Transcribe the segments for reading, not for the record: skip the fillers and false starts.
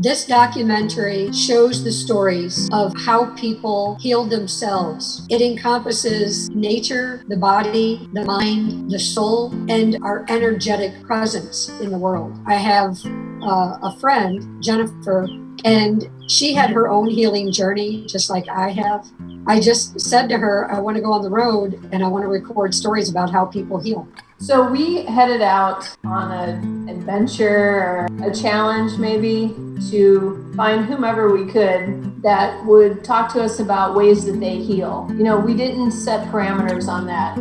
This documentary shows the stories of how people healed themselves. It encompasses nature, the body, the mind, the soul, and our energetic presence in the world. I have a friend, Jennifer, and she had her own healing journey, just like I have. I just said to her, I want to go on the road and I want to record stories about how people heal. So we headed out on an adventure or a challenge maybe to find whomever we could that would talk to us about ways that they heal. You know, we didn't set parameters on that.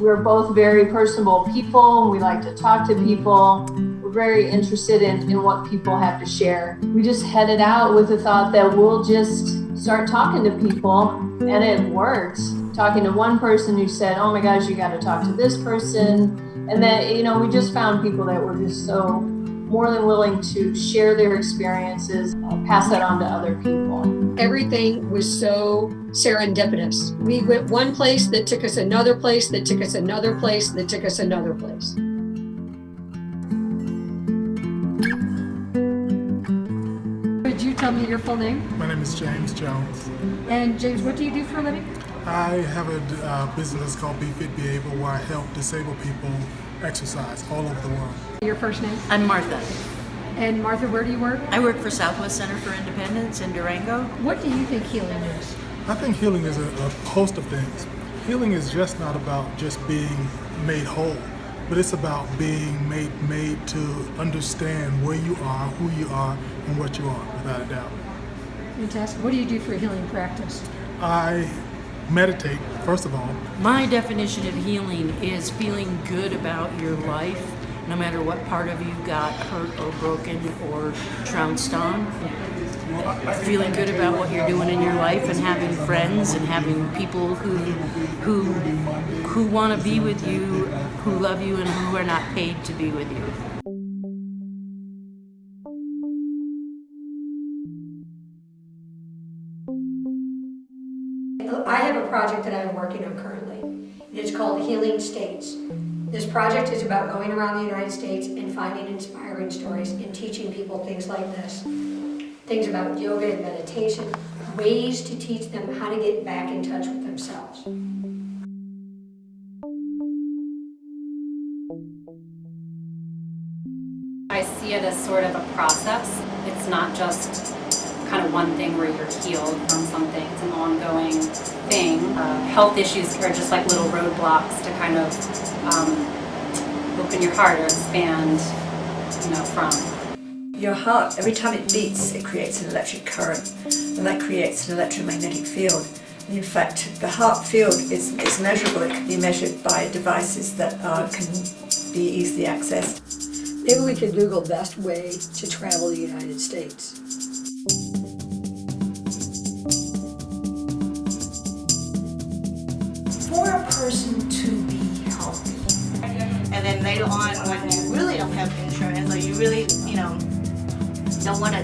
We're both very personable people. We like to talk to people. We're very interested in what people have to share. We just headed out with the thought that we'll just start talking to people, and it worked. Talking to one person who said, oh my gosh, you got to talk to this person. And then, you know, we just found people that were just so more than willing to share their experiences, pass that on to other people. Everything was so serendipitous. We went one place that took us another place, that took us another place, that took us another place. Could you tell me your full name? My name is James Jones. And James, what do you do for a living? I have a business called Be Fit Be Able, where I help disabled people exercise all over the world. Your first name? I'm Martha. And Martha, where do you work? I work for Southwest Center for Independence in Durango. What do you think healing is? I think healing is a host of things. Healing is just not about just being made whole, but it's about being made to understand where you are, who you are, and what you are, without a doubt. Fantastic. What do you do for a healing practice? I meditate, first of all. My definition of healing is feeling good about your life, no matter what part of you got hurt or broken or trounced on. Feeling good about what you're doing in your life and having friends and having people who want to be with you, who love you, and who are not paid to be with you. I have a project that I'm working on currently. It's called Healing States. This project is about going around the United States and finding inspiring stories and teaching people things like this. Things about yoga and meditation, ways to teach them how to get back in touch with themselves. I see it as sort of a process. It's not just kind of one thing where you're healed from something. It's an ongoing thing. Health issues are just like little roadblocks to kind of open your heart or expand, from. Your heart, every time it beats, it creates an electric current, and that creates an electromagnetic field. And in fact, the heart field is measurable. It can be measured by devices that can be easily accessed. Maybe we could Google best way to travel the United States. For a person to be healthy. And then later on, when you really don't have insurance, or you really, don't want to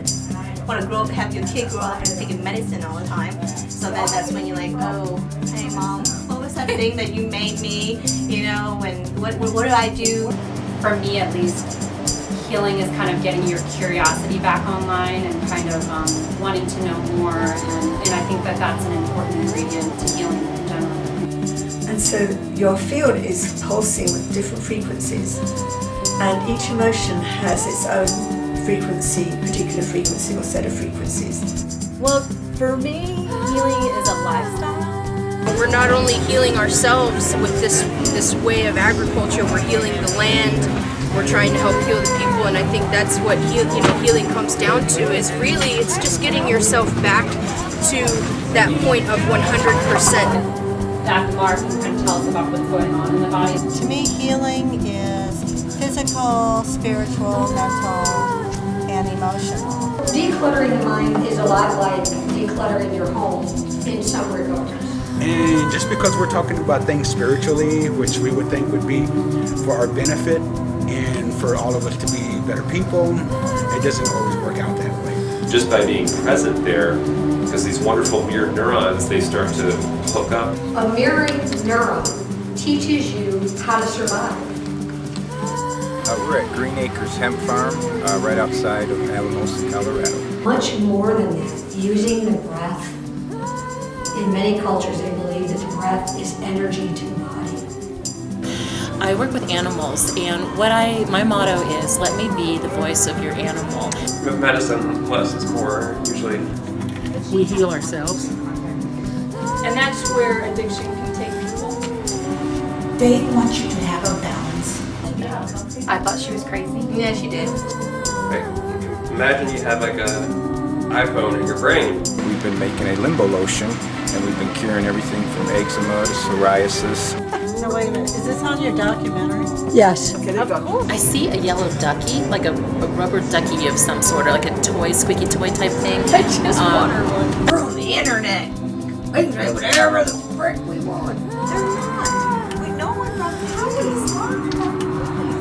grow up, have your kid grow up and taking medicine all the time. So then that's when you're like, oh, hey mom, what was that thing that you made me? And what do I do? For me, at least, healing is kind of getting your curiosity back online and kind of wanting to know more. And I think that that's an important ingredient to healing in general. And so your field is pulsing with different frequencies, and each emotion has its own particular frequency or set of frequencies. Well, for me, healing is a lifestyle. We're not only healing ourselves with this way of agriculture, we're healing the land, we're trying to help heal the people, and I think that's what healing comes down to, is really it's just getting yourself back to that point of 100%. Dr. Mark can kind of tell us about what's going on in the body. To me, healing is physical, spiritual, mental, and emotional. Decluttering the mind is a lot like decluttering your home in some regards. And just because we're talking about things spiritually, which we would think would be for our benefit and for all of us to be better people, it doesn't always work out that way. Just by being present there, because these wonderful mirrored neurons, they start to hook up. A mirroring neuron teaches you how to survive. We're at Green Acres Hemp Farm, right outside of Alamosa, Colorado. Much more than that, using the breath. In many cultures, they believe that the breath is energy to the body. I work with animals, and my motto is, let me be the voice of your animal. With medicine, less is more, usually. We heal ourselves. And that's where addiction can take people. They want you to have a balance. I thought she was crazy. Yeah, she did. Like, imagine you have like a iPhone in your brain. We've been making a limbo lotion, and we've been curing everything from eczema to psoriasis. No, wait a minute. Is this on your documentary? Yes. Okay, there you go. I see a yellow ducky, like a rubber ducky of some sort, or like a toy, squeaky toy type thing. I just want her one. We're on the internet. We can say whatever the frick we want. They're not. We know what the puppies are.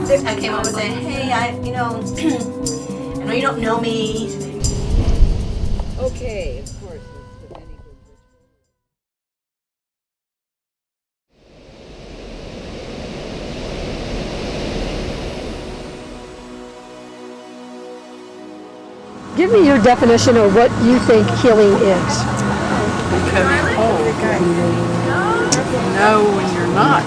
I came up and said, hey, I know you don't know me. Okay, of course. Give me your definition of what you think healing is. Becoming whole. Know when you're not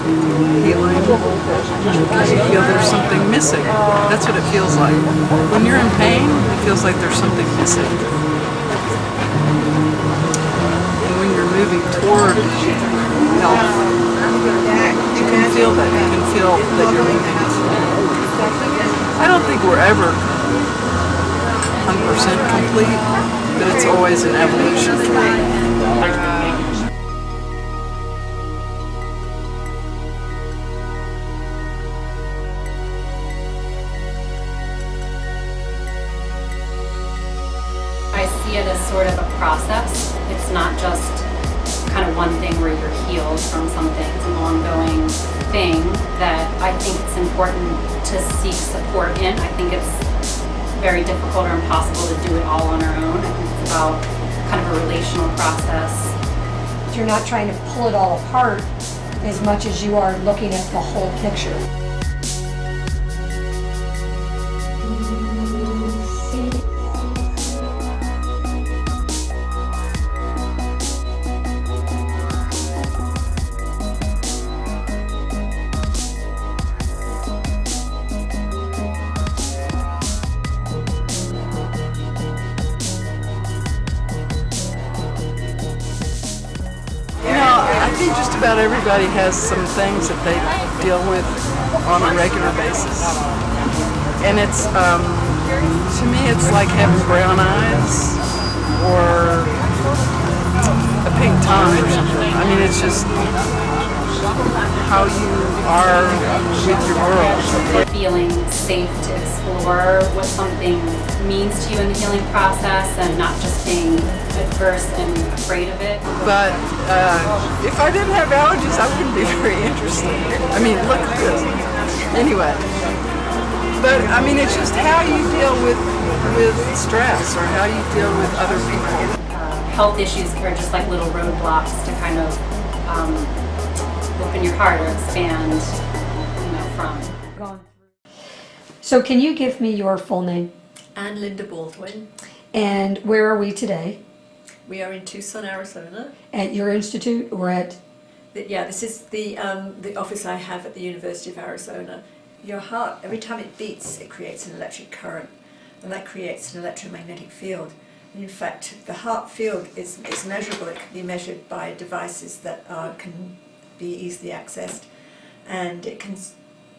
healing because you feel there's something missing. That's what it feels like. When you're in pain, it feels like there's something missing. And when you're moving toward health, you can feel that. You can feel that you're moving forward. I don't think we're ever 100% complete, but it's always an evolution for me. I see it as sort of a process. It's not just kind of one thing where you're healed from something. It's an ongoing thing that I think it's important to seek support in. I think it's very difficult or impossible to do it all on our own. I think it's about kind of a relational process. You're not trying to pull it all apart as much as you are looking at the whole picture. Just about everybody has some things that they deal with on a regular basis. And it's, to me, it's like having brown eyes or a pink tongue or something. I mean, it's just how you are with your world. Feeling safe to explore what something means to you in the healing process and not just being adverse and afraid of it. But if I didn't have allergies, I wouldn't be very interested. I mean, look at this. Anyway, but I mean, it's just how you deal with stress or how you deal with other people. Health issues are just like little roadblocks to kind of open your heart or expand, from. So can you give me your full name? And Linda Baldwin. And where are we today? We are in Tucson, Arizona. At your institute or at? This is the office I have at the University of Arizona. Your heart, every time it beats, it creates an electric current, and that creates an electromagnetic field. And in fact, the heart field is measurable. It can be measured by devices that can be easily accessed, and it can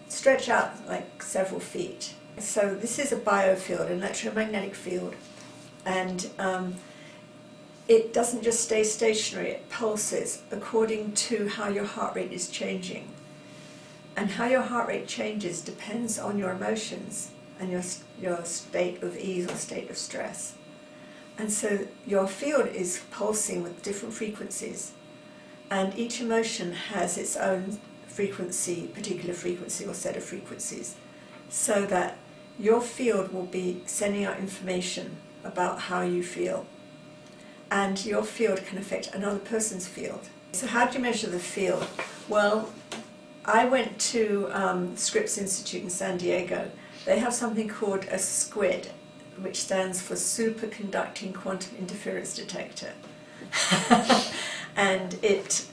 stretch out like several feet. So this is a biofield, an electromagnetic field, and it doesn't just stay stationary, it pulses according to how your heart rate is changing. And how your heart rate changes depends on your emotions and your state of ease or state of stress. And so your field is pulsing with different frequencies, and each emotion has its own frequency, particular frequency or set of frequencies, so that your field will be sending out information about how you feel. And your field can affect another person's field. So how do you measure the field? Well, I went to Scripps Institute in San Diego, they have something called a SQUID, which stands for Superconducting Quantum Interference Detector. And it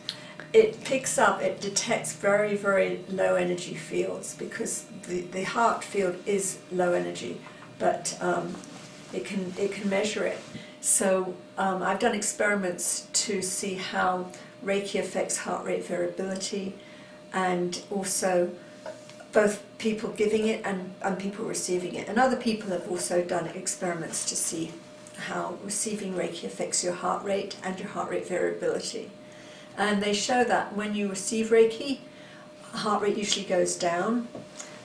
detects very, very low energy fields, because the heart field is low energy, but it can measure it. So I've done experiments to see how Reiki affects heart rate variability, and also both people giving it and people receiving it. And other people have also done experiments to see how receiving Reiki affects your heart rate and your heart rate variability. And they show that when you receive Reiki, heart rate usually goes down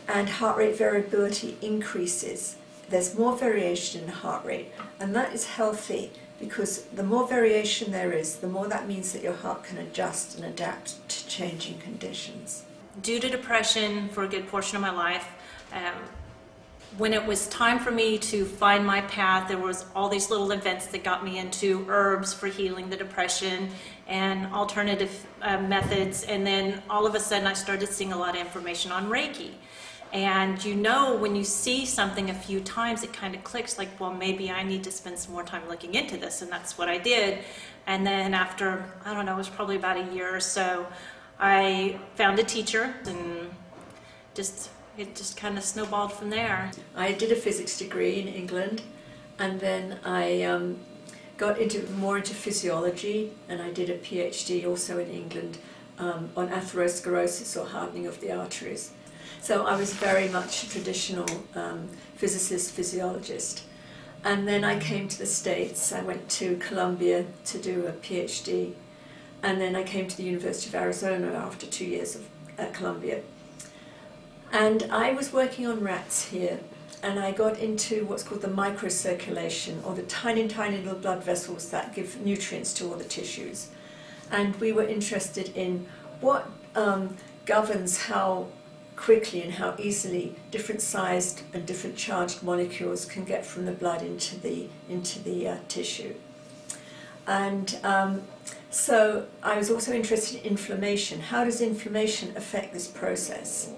and heart rate variability increases. There's more variation in heart rate, and that is healthy, because the more variation there is, the more that means that your heart can adjust and adapt to changing conditions. Due to depression for a good portion of my life, when it was time for me to find my path, there was all these little events that got me into herbs for healing the depression and alternative methods, and then all of a sudden I started seeing a lot of information on Reiki. And you know, when you see something a few times, it kind of clicks, like, well, maybe I need to spend some more time looking into this, and that's what I did. And then after, I don't know, it was probably about a year or so, I found a teacher, and it just kind of snowballed from there. I did a physics degree in England, and then I got more into physiology, and I did a PhD also in England on atherosclerosis, or hardening of the arteries. So I was very much a traditional physicist, physiologist. And then I came to the States. I went to Columbia to do a PhD, and then I came to the University of Arizona after 2 years at Columbia. And I was working on rats here, and I got into what's called the microcirculation, or the tiny, tiny little blood vessels that give nutrients to all the tissues. And we were interested in what governs how quickly and how easily different sized and different charged molecules can get from the blood into the tissue. And so I was also interested in inflammation. How does inflammation affect this process?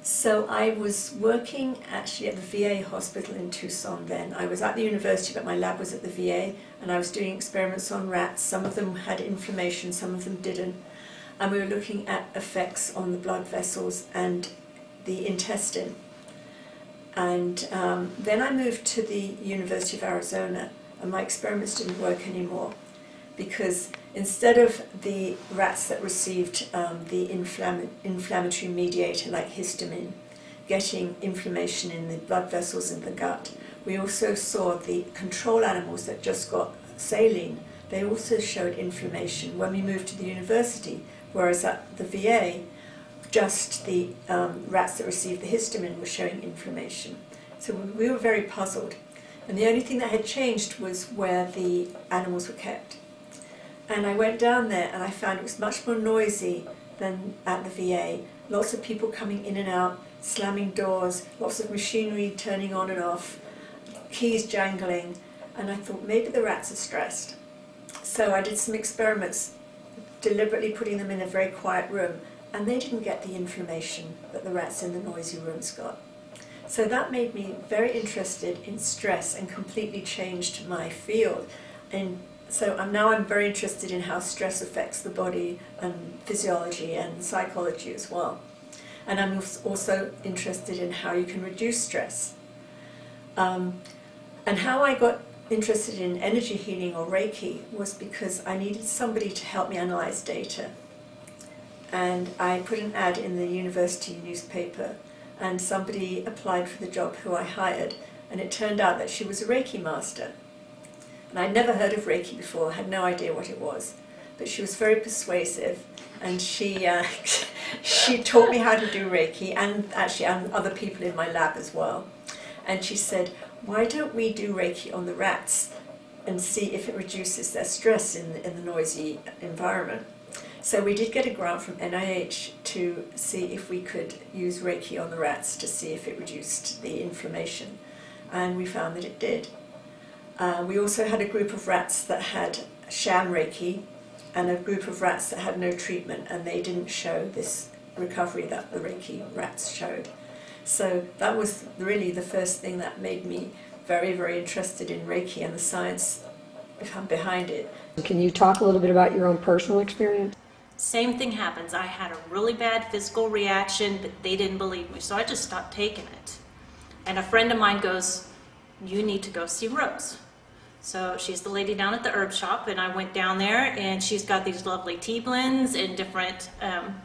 So I was working actually at the VA hospital in Tucson then. I was at the university, but my lab was at the VA, and I was doing experiments on rats. Some of them had inflammation, some of them didn't. And we were looking at effects on the blood vessels and the intestine. And then I moved to the University of Arizona, and my experiments didn't work anymore, because instead of the rats that received the inflammatory mediator like histamine getting inflammation in the blood vessels in the gut, we also saw the control animals that just got saline. They also showed inflammation when we moved to the university, whereas at the VA, just the rats that received the histamine were showing inflammation. So we were very puzzled. And the only thing that had changed was where the animals were kept. And I went down there and I found it was much more noisy than at the VA. Lots of people coming in and out, slamming doors, lots of machinery turning on and off, keys jangling. And I thought maybe the rats are stressed. So I did some experiments, deliberately putting them in a very quiet room, and they didn't get the inflammation that the rats in the noisy rooms got. So that made me very interested in stress and completely changed my field. And so I'm very interested in how stress affects the body and physiology and psychology as well. And I'm also interested in how you can reduce stress. And how I got interested in energy healing or Reiki was because I needed somebody to help me analyze data. And I put an ad in the university newspaper, and somebody applied for the job who I hired, and it turned out that she was a Reiki master. And I'd never heard of Reiki before, had no idea what it was, but she was very persuasive, and she taught me how to do Reiki, and actually other people in my lab as well. And she said, why don't we do Reiki on the rats and see if it reduces their stress in the noisy environment? So we did get a grant from NIH to see if we could use Reiki on the rats to see if it reduced the inflammation, and we found that it did. We also had a group of rats that had sham Reiki and a group of rats that had no treatment, and they didn't show this recovery that the Reiki rats showed. So that was really the first thing that made me very, very interested in Reiki and the science behind it. Can you talk a little bit about your own personal experience? Same thing happens. I had a really bad physical reaction, but they didn't believe me, so I just stopped taking it. And a friend of mine goes, "You need to go see Rose." So she's the lady down at the herb shop, and I went down there, and she's got these lovely tea blends and different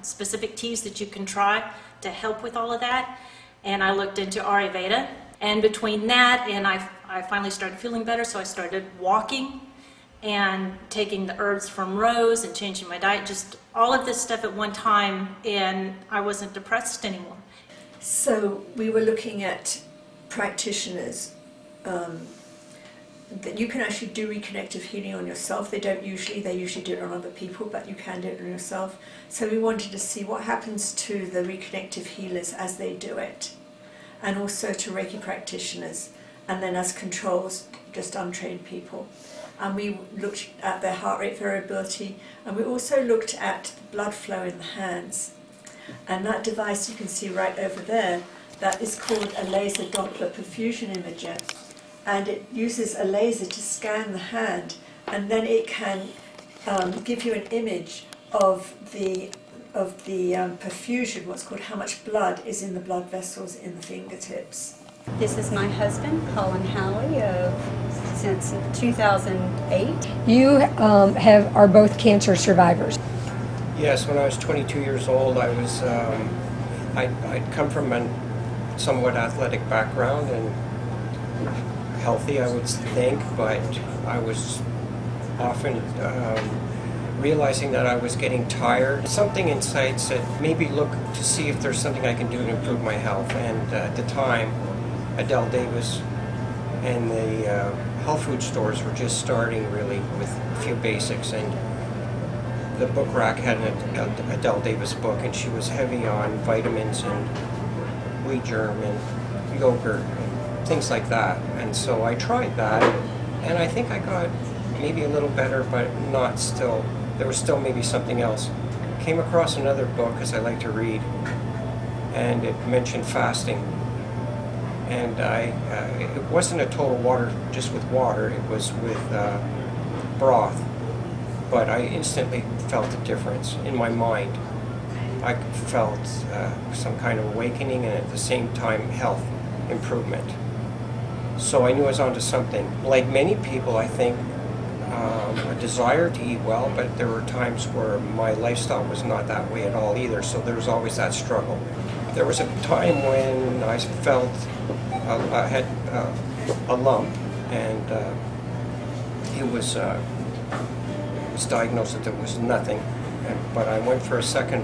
specific teas that you can try to help with all of that. And I looked into Ayurveda, and between that and I finally started feeling better, so I started walking and taking the herbs from Rose and changing my diet, just all of this stuff at one time, and I wasn't depressed anymore. So we were looking at practitioners that you can actually do reconnective healing on yourself. They usually do it on other people, but you can do it on yourself. So we wanted to see what happens to the reconnective healers as they do it, and also to Reiki practitioners, and then as controls, just untrained people. And we looked at their heart rate variability, and we also looked at blood flow in the hands. And that device you can see right over there, that is called a laser Doppler perfusion imager. And it uses a laser to scan the hand, and then it can give you an image of the perfusion, what's called how much blood is in the blood vessels in the fingertips. This is my husband, Colin Howie, since 2008. You are both cancer survivors. Yes, when I was 22 years old, I was I'd come from a somewhat athletic background and healthy, I would think, but I was often realizing that I was getting tired. Something inside said, maybe look to see if there's something I can do to improve my health. And at the time, Adele Davis and the health food stores were just starting really with a few basics, and the book rack had an Adele Davis book, and she was heavy on vitamins and wheat germ and yogurt and things like that. And so I tried that, and I think I got maybe a little better, but not still. There was still maybe something else. Came across another book, because I like to read, and it mentioned fasting. And it wasn't a total water, just with water, it was with broth. But I instantly felt a difference in my mind. I felt some kind of awakening, and at the same time, health improvement. So I knew I was onto something. Like many people, I think, a desire to eat well, but there were times where my lifestyle was not that way at all either, so there was always that struggle. There was a time when I felt I had a lump, and it was diagnosed that it was nothing, but I went for a second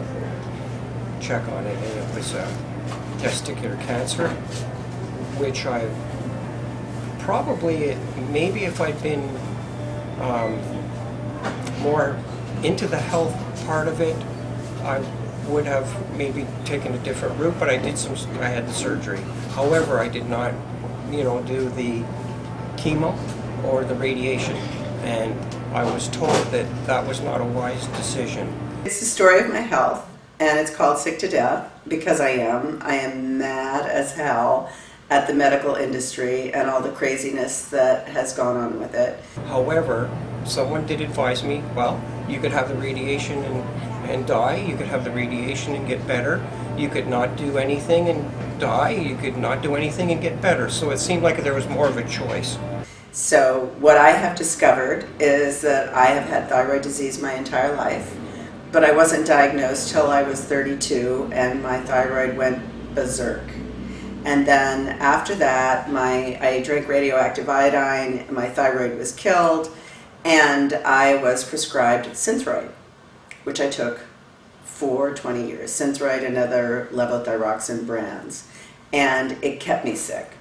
check on it, and it was testicular cancer, which I probably, maybe if I'd been more into the health part of it, I would have maybe taken a different route, but I had the surgery. However, I did not, do the chemo or the radiation, and I was told that that was not a wise decision. It's the story of my health, and it's called Sick to Death, because I am mad as hell at the medical industry and all the craziness that has gone on with it. However, someone did advise me, well, you could have the radiation and die, you could have the radiation and get better, you could not do anything and die, you could not do anything and get better. So it seemed like there was more of a choice. So what I have discovered is that I have had thyroid disease my entire life, but I wasn't diagnosed till I was 32, and my thyroid went berserk. And then after that, I drank radioactive iodine, my thyroid was killed, and I was prescribed Synthroid, which I took for 20 years. Synthroid and other levothyroxine brands. And it kept me sick.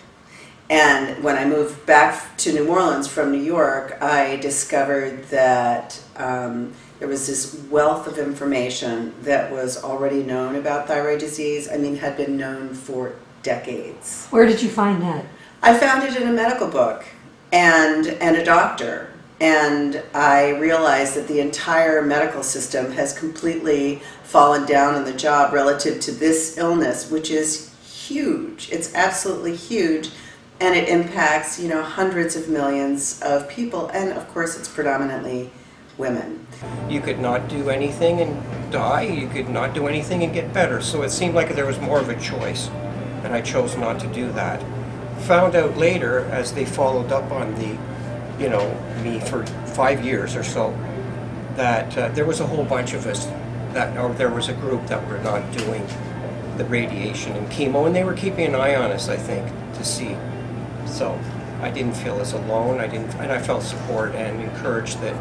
And when I moved back to New Orleans from New York, I discovered that there was this wealth of information that was already known about thyroid disease. Had been known for decades. Where did you find that? I found it in a medical book and a doctor. And I realized that the entire medical system has completely fallen down on the job relative to this illness, which is huge. It's absolutely huge. And it impacts, you know, hundreds of millions of people. And of course, it's predominantly women. You could not do anything and die. You could not do anything and get better. So it seemed like there was more of a choice. And I chose not to do that. Found out later, as they followed up on the, you know, me for 5 years or so, that there was a whole bunch of us that, or there was a group that were not doing the radiation and chemo, and they were keeping an eye on us, I think, to see. So I didn't feel as alone. And I felt support and encouraged that.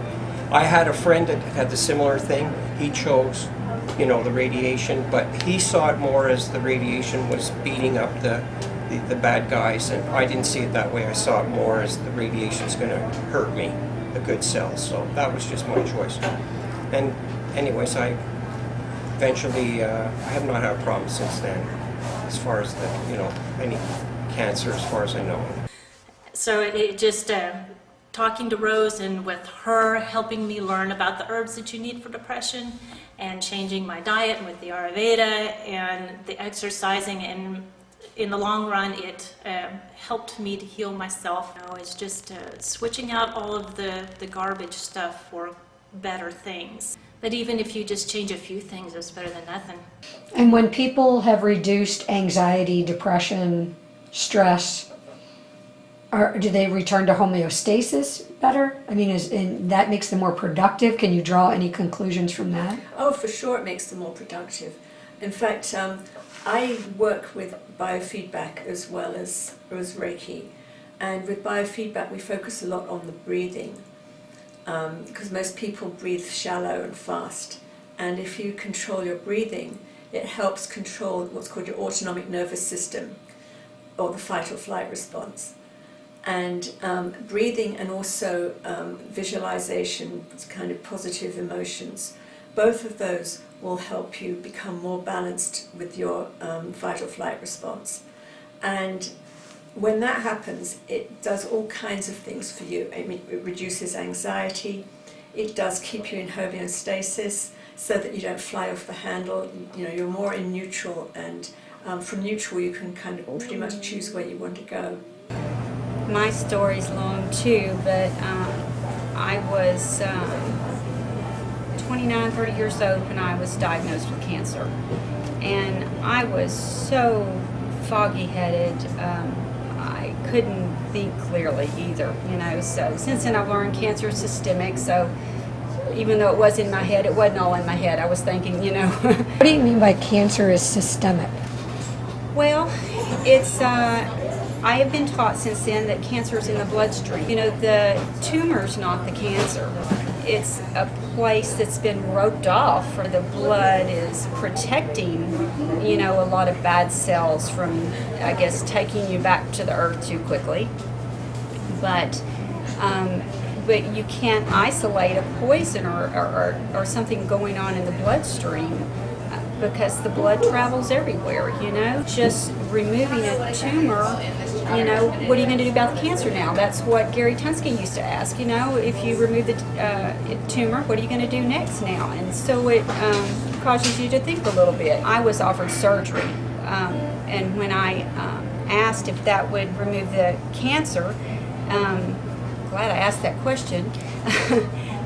I had a friend that had the similar thing. He chose, you know, the radiation, but he saw it more as the radiation was beating up the bad guys, and I didn't see it that way. I saw it more as the radiation's going to hurt me, the good cells. So that was just my choice. And anyways, I eventually I have not had a problem since then, as far as the, you know, any cancer, as far as I know. So it just talking to Rose, and with her helping me learn about the herbs that you need for depression, and changing my diet, and with the Ayurveda and the exercising, and in the long run it helped me to heal myself. You know, it's just switching out all of the garbage stuff for better things. But even if you just change a few things, it's better than nothing. And when people have reduced anxiety, depression, stress, do they return to homeostasis better? I mean, that makes them more productive? Can you draw any conclusions from that? Oh, for sure it makes them more productive. In fact, I work with biofeedback as well as Reiki. And with biofeedback, we focus a lot on the breathing, because most people breathe shallow and fast. And if you control your breathing, it helps control what's called your autonomic nervous system, or the fight or flight response. And breathing and also visualization, kind of positive emotions, both of those will help you become more balanced with your fight or flight response. And when that happens, it does all kinds of things for you. I mean, it reduces anxiety, it does keep you in homeostasis so that you don't fly off the handle. You know, you're more in neutral, and from neutral you can kind of pretty much choose where you want to go. My story's long too, but I was 29, 30 years old when I was diagnosed with cancer. And I was so foggy-headed, I couldn't think clearly either, you know. So since then I've learned cancer is systemic, so even though it was in my head, it wasn't all in my head. I was thinking, you know. What do you mean by cancer is systemic? Well, it's I have been taught since then that cancer is in the bloodstream. You know, the tumor's not the cancer. It's a place that's been roped off, or the blood is protecting, you know, a lot of bad cells from, I guess, taking you back to the earth too quickly. But you can't isolate a poison or something going on in the bloodstream, because the blood travels everywhere, you know. Just removing a tumor, you know, what are you going to do about the cancer now? That's what Gary Tunsky used to ask, you know. If you remove the tumor, what are you going to do next now? And so it causes you to think a little bit. I was offered surgery, and when I asked if that would remove the cancer, glad I asked that question,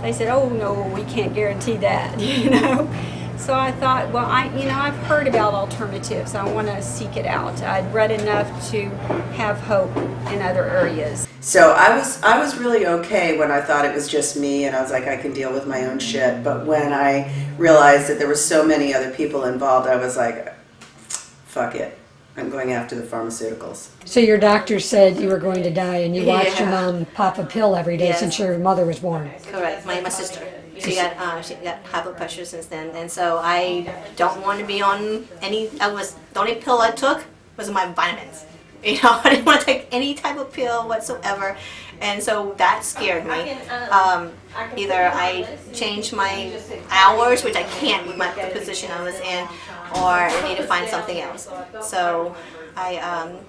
they said, oh no, we can't guarantee that, you know. So I thought, well, I've heard about alternatives. I want to seek it out. I'd read enough to have hope in other areas. So I was really okay when I thought it was just me, and I was like, I can deal with my own shit. But when I realized that there were so many other people involved, I was like, fuck it. I'm going after the pharmaceuticals. So your doctor said you were going to die, and you watched your mom pop a pill every day since your mother was born. Correct. My sister. She got high blood pressure since then, and so I don't want to be on any. The only pill I took was my vitamins. You know, I didn't want to take any type of pill whatsoever, and so that scared me. Either I change my hours, which I can't with the position I was in, or I need to find something else. So I,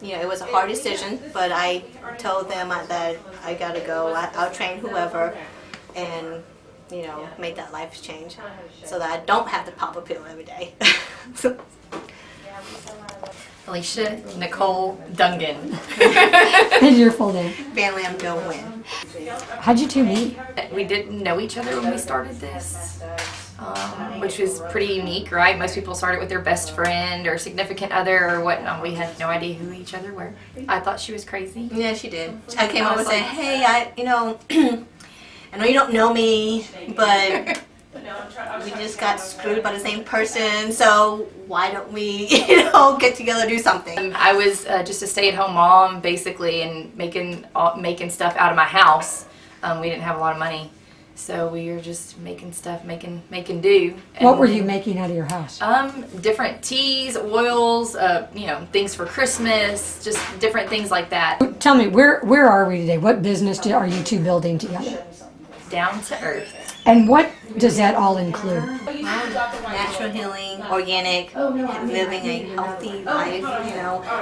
it was a hard decision, but I told them that I gotta go. I'll train whoever, and make that life change, so that I don't have to pop a pill every day. Alicia, Nicole, Dungan. And your full name? Van Lam Baldwin. How'd you two meet? We didn't know each other when we started this, which was pretty unique, right? Most people started with their best friend or significant other or whatnot. We had no idea who each other were. I thought she was crazy. Yeah, she did. I came over and said, hey, I know you don't know me, but we just got screwed by the same person, so why don't we, get together and do something? I was just a stay-at-home mom, basically, and making stuff out of my house. We didn't have a lot of money, so we were just making stuff, making do. And What were you making out of your house? Different teas, oils, things for Christmas, just different things like that. Tell me, where are we today? What business are you two building together? Down to earth. And what does that all include? Natural healing, organic, living a healthy life,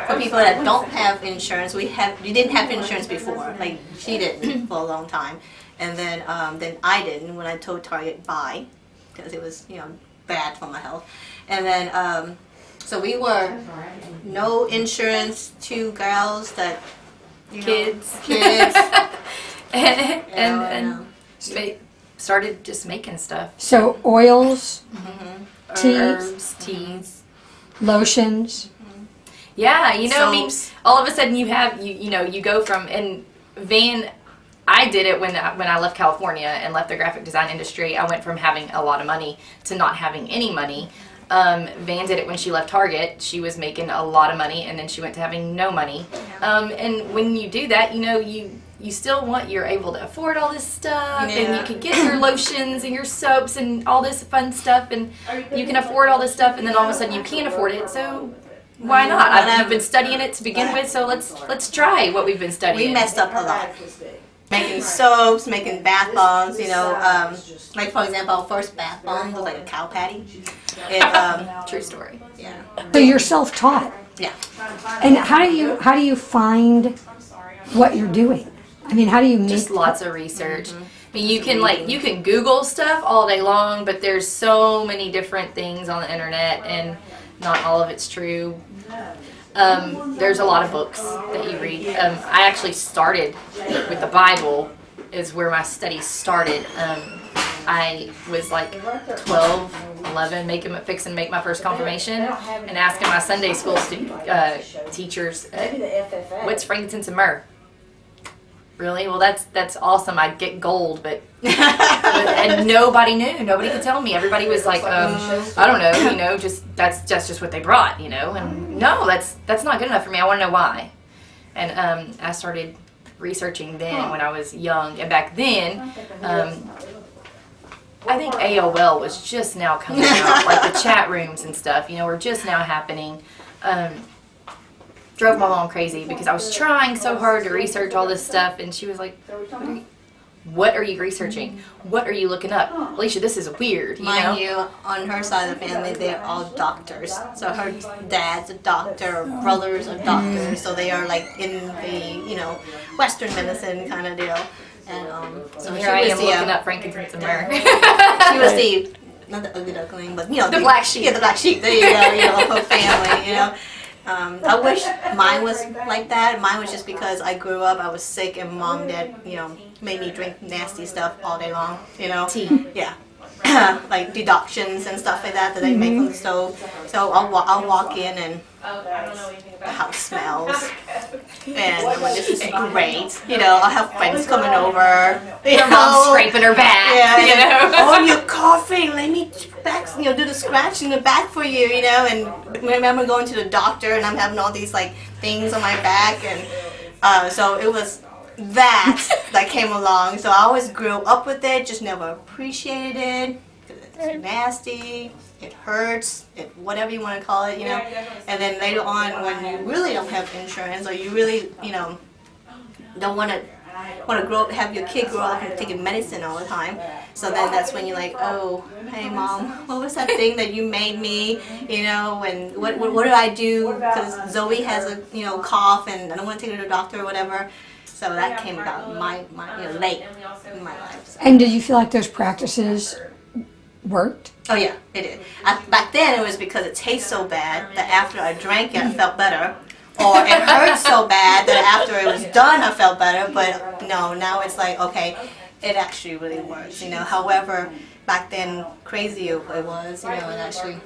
For people that don't have insurance, we didn't have insurance before, like she didn't for a long time. And then I didn't when I told Target bye, because it was, bad for my health. And then, so we were no insurance, two girls that, kids. and started just making stuff. So oils, Herbs, teas, lotions. Yeah, all of a sudden you go from, and Van, I did it when I left California and left the graphic design industry. I went from having a lot of money to not having any money. Van did it when she left Target. She was making a lot of money, and then she went to having no money. And when you do that, you still you're able to afford all this stuff, and you can get your lotions and your soaps and all this fun stuff, and you can afford all this stuff, and then all of a sudden you can't afford it, so why not? I've been studying it to begin with, so let's try what we've been studying. We messed up a lot. Making soaps, making bath bombs, like for example, our first bath bomb was like a cow patty. True story. Yeah. So you're self-taught. Yeah. And how do you find what you're doing? I mean, how do you make just lots of research? I mean, you can Google stuff all day long, but there's so many different things on the internet, and not all of it's true. There's a lot of books that you read. I actually started with the Bible, is where my studies started. I was like 12, 11, fixing to make my first confirmation, and asking my Sunday school teachers, what's frankincense and myrrh? Really? Well, that's awesome. I'd get gold, but and nobody knew. Nobody could tell me. Everybody was like, I don't know. Just that's just what they brought, And no, that's not good enough for me. I want to know why. And I started researching then when I was young, and back then, I think AOL was just now coming out, like the chat rooms and stuff. Were just now happening. Drove my mom crazy because I was trying so hard to research all this stuff, and she was like, what are you researching? What are you looking up? Alicia, this is weird, Mind you, on her side of the family, they're all doctors. So her dad's a doctor, her brothers are doctors, so they are like in the, Western medicine kind of deal. And so here I am looking up frankincense and myrrh. She was not the ugly duckling, but the black sheep. Yeah, the black sheep. There you go, of her family, I wish mine was like that. Mine was just because I grew up, I was sick, and mom and dad, made me drink nasty stuff all day long, Tea. Yeah. Like decoctions and stuff like that they make on the stove. So I'll walk in and the house smells. And this is great. I'll have friends coming over. Your mom's scraping her back. Yeah, oh, you're coughing. Let me do the scratch in the back for you. And I remember going to the doctor, and I'm having all these like things on my back, and so it was that came along. So I always grew up with it, just never appreciated it. It's nasty. It hurts, whatever you want to call it, And then later on, when you really don't have insurance, or you really, don't want to have your kid grow up and taking medicine all the time. So then that's when you're like, oh, hey mom, what was that thing that you made me, and what do I do? Because Zoe has a cough, and I don't want to take her to the doctor or whatever. So that came about my late in my life. So. And do you feel like those practices worked? Oh yeah, it did. Back then it was because it tastes so bad that after I drank it I felt better. Or it hurt so bad that after it was done I felt better. But no, now it's like, okay, it actually really works. However, back then crazy it was, it actually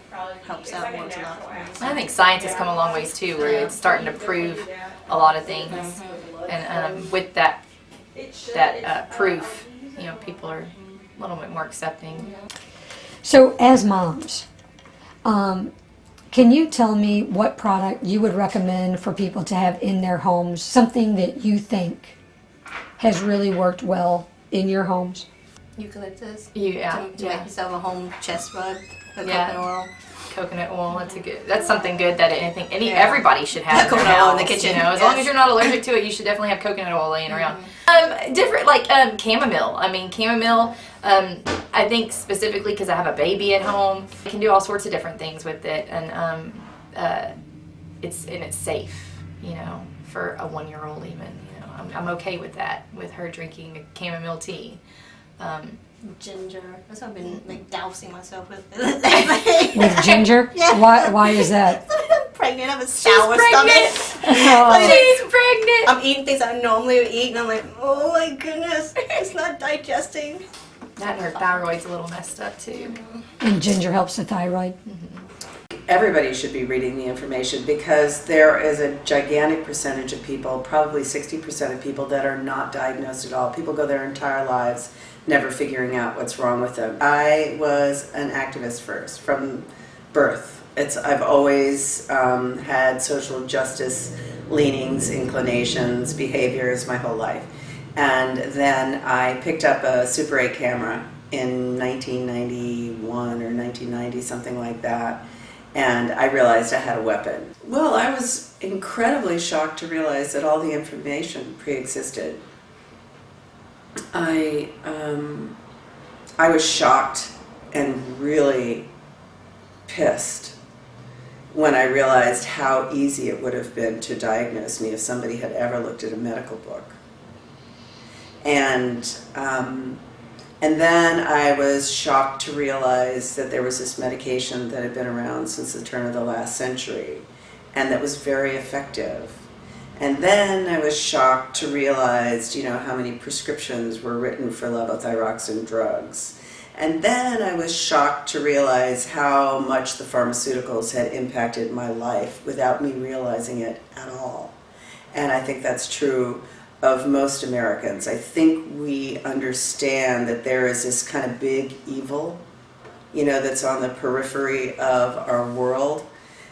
helps out, works a lot for me. I think science has come a long ways too, where it's starting to prove a lot of things. And with that proof, people are a little bit more accepting. So as moms, can you tell me what product you would recommend for people to have in their homes, something that you think has really worked well in your homes? Eucalyptus. Yeah. To make yourself a home chest rub. Yeah. Coconut oil. Coconut oil. That's something good that everybody should have. Coconut oil in the kitchen. As long as you're not allergic to it, you should definitely have coconut oil laying around. Different chamomile. Chamomile. I think specifically because I have a baby at home, I can do all sorts of different things with it, and it's safe. For a 1-year-old even. I'm okay with that. With her drinking a chamomile tea. Ginger. That's what I've been dousing myself with. With ginger? Yeah. Why is that? I'm pregnant. I have a sour stomach. Oh. She's pregnant. I'm eating things I normally would eat, and I'm like, oh my goodness, it's not digesting. That and her thyroid's a little messed up too. And ginger helps the thyroid. Everybody should be reading the information because there is a gigantic percentage of people, probably 60% of people, that are not diagnosed at all. People go their entire lives never figuring out what's wrong with them. I was an activist first, from birth. I've always had social justice leanings, inclinations, behaviors my whole life. And then I picked up a Super 8 camera in 1991 or 1990, something like that. And I realized I had a weapon. Well, I was incredibly shocked to realize that all the information pre-existed. I was shocked and really pissed when I realized how easy it would have been to diagnose me if somebody had ever looked at a medical book. And then I was shocked to realize that there was this medication that had been around since the turn of the last century and that was very effective. And then I was shocked to realize, how many prescriptions were written for levothyroxine drugs. And then I was shocked to realize how much the pharmaceuticals had impacted my life without me realizing it at all. And I think that's true of most Americans. I think we understand that there is this kind of big evil, that's on the periphery of our world.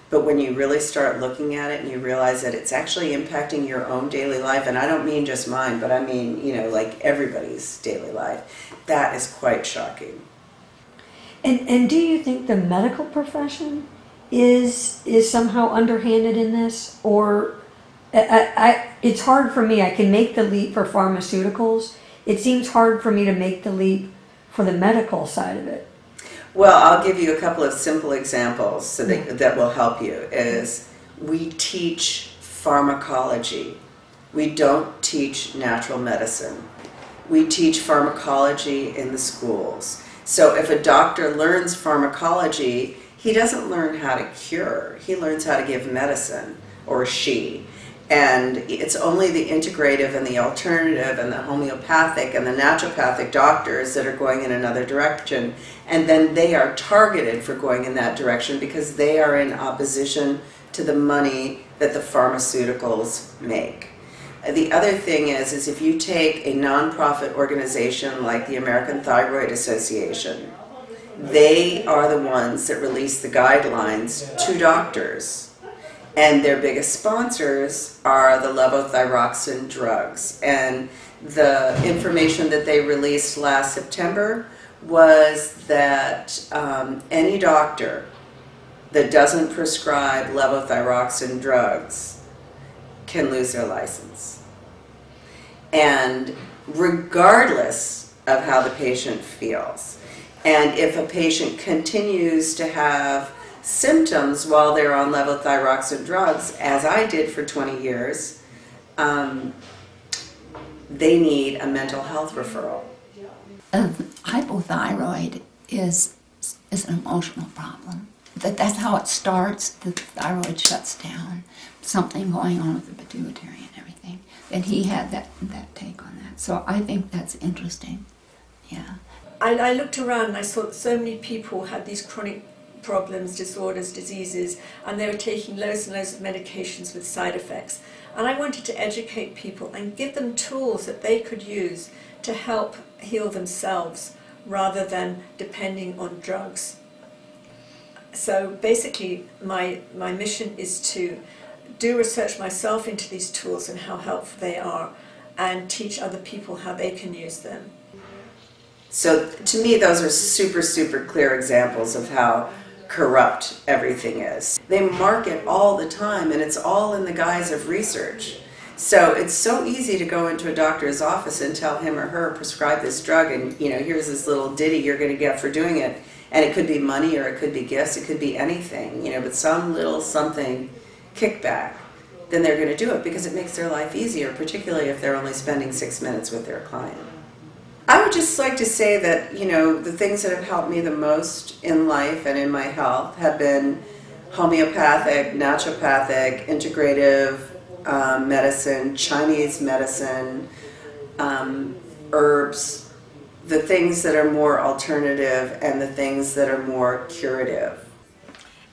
But when you really start looking at it and you realize that it's actually impacting your own daily life, and I don't mean just mine, but I mean, like everybody's daily life, that is quite shocking. And do you think the medical profession is somehow underhanded in this? Or it's hard for me. I can make the leap for pharmaceuticals. It seems hard for me to make the leap for the medical side of it. Well, I'll give you a couple of simple examples so that will help you. We teach pharmacology. We don't teach natural medicine. We teach pharmacology in the schools. So if a doctor learns pharmacology, he doesn't learn how to cure. He learns how to give medicine, or she. And it's only the integrative and the alternative and the homeopathic and the naturopathic doctors that are going in another direction. And then they are targeted for going in that direction because they are in opposition to the money that the pharmaceuticals make. The other thing is if you take a nonprofit organization like the American Thyroid Association, they are the ones that release the guidelines to doctors. And their biggest sponsors are the levothyroxine drugs. And the information that they released last September was that any doctor that doesn't prescribe levothyroxine drugs can lose their license. And regardless of how the patient feels. And if a patient continues to have symptoms while they're on levothyroxine drugs, as I did for 20 years, they need a mental health referral. Hypothyroid is is an emotional problem. That's how it starts. The thyroid shuts down, something going on with the pituitary and everything. And he had that take on that. So I think that's interesting. Yeah. I looked around and I saw that so many people had these chronic problems, disorders, diseases, and they were taking loads and loads of medications with side effects. And I wanted to educate people and give them tools that they could use to help heal themselves rather than depending on drugs. So basically my mission is to do research myself into these tools and how helpful they are, and teach other people how they can use them. So to me, those are super, super clear examples of how corrupt everything is. They market all the time, and it's all in the guise of research. So it's so easy to go into a doctor's office and tell him or her, prescribe this drug, and here's this little ditty you're going to get for doing it. And it could be money, or it could be gifts, it could be anything, but some little something kickback, then they're going to do it because it makes their life easier, particularly if they're only spending 6 minutes with their client. I would just like to say that, the things that have helped me the most in life and in my health have been homeopathic, naturopathic, integrative medicine, Chinese medicine, herbs, the things that are more alternative and the things that are more curative.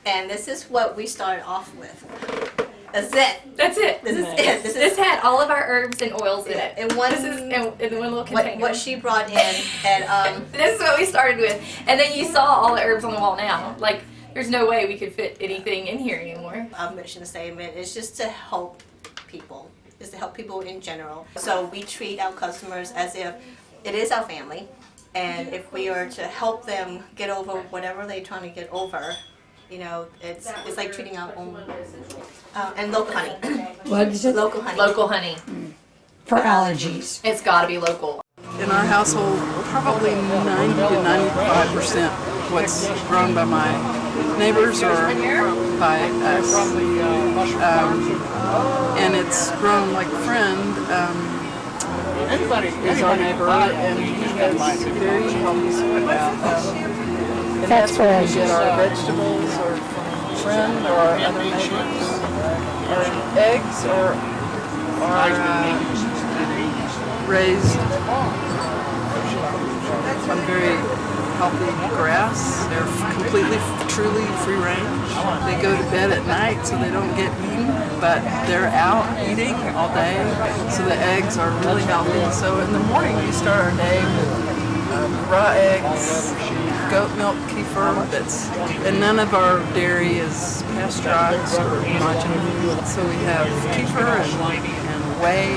And this is what we started off with. That's it. That's it. This Nice. is it. This had all of our herbs and oils in it. And one, this is in one little container. What she brought in, and this is what we started with. And then you saw all the herbs on the wall now. Like, there's no way we could fit anything in here anymore. Our mission statement is just to help people. Is to help people in general. So we treat our customers as if it is our family, and if we are to help them get over whatever they're trying to get over, it's like treating our own. And local honey. What is it? Local honey. Local honey. For allergies. It's got to be local. In our household, probably 90 to 95% what's grown by my neighbors or by us. And it's grown like a friend. Is our neighbor, and he has very healthy and that's where we get our vegetables, or friend, or our other neighbors. Our eggs are raised on very healthy grass. They're completely, truly free range. They go to bed at night so they don't get eaten, but they're out eating all day. So the eggs are really healthy. So in the morning we start our day with raw eggs, goat milk kefir, and none of our dairy is pasteurized or homogenated. So we have kefir and whey,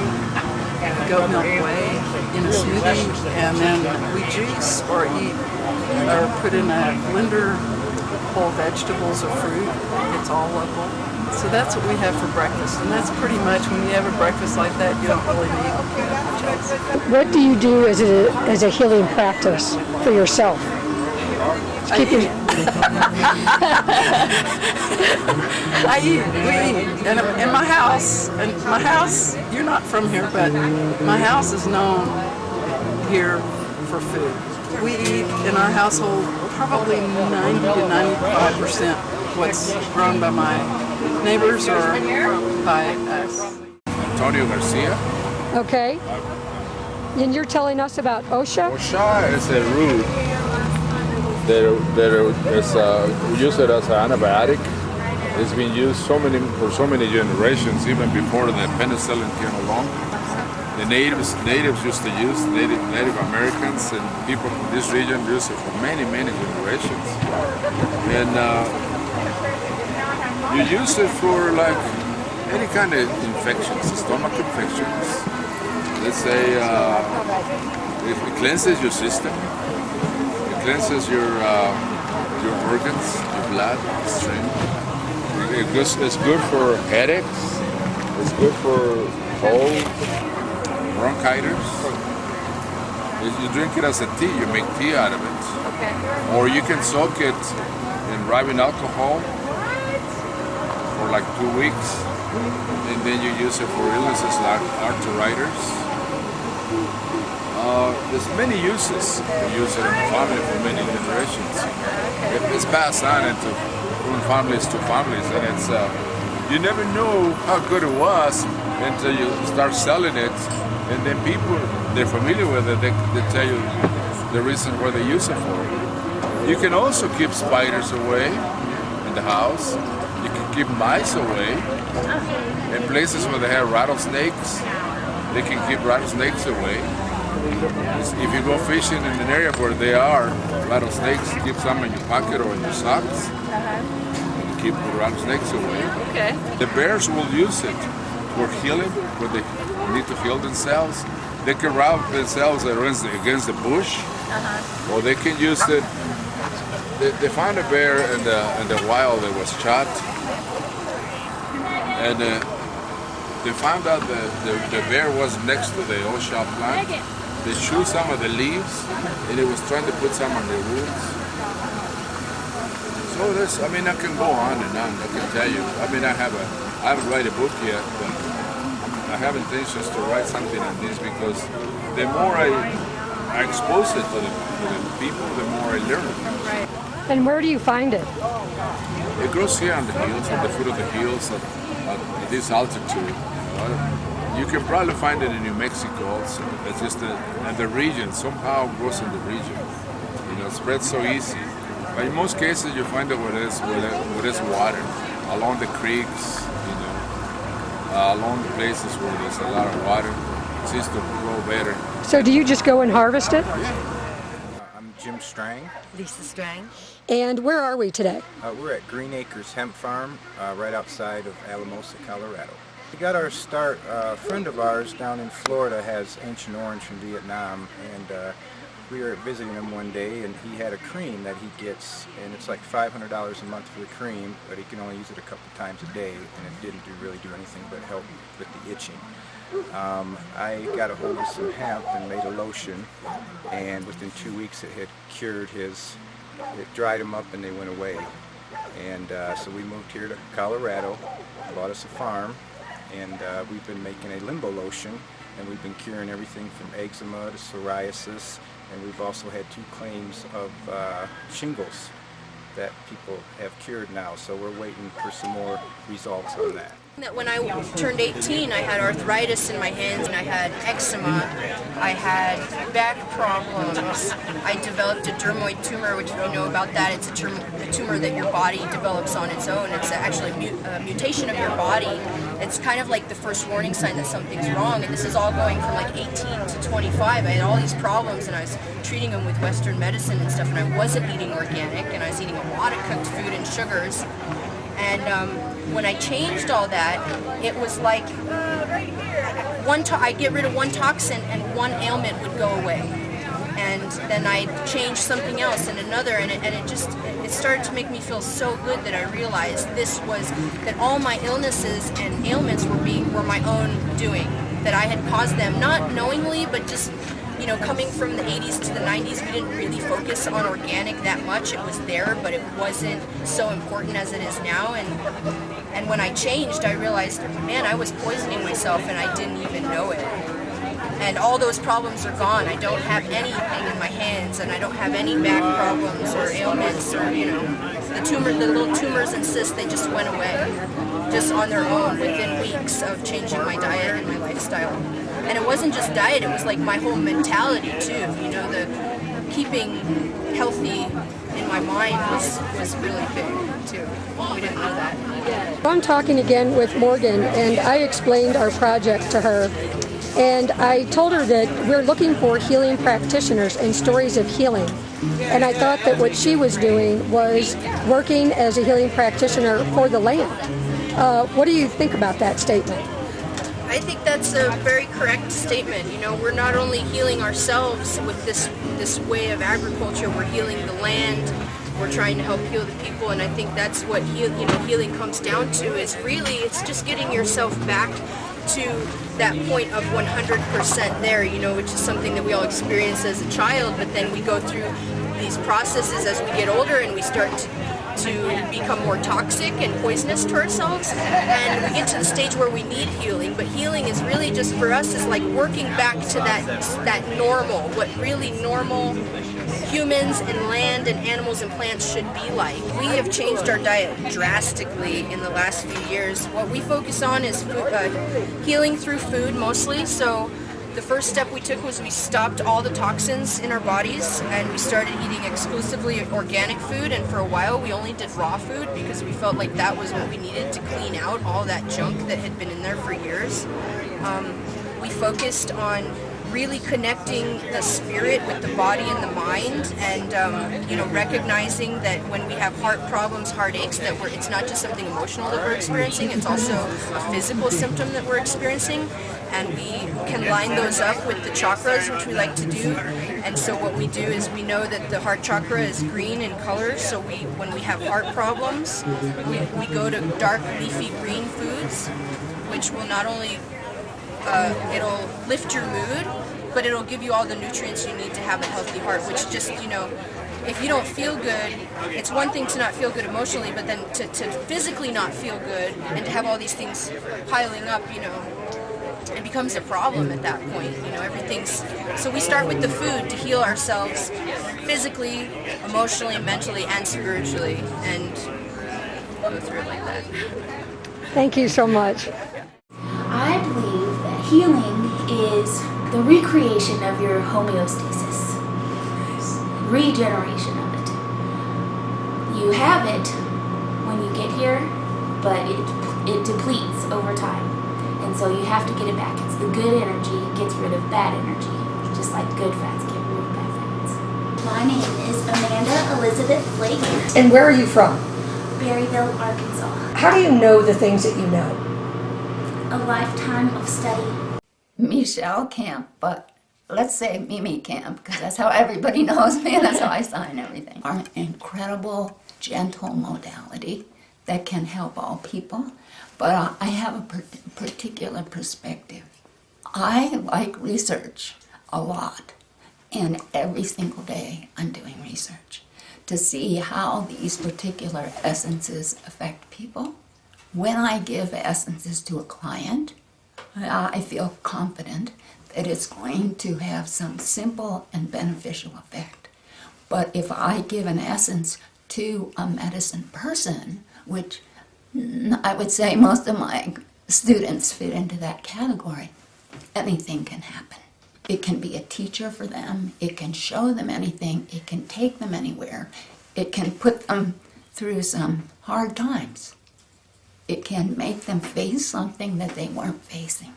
goat milk whey in a smoothie, and then we juice or eat or put in a blender whole vegetables or fruit. It's all local. So that's what we have for breakfast, and that's pretty much, when you have a breakfast like that, you don't really need much else. What do you do as a healing practice for yourself? I eat. We eat. And in my house, you're not from here, but my house is known here for food. We eat in our household probably 90 to 95% what's grown by my neighbors or by us. Antonio Garcia. Okay. And you're telling us about Osha? Osha is a root that is we use it as an antibiotic. It's been used for so many generations, even before the penicillin came along. The natives used to use, Native Americans and people from this region use it for many generations. And you use it for like any kind of infections, stomach infections. Let's say it cleanses your system. It cleanses your organs, your blood stream. It's good for headaches. It's good for cold, bronchitis. If you drink it as a tea, you make tea out of it. Okay. Or you can soak it in rubbing alcohol for like 2 weeks, and then you use it for illnesses like arthritis, There's many uses. We use it in the family for many generations. It's passed on from families to families, and it's you never know how good it was until you start selling it, and then people, they're familiar with it, they tell you the reason why they use it for. You can also keep spiders away in the house. You can keep mice away. In places where they have rattlesnakes, they can keep rattlesnakes away. If you go fishing in an area where they are rattlesnakes, keep some in your pocket or in your socks. And keep the rattlesnakes away. Okay. The bears will use it for healing, where they need to heal themselves. They can rub themselves against the bush, or they can use it. They found a bear in the wild that was shot, and they found out that the bear was next to the Osha plant. They chewed some of the leaves, and it was trying to put some on the roots. So this, I mean, I can go on and on. I can tell you. I mean, I haven't write a book yet, but I have intentions to write something on this, because the more I expose it to the people, the more I learn. Right. And where do you find it? It grows here on the hills, at the foot of the hills, at this altitude. You can probably find it in New Mexico also. It's just in the region, somehow it grows in the region. You know, it spreads so easy. But in most cases, you find it where there's water, along the creeks, you know, along the places where there's a lot of water. It seems to grow better. So do you just go and harvest it? I'm Jim Strang. Lisa Strang. And where are we today? We're at Green Acres Hemp Farm, right outside of Alamosa, Colorado. We got our start, a friend of ours down in Florida has Ancient Orange from Vietnam, and we were visiting him one day, and he had a cream that he gets, and it's like $500 a month for the cream, but he can only use it a couple times a day, and it didn't really do anything but help with the itching. I got a hold of some hemp and made a lotion, and within 2 weeks it had cured it dried him up and they went away. And so we moved here to Colorado, bought us a farm, and we've been making a limbo lotion, and we've been curing everything from eczema to psoriasis, and we've also had 2 claims of shingles that people have cured now, so we're waiting for some more results on that. That when I turned 18, I had arthritis in my hands, and I had eczema, I had back problems, I developed a dermoid tumor, which if you know about that, it's a tumor that your body develops on its own. It's actually a mutation of your body. It's kind of like the first warning sign that something's wrong, and this is all going from like 18 to 25. I had all these problems, and I was treating them with Western medicine and stuff, and I wasn't eating organic, and I was eating a lot of cooked food and sugars. And when I changed all that, it was like I'd get rid of one toxin and one ailment would go away. And then I'd change something else and another, and it started to make me feel so good that I realized that all my illnesses and ailments were my own doing, that I had caused them, not knowingly, but just, you know, coming from the 80s to the 90s, we didn't really focus on organic that much. It was there, but it wasn't so important as it is now. And when I changed, I realized, man, I was poisoning myself and I didn't even know it. And all those problems are gone. I don't have anything in my hands, and I don't have any back problems or ailments, or, you know, the little tumors and cysts, they just went away, just on their own within weeks of changing my diet and my lifestyle. And it wasn't just diet, it was like my whole mentality too. You know, the keeping healthy in my mind was really big too. We didn't know that. I'm talking again with Morgan, and I explained our project to her. And I told her that we're looking for healing practitioners and stories of healing. And I thought that what she was doing was working as a healing practitioner for the land. What do you think about that statement? I think that's a very correct statement. You know, we're not only healing ourselves with this way of agriculture, we're healing the land, we're trying to help heal the people, and I think that's what healing comes down to, is really it's just getting yourself back to that point of 100% there, you know, which is something that we all experience as a child, but then we go through these processes as we get older and we start to become more toxic and poisonous to ourselves, and we get to the stage where we need healing. But healing is really just for us is like working back to that normal, what really normal humans and land and animals and plants should be like. We have changed our diet drastically in the last few years. What we focus on is food, healing through food mostly. So the first step we took was we stopped all the toxins in our bodies and we started eating exclusively organic food, and for a while we only did raw food because we felt like that was what we needed to clean out all that junk that had been in there for years. We focused on really connecting the spirit with the body and the mind, and recognizing that when we have heart problems, heartaches, that it's not just something emotional that we're experiencing, it's also a physical symptom that we're experiencing, and we can line those up with the chakras, which we like to do. And so what we do is we know that the heart chakra is green in color, so when we have heart problems, we go to dark leafy green foods, which will not only it'll lift your mood, but it'll give you all the nutrients you need to have a healthy heart, which just, if you don't feel good, it's one thing to not feel good emotionally, but then to physically not feel good and to have all these things piling up, it becomes a problem at that point. So we start with the food to heal ourselves physically, emotionally, mentally, and spiritually, and go through it like that. Thank you so much. I believe that healing is the recreation of your homeostasis, regeneration of it. You have it when you get here, but it depletes over time. And so you have to get it back. It's the good energy, it gets rid of bad energy, just like good fats get rid of bad fats. My name is Amanda Elizabeth Flake. And where are you from? Berryville, Arkansas. How do you know the things that you know? A lifetime of study. Michelle Camp, but let's say Mimi Camp, because that's how everybody knows me and that's how I sign everything. Are an incredible, gentle modality that can help all people, but I have a particular perspective. I like research a lot, and every single day I'm doing research to see how these particular essences affect people. When I give essences to a client, I feel confident that it's going to have some simple and beneficial effect. But if I give an essence to a medicine person, which I would say most of my students fit into that category, anything can happen. It can be a teacher for them, it can show them anything, it can take them anywhere, it can put them through some hard times. It can make them face something that they weren't facing.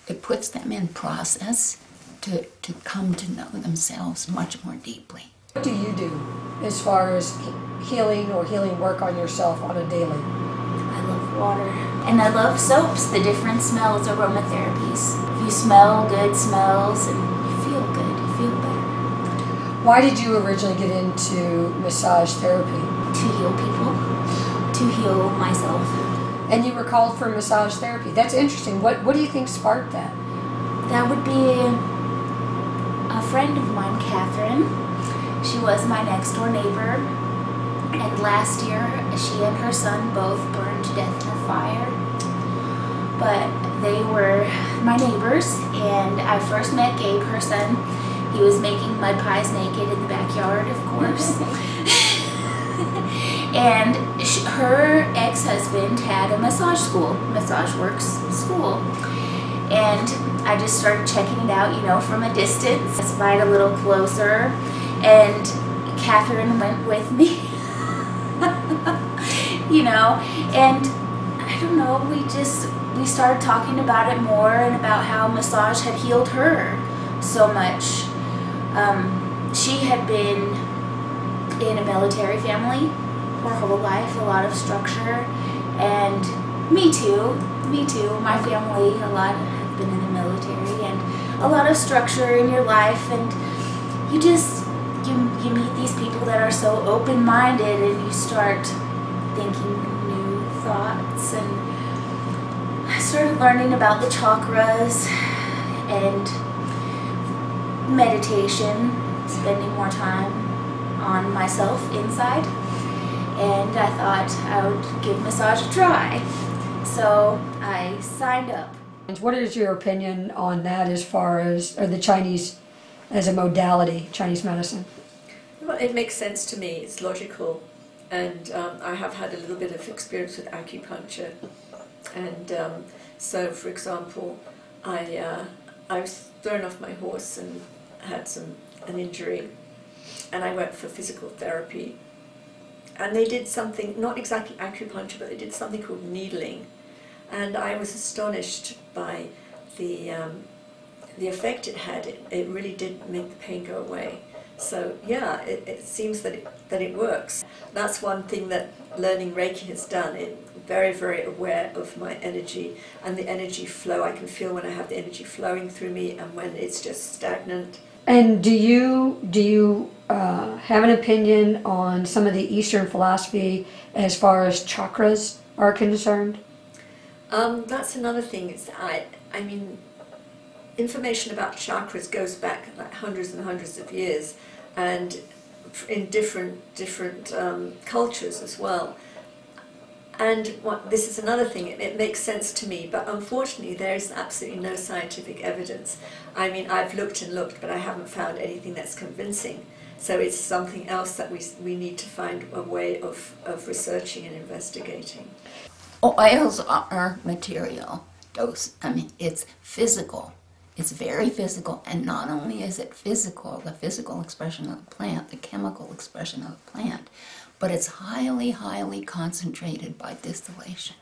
It puts them in process to come to know themselves much more deeply. What do you do as far as healing or healing work on yourself on a daily? I love water. And I love soaps, the different smells, aromatherapies. If you smell good smells and you feel good, you feel better. Why did you originally get into massage therapy? To heal people, to heal myself. And you were called for massage therapy. That's interesting. What do you think sparked that? That would be a friend of mine, Catherine. She was my next door neighbor. And last year, she and her son both burned to death in a fire. But they were my neighbors, and I first met Gabe, her son. He was making mud pies naked in the backyard, of course. And her ex-husband had a massage works school. And I just started checking it out, from a distance. I spied a little closer, and Catherine went with me. And I don't know, we started talking about it more and about how massage had healed her so much. She had been in a military family her whole life, a lot of structure, and me too, my family, a lot have been in the military, and a lot of structure in your life, and you meet these people that are so open-minded, and you start thinking new thoughts, and I started learning about the chakras and meditation, spending more time on myself inside. and I thought I would give massage a try. So I signed up. What is your opinion on that as far as the Chinese as a modality, Chinese medicine? Well, it makes sense to me. It's logical, and I have had a little bit of experience with acupuncture. And so, for example, I was thrown off my horse and had an injury, and I went for physical therapy. And they did something, not exactly acupuncture, but they did something called needling. And I was astonished by the effect it had. It really did make the pain go away. So yeah, it seems that it works. That's one thing that learning Reiki has done. It's very, very aware of my energy and the energy flow. I can feel when I have the energy flowing through me and when it's just stagnant. And do you have an opinion on some of the Eastern philosophy as far as chakras are concerned? That's another thing. I mean, information about chakras goes back like hundreds and hundreds of years, and in different cultures as well. And this is another thing. It makes sense to me, but unfortunately, there is absolutely no scientific evidence. I mean, I've looked and looked, but I haven't found anything that's convincing. So it's something else that we need to find a way of researching and investigating. Oils are material dose. I mean, it's physical. It's very physical, and not only is it physical, the physical expression of the plant, the chemical expression of the plant, but it's highly, highly concentrated by distillation.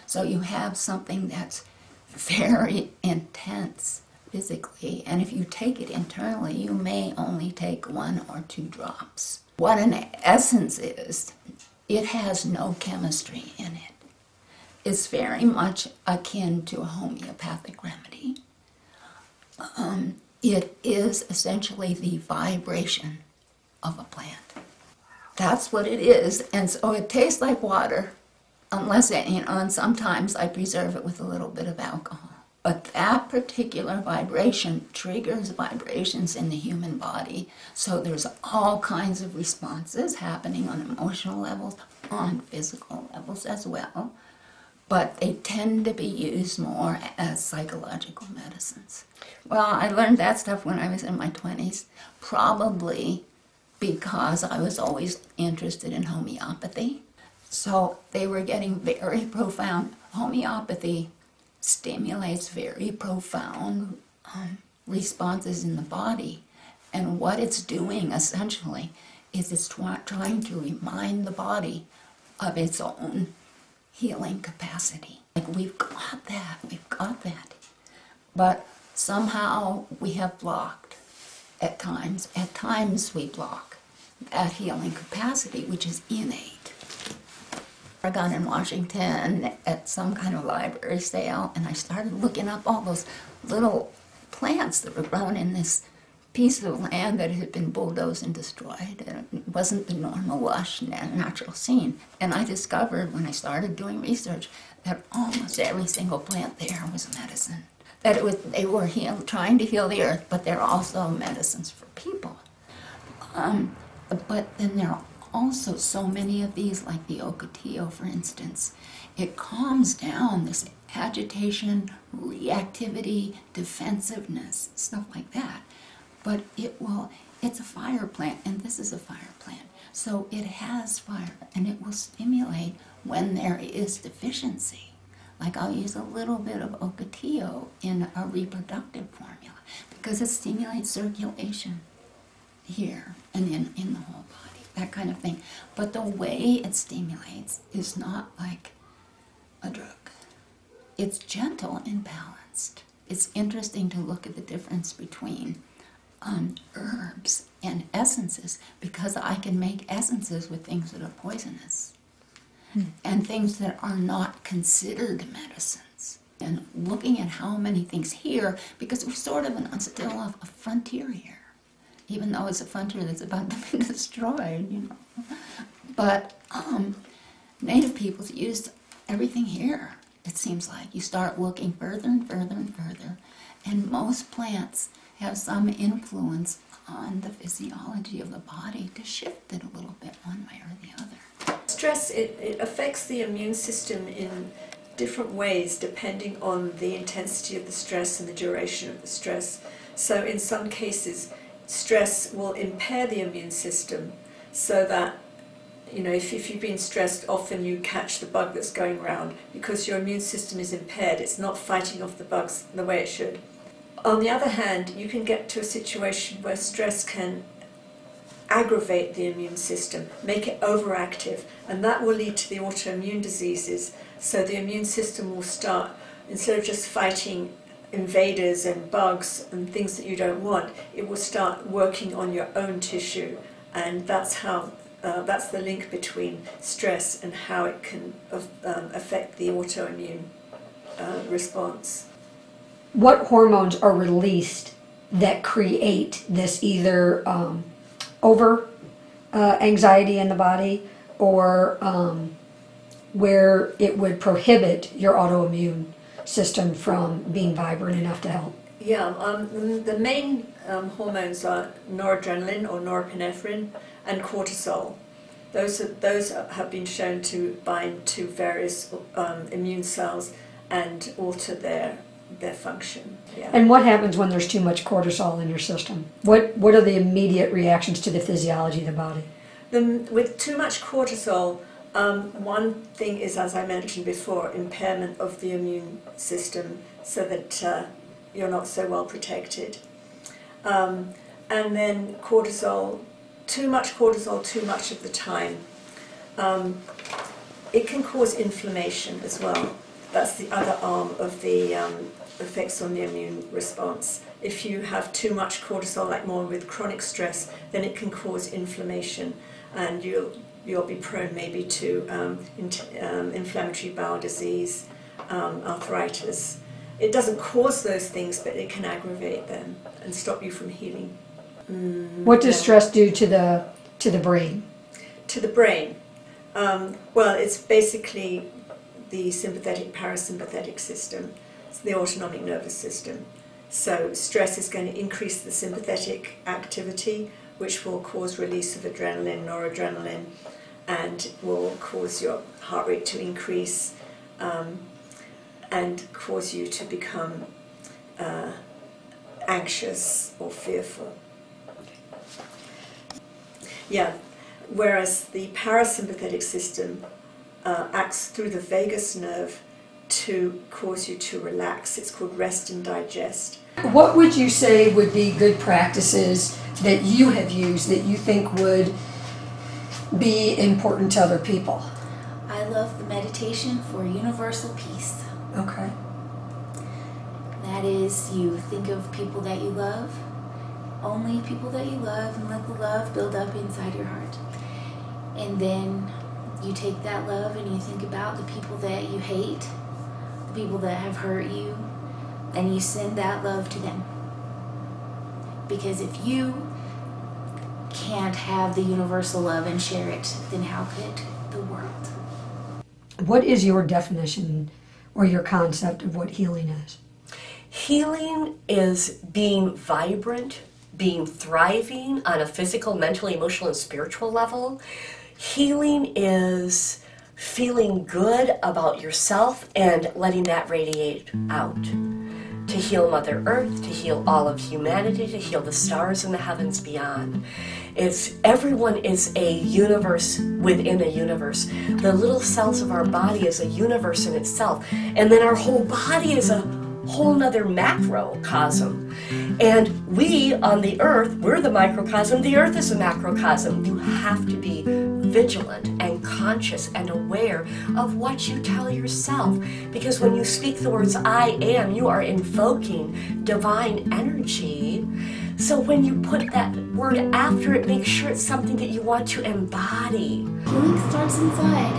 So you have something that's very intense physically, and if you take it internally, you may only take 1 or 2 drops. What an essence is, it has no chemistry in it. It's very much akin to a homeopathic remedy. It is essentially the vibration of a plant. That's what it is, and so it tastes like water, unless it, and sometimes I preserve it with a little bit of alcohol. But that particular vibration triggers vibrations in the human body, so there's all kinds of responses happening on emotional levels, on physical levels as well. But they tend to be used more as psychological medicines. Well, I learned that stuff when I was in my 20s, probably because I was always interested in homeopathy. So they were getting very profound. Homeopathy stimulates very profound responses in the body. And what it's doing, essentially, is it's trying to remind the body of its own healing capacity. Like, we've got that. But somehow we have blocked at times. At times we block that healing capacity, which is innate. I got in Washington at some kind of library sale, and I started looking up all those little plants that were grown in this piece of land that had been bulldozed and destroyed. And it wasn't the normal lush natural scene. And I discovered when I started doing research that almost every single plant there was medicine. That they were trying to heal the earth, but they're also medicines for people. But then there are also so many of these, like the ocotillo, for instance. It calms down this agitation, reactivity, defensiveness, stuff like that. But it's a fire plant, and this is a fire plant. So it has fire, and it will stimulate when there is deficiency. Like, I'll use a little bit of ocotillo in a reproductive formula because it stimulates circulation here and in the whole body, that kind of thing. But the way it stimulates is not like a drug. It's gentle and balanced. It's interesting to look at the difference between herbs and essences, because I can make essences with things that are poisonous and things that are not considered medicines. And looking at how many things here, because we're sort of still a frontier here, even though it's a frontier that's about to be destroyed, you know. But Native peoples used everything here, it seems like. You start looking further and further and further, and most plants have some influence on the physiology of the body to shift it a little bit one way or the other. Stress, it affects the immune system in different ways depending on the intensity of the stress and the duration of the stress. So in some cases, stress will impair the immune system so that, you know, if you've been stressed, often you catch the bug that's going around because your immune system is impaired. It's not fighting off the bugs the way it should. On the other hand, you can get to a situation where stress can aggravate the immune system, make it overactive, and that will lead to the autoimmune diseases. So the immune system will start, instead of just fighting invaders and bugs and things that you don't want, it will start working on your own tissue, and that's how that's the link between stress and how it can affect the autoimmune response. What hormones are released that create this either over anxiety in the body or where it would prohibit your autoimmune system from being vibrant enough to help? Yeah, the main hormones are noradrenaline or norepinephrine and cortisol. Those have been shown to bind to various immune cells and alter their function. Yeah. And what happens when there's too much cortisol in your system? What are the immediate reactions to the physiology of the body? With too much cortisol, one thing is, as I mentioned before, impairment of the immune system so that you're not so well protected. And then cortisol, too much cortisol too much of the time. It can cause inflammation as well. That's the other arm of the effects on the immune response. If you have too much cortisol, like more with chronic stress, then it can cause inflammation, and you'll be prone maybe to inflammatory bowel disease, arthritis. It doesn't cause those things, but it can aggravate them and stop you from healing. What does stress do to the brain? To the brain? Well, it's basically the sympathetic parasympathetic system. It's the autonomic nervous system. So stress is going to increase the sympathetic activity, which will cause release of adrenaline, noradrenaline, and will cause your heart rate to increase and cause you to become anxious or fearful. Yeah, whereas the parasympathetic system acts through the vagus nerve to cause you to relax. It's called rest and digest. What would you say would be good practices that you have used that you think would be important to other people? I love the meditation for universal peace. Okay. That is, you think of people that you love, only people that you love, and let the love build up inside your heart. And then you take that love and you think about the people that you hate, the people that have hurt you, and you send that love to them. Because if you can't have the universal love and share it, then how could the world? What is your definition or your concept of what healing is? Healing is being vibrant, being thriving on a physical, mental, emotional, and spiritual level. Healing is feeling good about yourself and letting that radiate out. To heal Mother Earth, to heal all of humanity, to heal the stars and the heavens beyond. Everyone is a universe within a universe. The little cells of our body is a universe in itself. And then our whole body is a whole nother macrocosm. And we on the earth, we're the microcosm, the earth is a macrocosm. You have to be vigilant and conscious and aware of what you tell yourself. Because when you speak the words I am, you are invoking divine energy. So when you put that word after it, make sure it's something that you want to embody. Healing starts inside.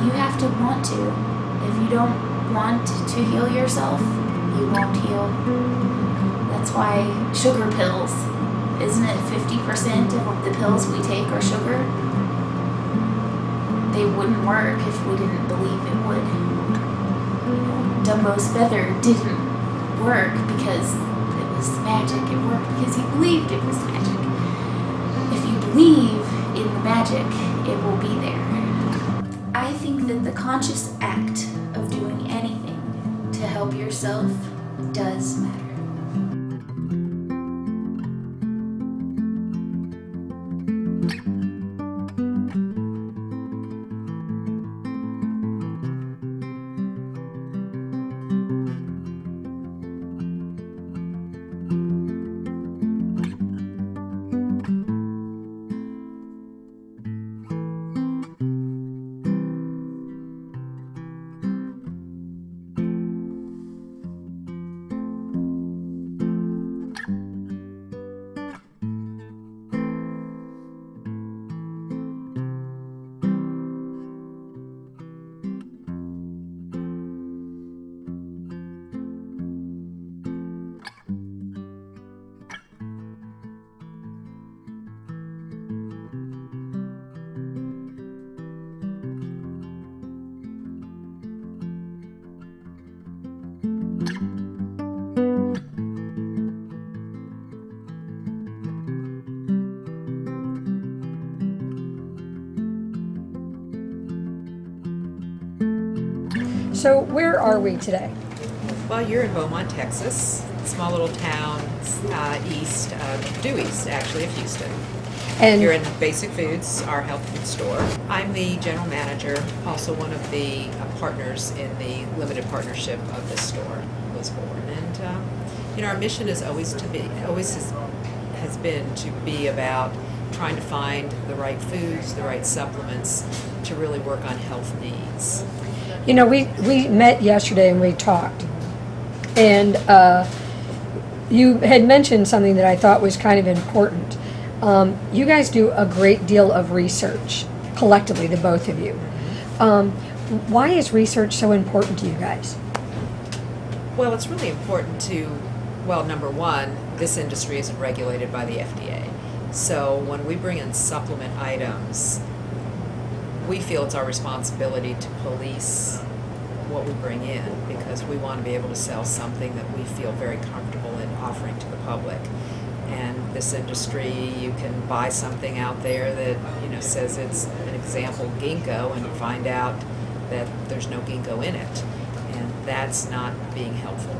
You have to want to. If you don't want to heal yourself, you won't heal. That's why sugar pills, isn't it 50% of the pills we take are sugar? They wouldn't work if we didn't believe it would. Dumbo's feather didn't work because it was magic. magic. It worked because he believed it was magic. If you believe in the magic, it will be there. I think that the conscious act of doing anything to help yourself does matter. So where are we today? Well, you're in Beaumont, Texas, small little town due east, actually, of Houston. And you're in Basic Foods, our health food store. I'm the general manager, also one of the partners in the limited partnership of this store, was born. And our mission is always has been to be about trying to find the right foods, the right supplements to really work on health needs. You know, we met yesterday and we talked, and you had mentioned something that I thought was kind of important. You guys do a great deal of research, collectively, the both of you. Why is research so important to you guys? Well, it's really important number one, this industry isn't regulated by the FDA. So when we bring in supplement items, we feel it's our responsibility to police what we bring in, because we want to be able to sell something that we feel very comfortable in offering to the public. And this industry, you can buy something out there that says it's an example ginkgo and find out that there's no ginkgo in it, and that's not being helpful.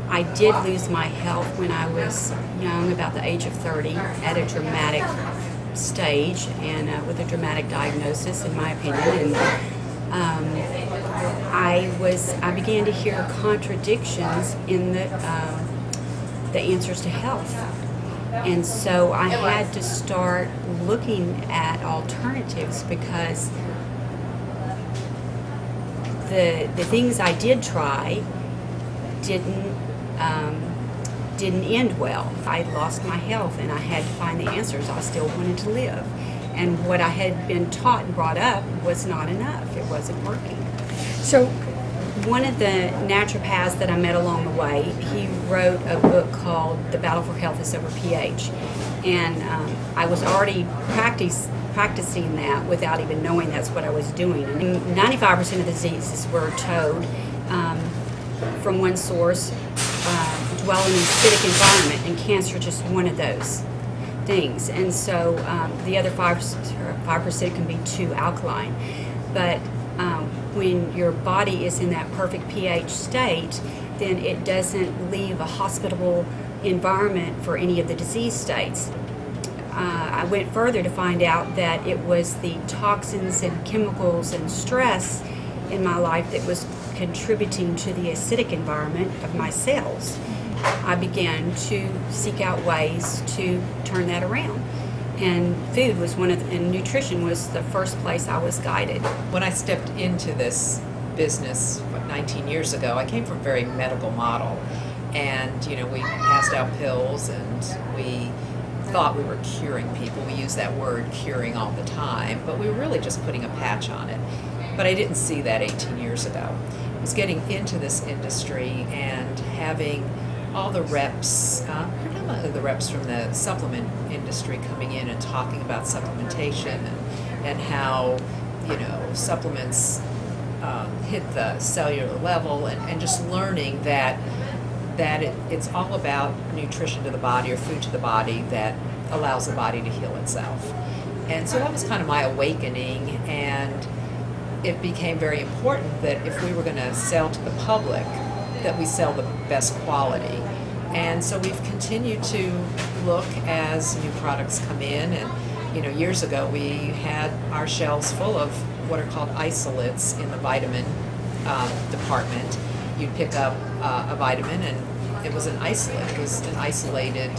I did lose my health when I was young, about the age of 30, at a dramatic stage and with a dramatic diagnosis, in my opinion. And I began to hear contradictions in the answers to health, and so I had to start looking at alternatives, because the things I did try didn't end well. I lost my health and I had to find the answers. I still wanted to live. And what I had been taught and brought up was not enough. It wasn't working. So one of the naturopaths that I met along the way, he wrote a book called The Battle for Health is Over pH. And I was already practicing that without even knowing that's what I was doing. And 95% of the diseases were told from one source, dwell in an acidic environment, and cancer just one of those things. And so the other 5% can be too alkaline. But when your body is in that perfect pH state, then it doesn't leave a hospitable environment for any of the disease states. I went further to find out that it was the toxins and chemicals and stress in my life that was contributing to the acidic environment of my cells. I began to seek out ways to turn that around. And food was and nutrition was the first place I was guided. When I stepped into this business 19 years ago, I came from a very medical model. And, we passed out pills and we thought we were curing people. We use that word curing all the time, but we were really just putting a patch on it. But I didn't see that 18 years ago. I was getting into this industry and having all the reps, predominantly the reps from the supplement industry coming in and talking about supplementation and how, supplements hit the cellular level, and just learning that that it's all about nutrition to the body or food to the body that allows the body to heal itself. And so that was kind of my awakening, and it became very important that if we were going to sell to the public, that we sell the best quality. And so we've continued to look as new products come in, and years ago we had our shelves full of what are called isolates in the vitamin department. You'd pick up a vitamin and it was an isolate. It was an isolated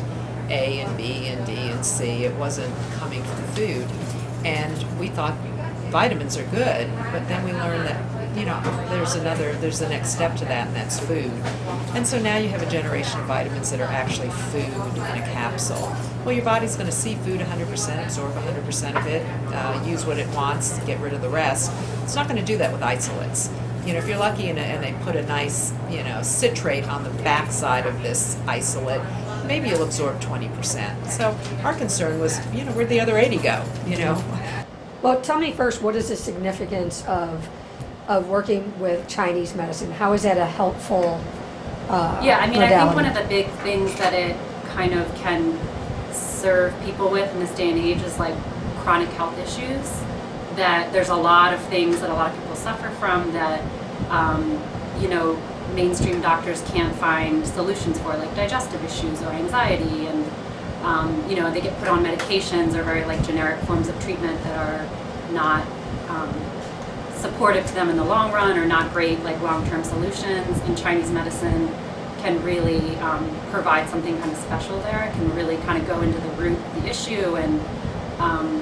A and B and D and C. It wasn't coming from food. And we thought vitamins are good, but then we learned that there's the next step to that, and that's food. And so now you have a generation of vitamins that are actually food in a capsule. Well, your body's going to see food 100%, absorb 100% of it, use what it wants, get rid of the rest. It's not going to do that with isolates. If you're lucky and they put a nice, citrate on the backside of this isolate, maybe you'll absorb 20%. So our concern was, where'd the other 80 go, Well, tell me first, what is the significance of working with Chinese medicine? How is that a helpful modality? I think one of the big things that it kind of can serve people with in this day and age is like chronic health issues, that there's a lot of things that a lot of people suffer from that mainstream doctors can't find solutions for, like digestive issues or anxiety, and they get put on medications or very generic forms of treatment that are not supportive to them in the long run, or not great long-term solutions. And Chinese medicine can really provide something kind of special there. It can really kind of go into the root of the issue and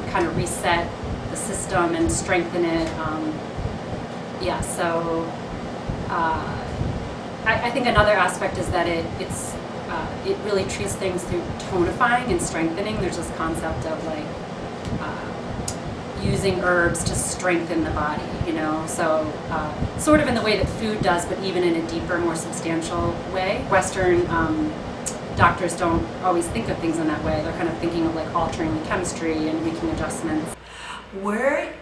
kind of reset the system and strengthen it. I think another aspect is that it really treats things through tonifying and strengthening. There's this concept of using herbs to strengthen the body, so sort of in the way that food does, but even in a deeper, more substantial way. Western doctors don't always think of things in that way. They're kind of thinking of altering the chemistry and making adjustments. We're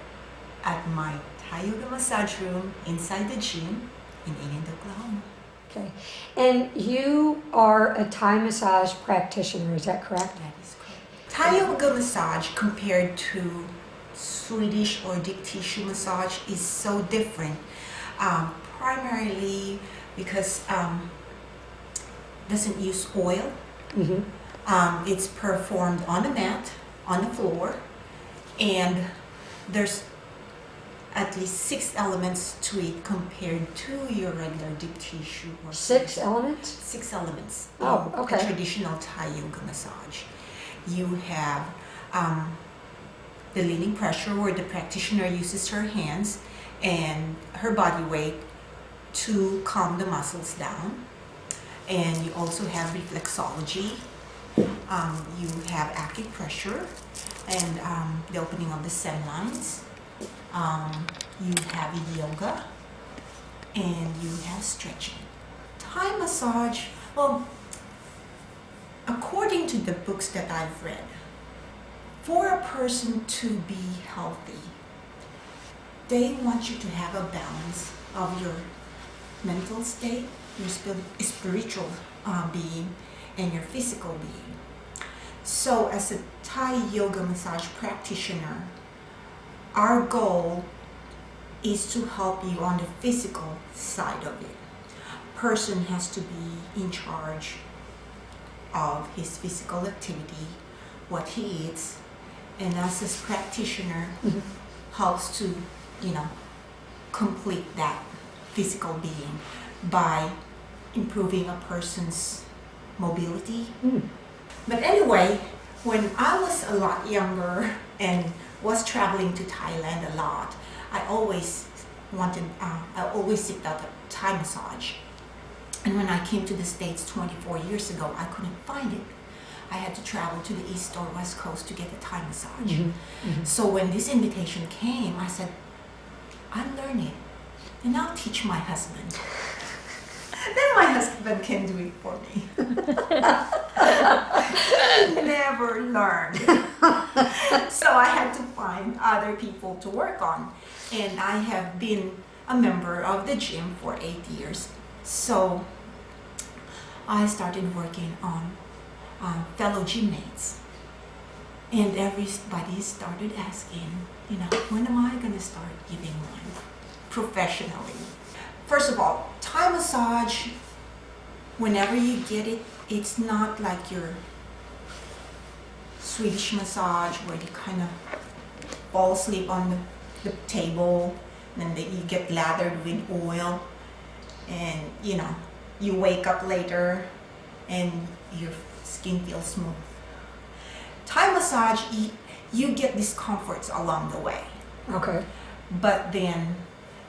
at my Thai yoga massage room inside the gym in Alicia, Oklahoma. Okay. And you are a Thai massage practitioner, is that correct? That is correct. Thai yoga massage compared to Swedish or deep tissue massage is so different, primarily because doesn't use oil. Mm-hmm. It's performed on a mat, on the floor, and there's at least 6 elements to it compared to your regular deep tissue. Or 6 elements? 6 elements. Oh, okay. A traditional Thai yoga massage. You have the leaning pressure, where the practitioner uses her hands and her body weight to calm the muscles down. And you also have reflexology. You have acupressure and the opening of the stem lines. You have yoga, and you have stretching. Thai massage, well, according to the books that I've read, for a person to be healthy, they want you to have a balance of your mental state, your spiritual being, and your physical being. So as a Thai yoga massage practitioner, our goal is to help you on the physical side of it. Person has to be in charge of his physical activity, what he eats, and as a practitioner, helps to, complete that physical being by improving a person's mobility. But anyway, when I was a lot younger and was traveling to Thailand a lot, I always seeked out a Thai massage. And when I came to the States 24 years ago, I couldn't find it. I had to travel to the East or West Coast to get a Thai massage. So when this invitation came, I said, I'm learning, and I'll teach my husband. Then my husband can do it for me. Never learned. So I had to find other people to work on. And I have been a member of the gym for 8 years. So I started working on fellow gymmates. And everybody started asking, when am I going to start giving one professionally? First of all, Thai massage, whenever you get it, it's not like your Swedish massage where you kind of fall asleep on the table and then you get lathered with oil and you wake up later and your skin feels smooth. Thai massage, you get discomforts along the way. Okay. But then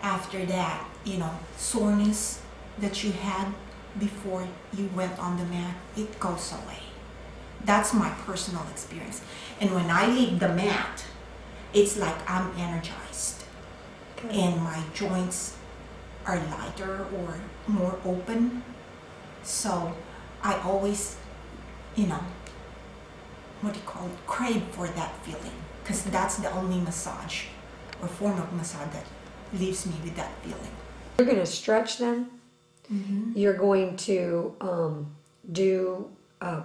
after that, soreness that you had before you went on the mat, it goes away. That's my personal experience. And when I leave the mat, it's like I'm energized. Okay. And my joints are lighter or more open. So I always, crave for that feeling, because that's the only massage or form of massage that leaves me with that feeling. You're going to stretch them. Mm-hmm. You're going to do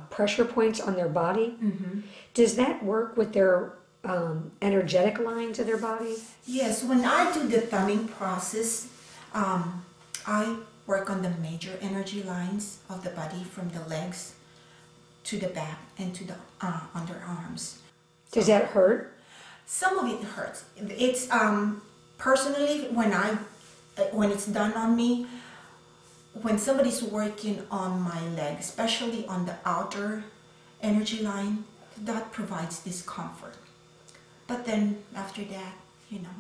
pressure points on their body. Mm-hmm. Does that work with their energetic lines of their body? Yes, when I do the thumbing process, I work on the major energy lines of the body from the legs to the back and to the underarms. Does that hurt? Some of it hurts. It's personally when it's done on me, when somebody's working on my leg, especially on the outer energy line, that provides discomfort. But then after that,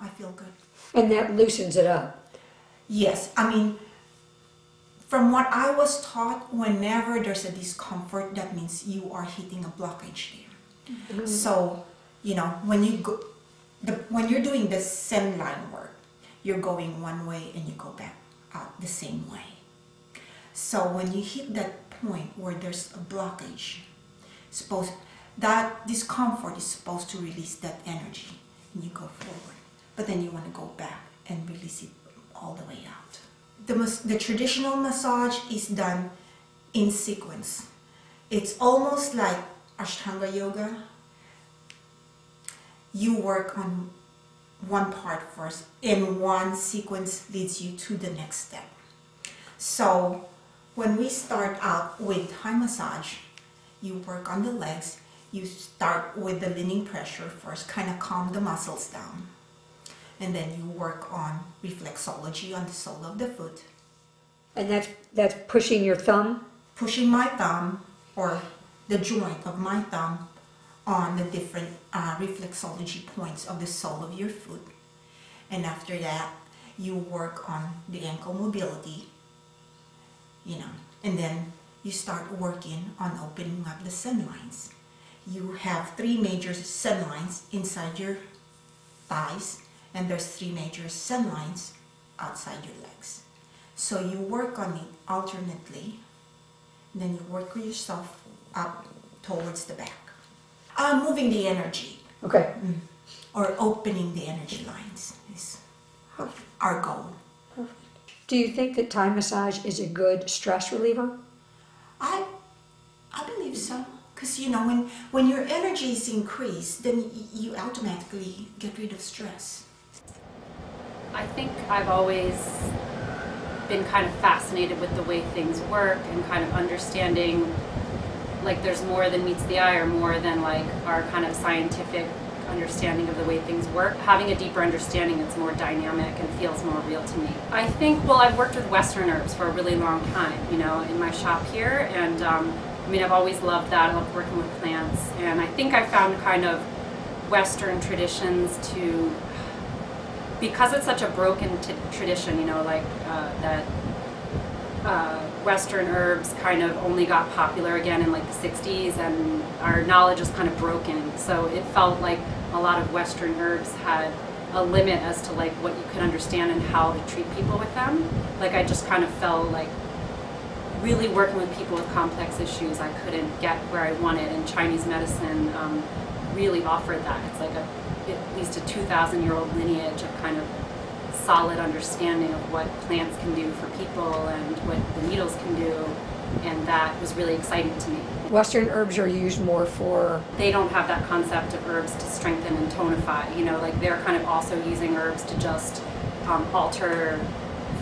I feel good. And that loosens it up. Yes, from what I was taught, whenever there's a discomfort, that means you are hitting a blockage there. Mm-hmm. So, when you're doing the send line work, you're going one way and you go back out the same way. So when you hit that point where there's a blockage, that discomfort is supposed to release that energy and you go forward. But then you want to go back and release it all the way out. The traditional massage is done in sequence. It's almost like Ashtanga yoga. You work on one part first, and one sequence leads you to the next step. So when we start out with Thai massage, you work on the legs. You start with the leaning pressure first, kind of calm the muscles down. And then you work on reflexology on the sole of the foot. And that's pushing your thumb? Pushing my thumb, or the joint of my thumb, on the different reflexology points of the sole of your foot. And after that, you work on the ankle mobility, and then you start working on opening up the send lines. You have 3 major send lines inside your thighs, and there's 3 major send lines outside your legs. So you work on it alternately, and then you work yourself up towards the back. Moving the energy. Okay. Or opening the energy lines is our goal. Perfect. Do you think that Thai massage is a good stress reliever? I believe so. Because, when your energy is increased, then you automatically get rid of stress. I think I've always been kind of fascinated with the way things work and kind of understanding there's more than meets the eye or more than our kind of scientific understanding of the way things work. Having a deeper understanding that's more dynamic and feels more real to me. I think, I've worked with Western herbs for a really long time, in my shop here, and I've always loved that. I love working with plants, and I think I found kind of Western traditions because it's such a broken tradition, that Western herbs kind of only got popular again in the 60s, and our knowledge is kind of broken. So it felt like a lot of Western herbs had a limit as to what you could understand and how to treat people with them. I just kind of felt really working with people with complex issues, I couldn't get where I wanted, and Chinese medicine really offered that. It's at least a 2,000-year-old lineage of kind of solid understanding of what plants can do for people and what the needles can do. and that was really exciting to me. Western herbs are used more for... They don't have that concept of herbs to strengthen and tonify, you know, like they're kind of also using herbs to just alter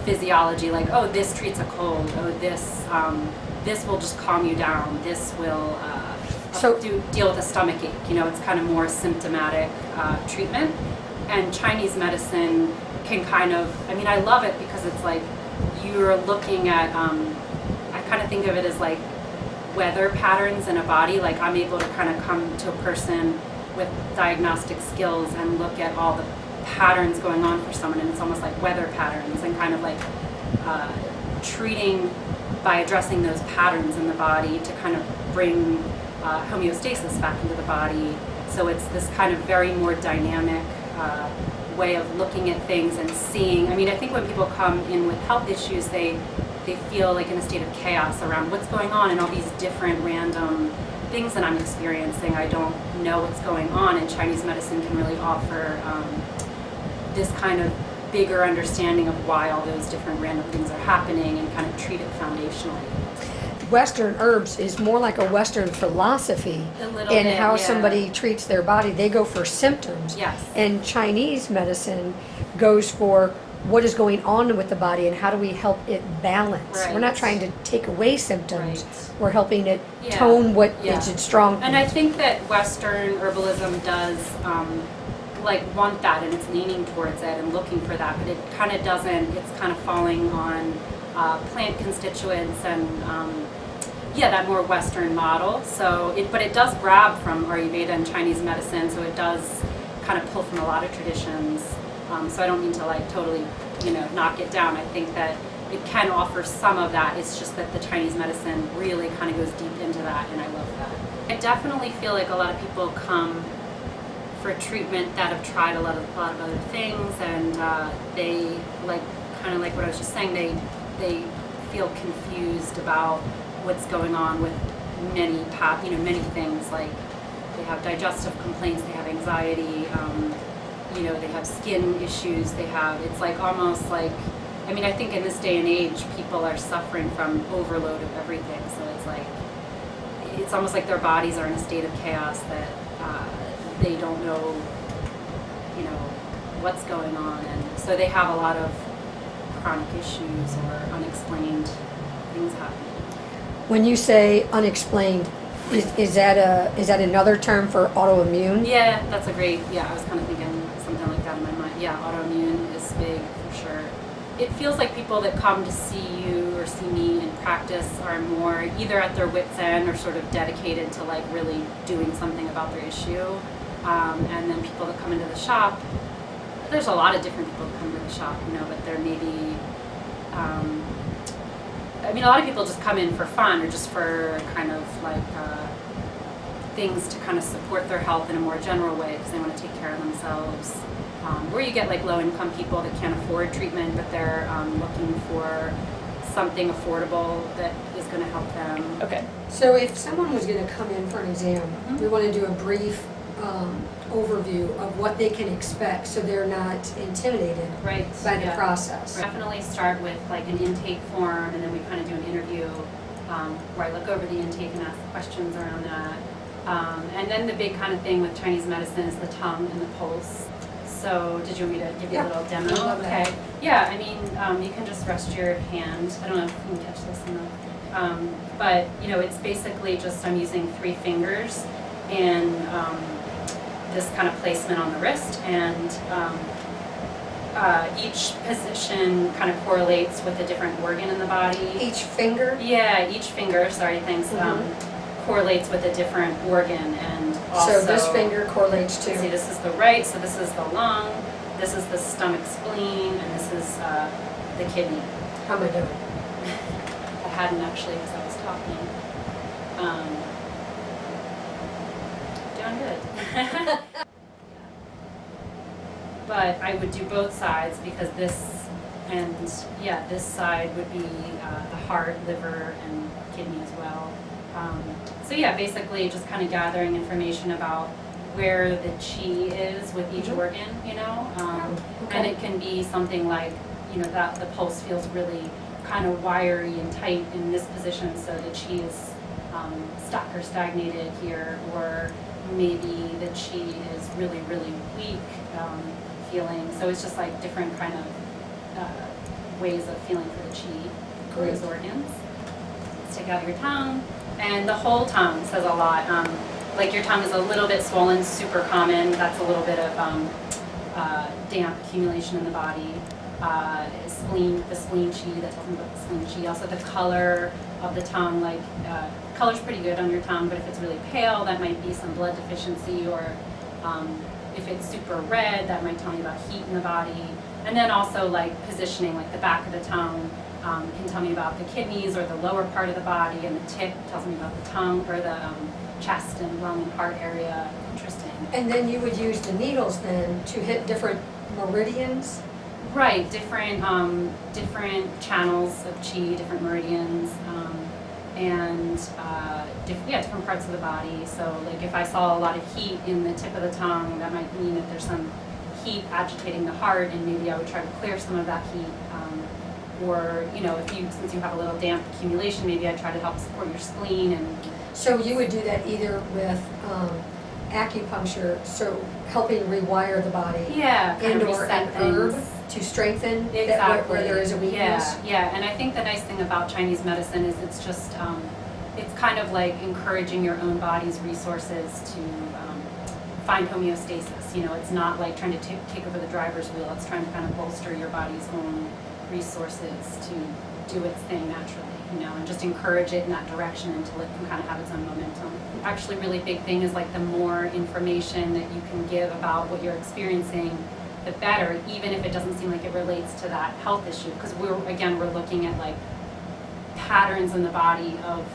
physiology, like, oh, this treats a cold, oh, this will just calm you down, this will deal with a stomach ache, you know, it's kind of more symptomatic treatment. And Chinese medicine can kind of, I mean, I love it because it's like you're looking at, I kind of think of it as like weather patterns in a body. Like I'm able to kind of come to a person with diagnostic skills and look at all the patterns going on for someone, and it's almost like weather patterns, and kind of like treating by addressing those patterns in the body to kind of bring homeostasis back into the body. So it's this kind of very more dynamic way of looking at things and seeing. I mean, I think when people come in with health issues, they feel like in a state of chaos around what's going on and all these different random things that I'm experiencing. I don't know what's going on, and Chinese medicine can really offer this kind of bigger understanding of why all those different random things are happening and kind of treat it foundationally. Western herbs is more like a Western philosophy in how somebody treats their body. They go for symptoms. Yes. And Chinese medicine goes for what is going on with the body and how do we help it balance. Right. We're not trying to take away symptoms. Right. We're helping it tone what is its strong point. And I think that Western herbalism does like want that, and it's leaning towards it and looking for that, but it kind of doesn't. It's kind of falling on plant constituents and that more Western model. So but it does grab from Ayurveda and Chinese medicine, so it does kind of pull from a lot of traditions. So I don't mean to like totally, knock it down. I think that it can offer some of that. It's just that the Chinese medicine really kind of goes deep into that, and I love that. I definitely feel like a lot of people come for treatment that have tried a lot of other things, and they kind of like what I was just saying. They feel confused about what's going on with many things. Like they have digestive complaints, they have anxiety. They have skin issues, it's like almost like, I mean, I think in this day and age, people are suffering from overload of everything. So it's like, it's almost like their bodies are in a state of chaos that they don't know, what's going on. And so they have a lot of chronic issues or unexplained things happening. When you say unexplained, is that another term for autoimmune? Yeah, that's a great, I was kind of thinking something like that in my mind. Yeah, autoimmune is big for sure. It feels like people that come to see you or see me in practice are more either at their wit's end or sort of dedicated to like really doing something about their issue. And then people that come into the shop, there's a lot of different people that come to the shop, but there may be, a lot of people just come in for fun or just for kind of like things to kind of support their health in a more general way because they want to take care of themselves. Where you get like low-income people that can't afford treatment, but they're looking for something affordable that is going to help them. Okay. So if someone was going to come in for an exam, we want to do a brief overview of what they can expect so they're not intimidated by the process. Definitely start with like an intake form, and then we kind of do an interview where I look over the intake and ask questions around that. And then the big kind of thing with Chinese medicine is the tongue and the pulse. So did you want me to give you a little demo? Okay. Yeah, you can just rest your hand. I don't know if you can catch this in the, but it's basically just I'm using 3 fingers and this kind of placement on the wrist, and each position kind of correlates with a different organ in the body. Each finger? Yeah, each finger, sorry, thanks, correlates with a different organ. And also, so this finger correlates to? See, this is the right, so this is the lung, this is the stomach spleen, and this is the kidney. How am I doing? I hadn't actually because I was talking. Doing good. But I would do both sides because this side would be the heart, liver, and kidney as well. Basically just kind of gathering information about where the chi is with each organ, and it can be something like, that the pulse feels really kind of wiry and tight in this position so that she is stuck or stagnated here, or maybe that she is really, really weak feeling. So it's just like different kind of ways of feeling for the chi for those organs. Stick out your tongue, and the whole tongue says a lot. Like your tongue is a little bit swollen, super common. That's a little bit of damp accumulation in the body. The spleen chi, that's talking about the spleen chi. Also the color of the tongue, like color's pretty good on your tongue, but if it's really pale, that might be some blood deficiency, or if it's super red, that might tell me about heat in the body. And then also like positioning, like the back of the tongue can tell me about the kidneys or the lower part of the body, and the tip tells me about the tongue or the chest and lung and heart area. Interesting. And then you would use the needles then to hit different meridians? Right, different channels of chi, different meridians, and different parts of the body. So like if I saw a lot of heat in the tip of the tongue, that might mean that there's some heat agitating the heart, and maybe I would try to clear some of that heat. Or, you know, since you have a little damp accumulation, maybe I try to help support your spleen. And so you would do that either with acupuncture, so helping rewire the body, and or an herb to strengthen that where there is a weakness. Yeah, and I think the nice thing about Chinese medicine is it's just it's kind of like encouraging your own body's resources to find homeostasis. You know, it's not like trying to take over the driver's wheel. It's trying to kind of bolster your body's own resources to do its thing naturally, you know, and just encourage it in that direction until it can kind of have its own momentum. Actually, really big thing is like the more information that you can give about what you're experiencing, the better, even if it doesn't seem like it relates to that health issue, because we're looking at like patterns in the body of,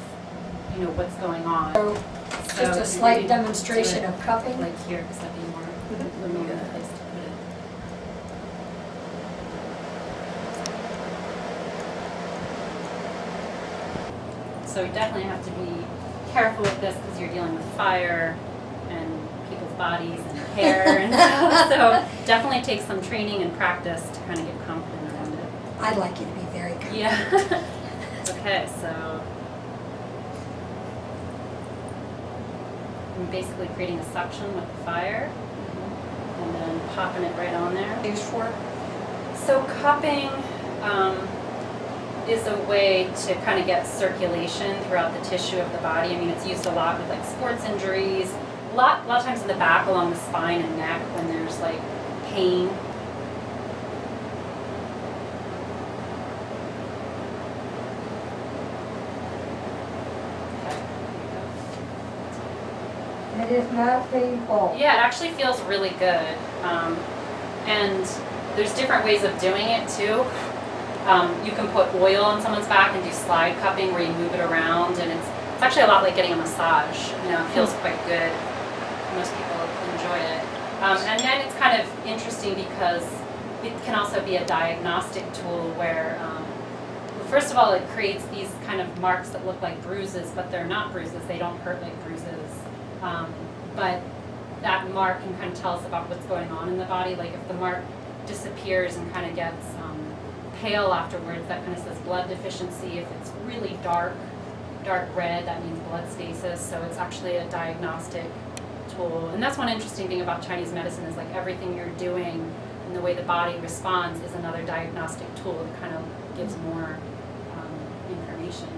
you know, what's going on. So just a slight demonstration of cupping, like here, because that'd be more the place to put it. So you definitely have to be careful with this because you're dealing with fire and people's bodies and hair and stuff. So definitely take some training and practice to kind of get confident around it. I'd like you to be very confident. Yeah. Okay, so I'm basically creating a suction with the fire and then popping it right on there. Used for? So cupping is a way to kind of get circulation throughout the tissue of the body. I mean, it's used a lot with like sports injuries, a lot of times in the back along the spine and neck when there's like pain. It is not painful. Yeah, it actually feels really good. And there's different ways of doing it too. You can put oil on someone's back and do slide cupping where you move it around, and it's actually a lot like getting a massage. You know, it feels quite good. Most people enjoy it. And then it's kind of interesting because it can also be a diagnostic tool where, first of all, it creates these kind of marks that look like bruises, but they're not bruises. They don't hurt like bruises. But that mark can kind of tell us about what's going on in the body. Like if the mark disappears and kind of gets pale afterwards, that kind of says blood deficiency. If it's really dark red, that means blood stasis. So it's actually a diagnostic tool. And that's one interesting thing about Chinese medicine is like everything you're doing and the way the body responds is another diagnostic tool that kind of gives more information.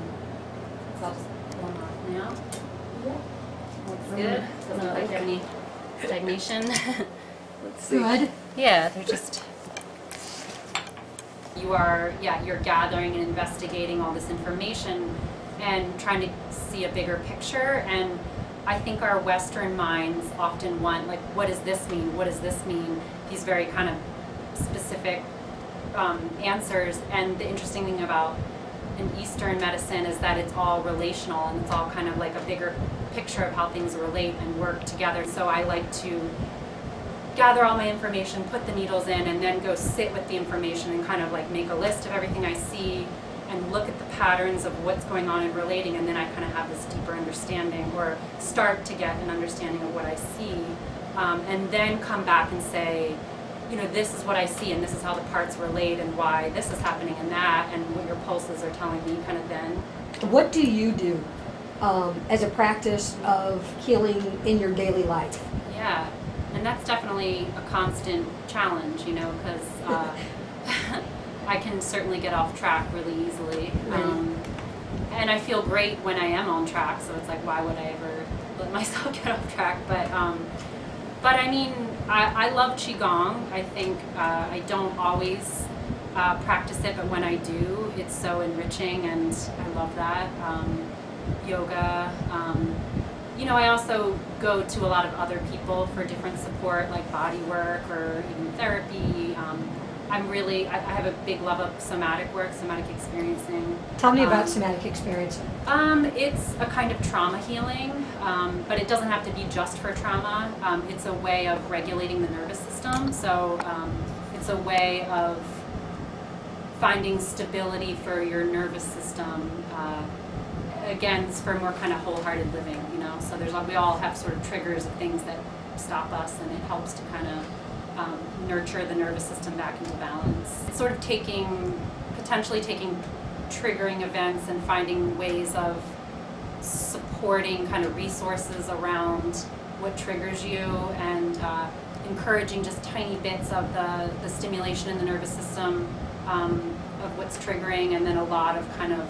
So I'll just pull them off now. Looks good. Doesn't look like you have any stagnation. Let's see. Good. Yeah, they're just. You're gathering and investigating all this information and trying to see a bigger picture. And I think our Western minds often want, like, what does this mean? What does this mean? These very kind of specific answers. And the interesting thing about in Eastern medicine is that it's all relational and it's all kind of like a bigger picture of how things relate and work together. So I like to gather all my information, put the needles in, and then go sit with the information and kind of like make a list of everything I see and look at the patterns of what's going on and relating, and then I kind of have this deeper understanding or start to get an understanding of what I see, and then come back and say, this is what I see and this is how the parts were laid and why this is happening and that and what your pulses are telling me kind of then. What do you do as a practice of healing in your daily life? Yeah, and that's definitely a constant challenge, because I can certainly get off track really easily. And I feel great when I am on track, so it's like, why would I ever let myself get off track? But I mean, I love Qigong. I think I don't always practice it, but when I do, it's so enriching, and I love that. Yoga. I also go to a lot of other people for different support, like body work or even therapy. I have a big love of somatic work, somatic experiencing. Tell me about somatic experiencing. It's a kind of trauma healing, but it doesn't have to be just for trauma. It's a way of regulating the nervous system. So it's a way of finding stability for your nervous system. Again, it's for more kind of wholehearted living, So we all have sort of triggers of things that stop us, and it helps to kind of nurture the nervous system back into balance. It's sort of potentially taking triggering events and finding ways of supporting kind of resources around what triggers you, and encouraging just tiny bits of the stimulation in the nervous system of what's triggering, and then a lot of kind of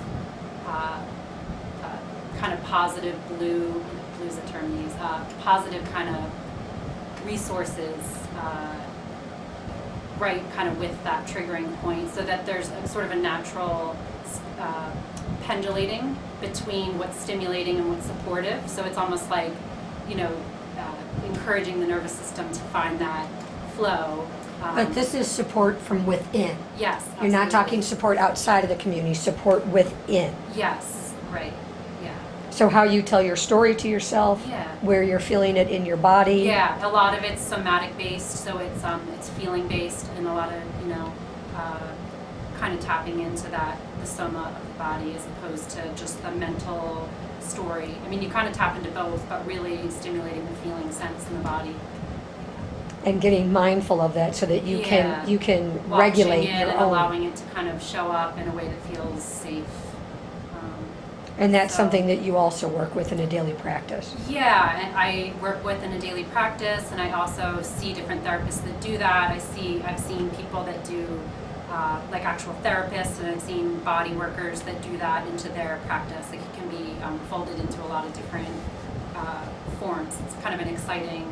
positive blue's a term to use, positive kind of resources right kind of with that triggering point, so that there's sort of a natural pendulating between what's stimulating and what's supportive. So it's almost like, encouraging the nervous system to find that flow. But this is support from within. Yes, absolutely. You're not talking support outside of the community, support within. Yes, right. So how you tell your story to yourself, where you're feeling it in your body. Yeah, a lot of it's somatic based, so it's feeling based, and a lot of kind of tapping into the soma of the body as opposed to just the mental story. I mean, you kind of tap into both, but really stimulating the feeling sense in the body. And getting mindful of that so that you can Watching regulate it your and own. allowing it to kind of show up in a way that feels safe. And that's something that you also work with in a daily practice. Yeah, and I work with in a daily practice, and I also see different therapists that do that. I've seen people that do like actual therapists, and I've seen body workers that do that into their practice. Like it can be folded into a lot of different forms. It's kind of an exciting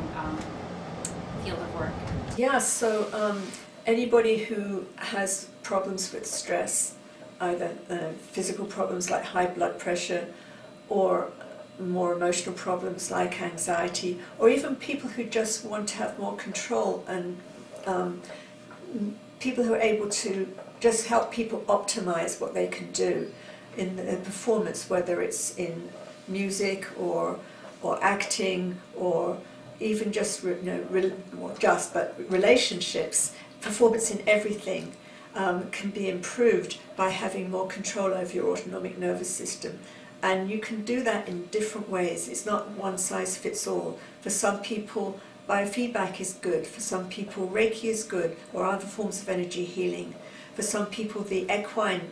field of work. Yeah, so anybody who has problems with stress, either physical problems like high blood pressure, or more emotional problems like anxiety, or even people who just want to have more control, and people who are able to just help people optimize what they can do in the performance, whether it's in music or acting, or even just relationships. Performance in everything can be improved by having more control over your autonomic nervous system. And you can do that in different ways. It's not one size fits all. For some people, biofeedback is good. For some people, Reiki is good, or other forms of energy healing. For some people, the equine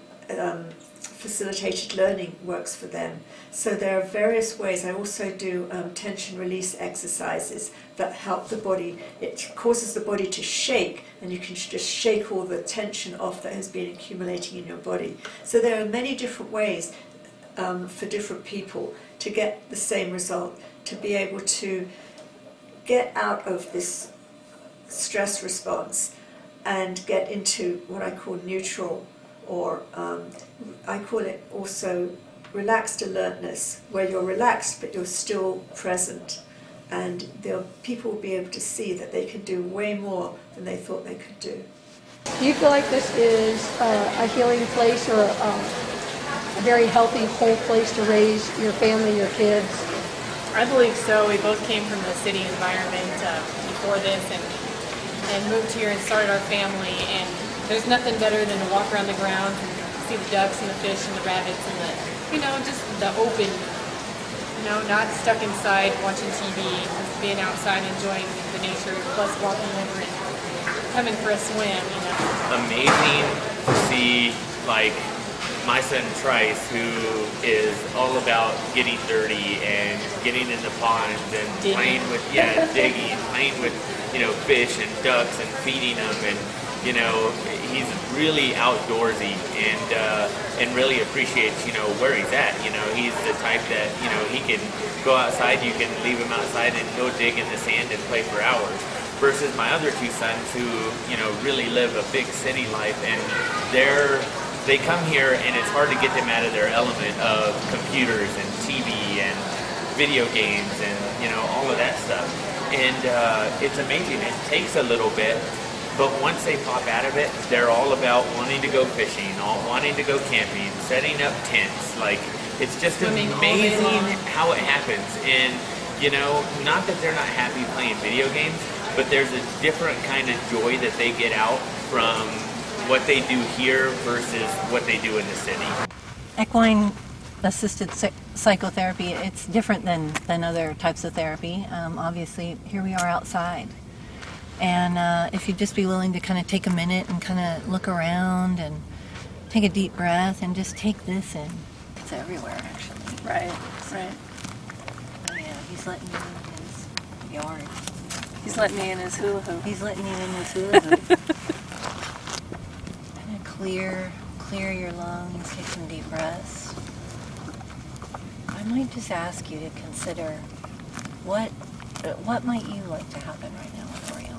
facilitated learning works for them. So there are various ways. I also do tension release exercises that help the body. It causes the body to shake, and you can just shake all the tension off that has been accumulating in your body. So there are many different ways for different people to get the same result, to be able to get out of this stress response and get into what I call neutral, or I call it also relaxed alertness, where you're relaxed but you're still present, and people will be able to see that they can do way more than they thought they could do. Do you feel like this is a healing place, or a very healthy, whole place to raise your family, your kids? I believe so. We both came from the city environment before this, and moved here and started our family, and there's nothing better than to walk around the grounds and see the ducks and the fish and the rabbits and just the open, not stuck inside watching TV, just being outside enjoying the nature, plus walking over and coming for a swim, you know. Amazing to see, like, my son Trice, who is all about getting dirty and getting in the ponds and playing with, digging, playing with, fish and ducks and feeding them, and, he's really outdoorsy and really appreciates, where he's at. He's the type that, he can go outside, you can leave him outside and he'll dig in the sand and play for hours. Versus my other two sons who, really live a big city life, and they come here and it's hard to get them out of their element of computers and TV and video games and, all of that stuff. And it's amazing. It takes a little bit, but once they pop out of it, they're all about wanting to go fishing, wanting to go camping, setting up tents. Like, it's just amazing how it happens. And, not that they're not happy playing video games, but there's a different kind of joy that they get out from what they do here versus what they do in the city. Equine assisted psychotherapy, it's different than other types of therapy. Obviously, here we are outside. And if you'd just be willing to kind of take a minute and kind of look around and take a deep breath and just take this in. It's everywhere, actually. Right. Oh, yeah, he's letting you in his yard. He's letting me in his hula hoop. He's letting you in his hula hoop. Kind of clear your lungs, take some deep breaths. I might just ask you to consider what might you like to happen right now with Oriel?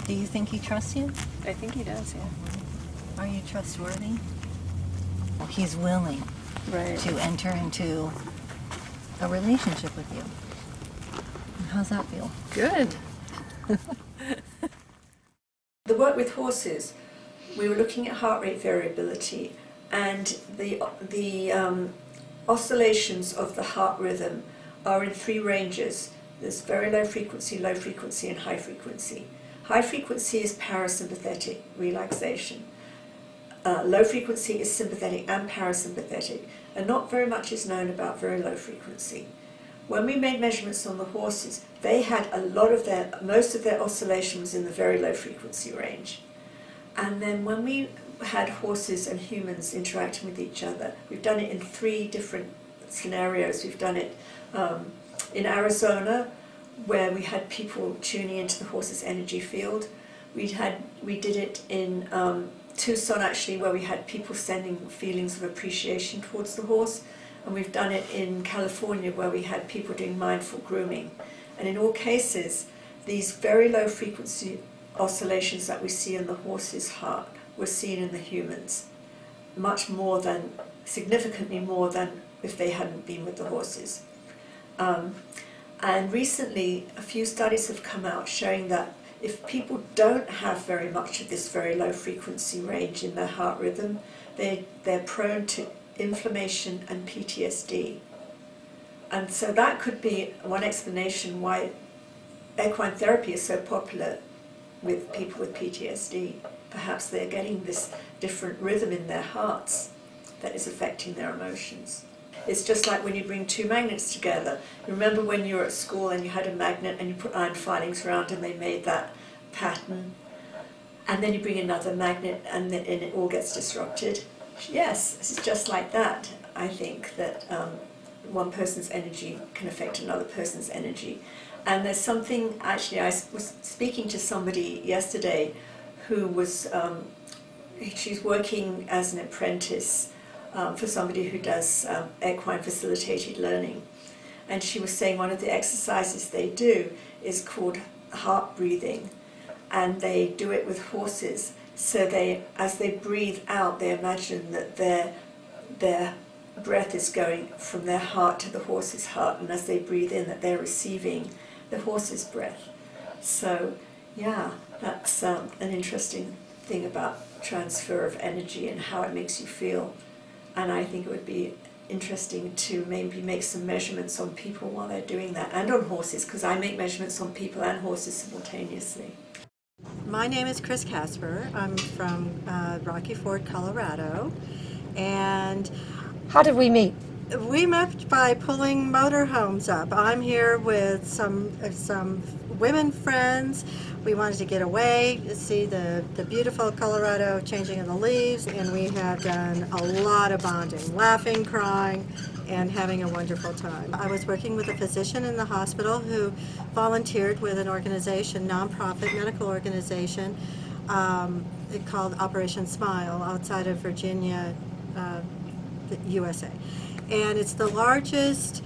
Do you think he trusts you? I think he does, yeah. Are you trustworthy? Well, he's willing to enter into a relationship with you. How's that feel? Good. The work with horses, we were looking at heart rate variability, and the oscillations of the heart rhythm are in 3 ranges. There's very low frequency, and high frequency. High frequency is parasympathetic relaxation. Low frequency is sympathetic and parasympathetic, and not very much is known about very low frequency. When we made measurements on the horses, they had most of their oscillation was in the very low frequency range. And then when we had horses and humans interacting with each other, we've done it in 3 different scenarios. We've done it in Arizona, where we had people tuning into the horse's energy field. We did it in Tucson, actually, where we had people sending feelings of appreciation towards the horse. And we've done it in California, where we had people doing mindful grooming. And in all cases, these very low frequency oscillations that we see in the horse's heart were seen in the humans, significantly more than if they hadn't been with the horses. And recently, a few studies have come out showing that if people don't have very much of this very low frequency range in their heart rhythm, they're prone to inflammation and PTSD. And so that could be one explanation why equine therapy is so popular with people with PTSD. Perhaps they're getting this different rhythm in their hearts that is affecting their emotions. It's just like when you bring 2 magnets together. You remember when you were at school and you had a magnet and you put iron filings around and they made that pattern, and then you bring another magnet and it all gets disrupted? Yes, it's just like that. I think that one person's energy can affect another person's energy. And there's something, actually, I was speaking to somebody yesterday who was, she's working as an apprentice for somebody who does equine facilitated learning. And she was saying one of the exercises they do is called heart breathing. And they do it with horses. So as they breathe out, they imagine that their breath is going from their heart to the horse's heart, and as they breathe in, that they're receiving the horse's breath. So, yeah, that's an interesting thing about transfer of energy and how it makes you feel. And I think it would be interesting to maybe make some measurements on people while they're doing that, and on horses, because I make measurements on people and horses simultaneously. My name is Chris Casper. I'm from Rocky Ford, Colorado. And how did we meet? We met by pulling motorhomes up. I'm here with some women friends. We wanted to get away, see the beautiful Colorado changing of the leaves, and we have done a lot of bonding, laughing, crying, and having a wonderful time. I was working with a physician in the hospital who volunteered with an organization, nonprofit medical organization, called Operation Smile outside of Virginia, USA. And it's the largest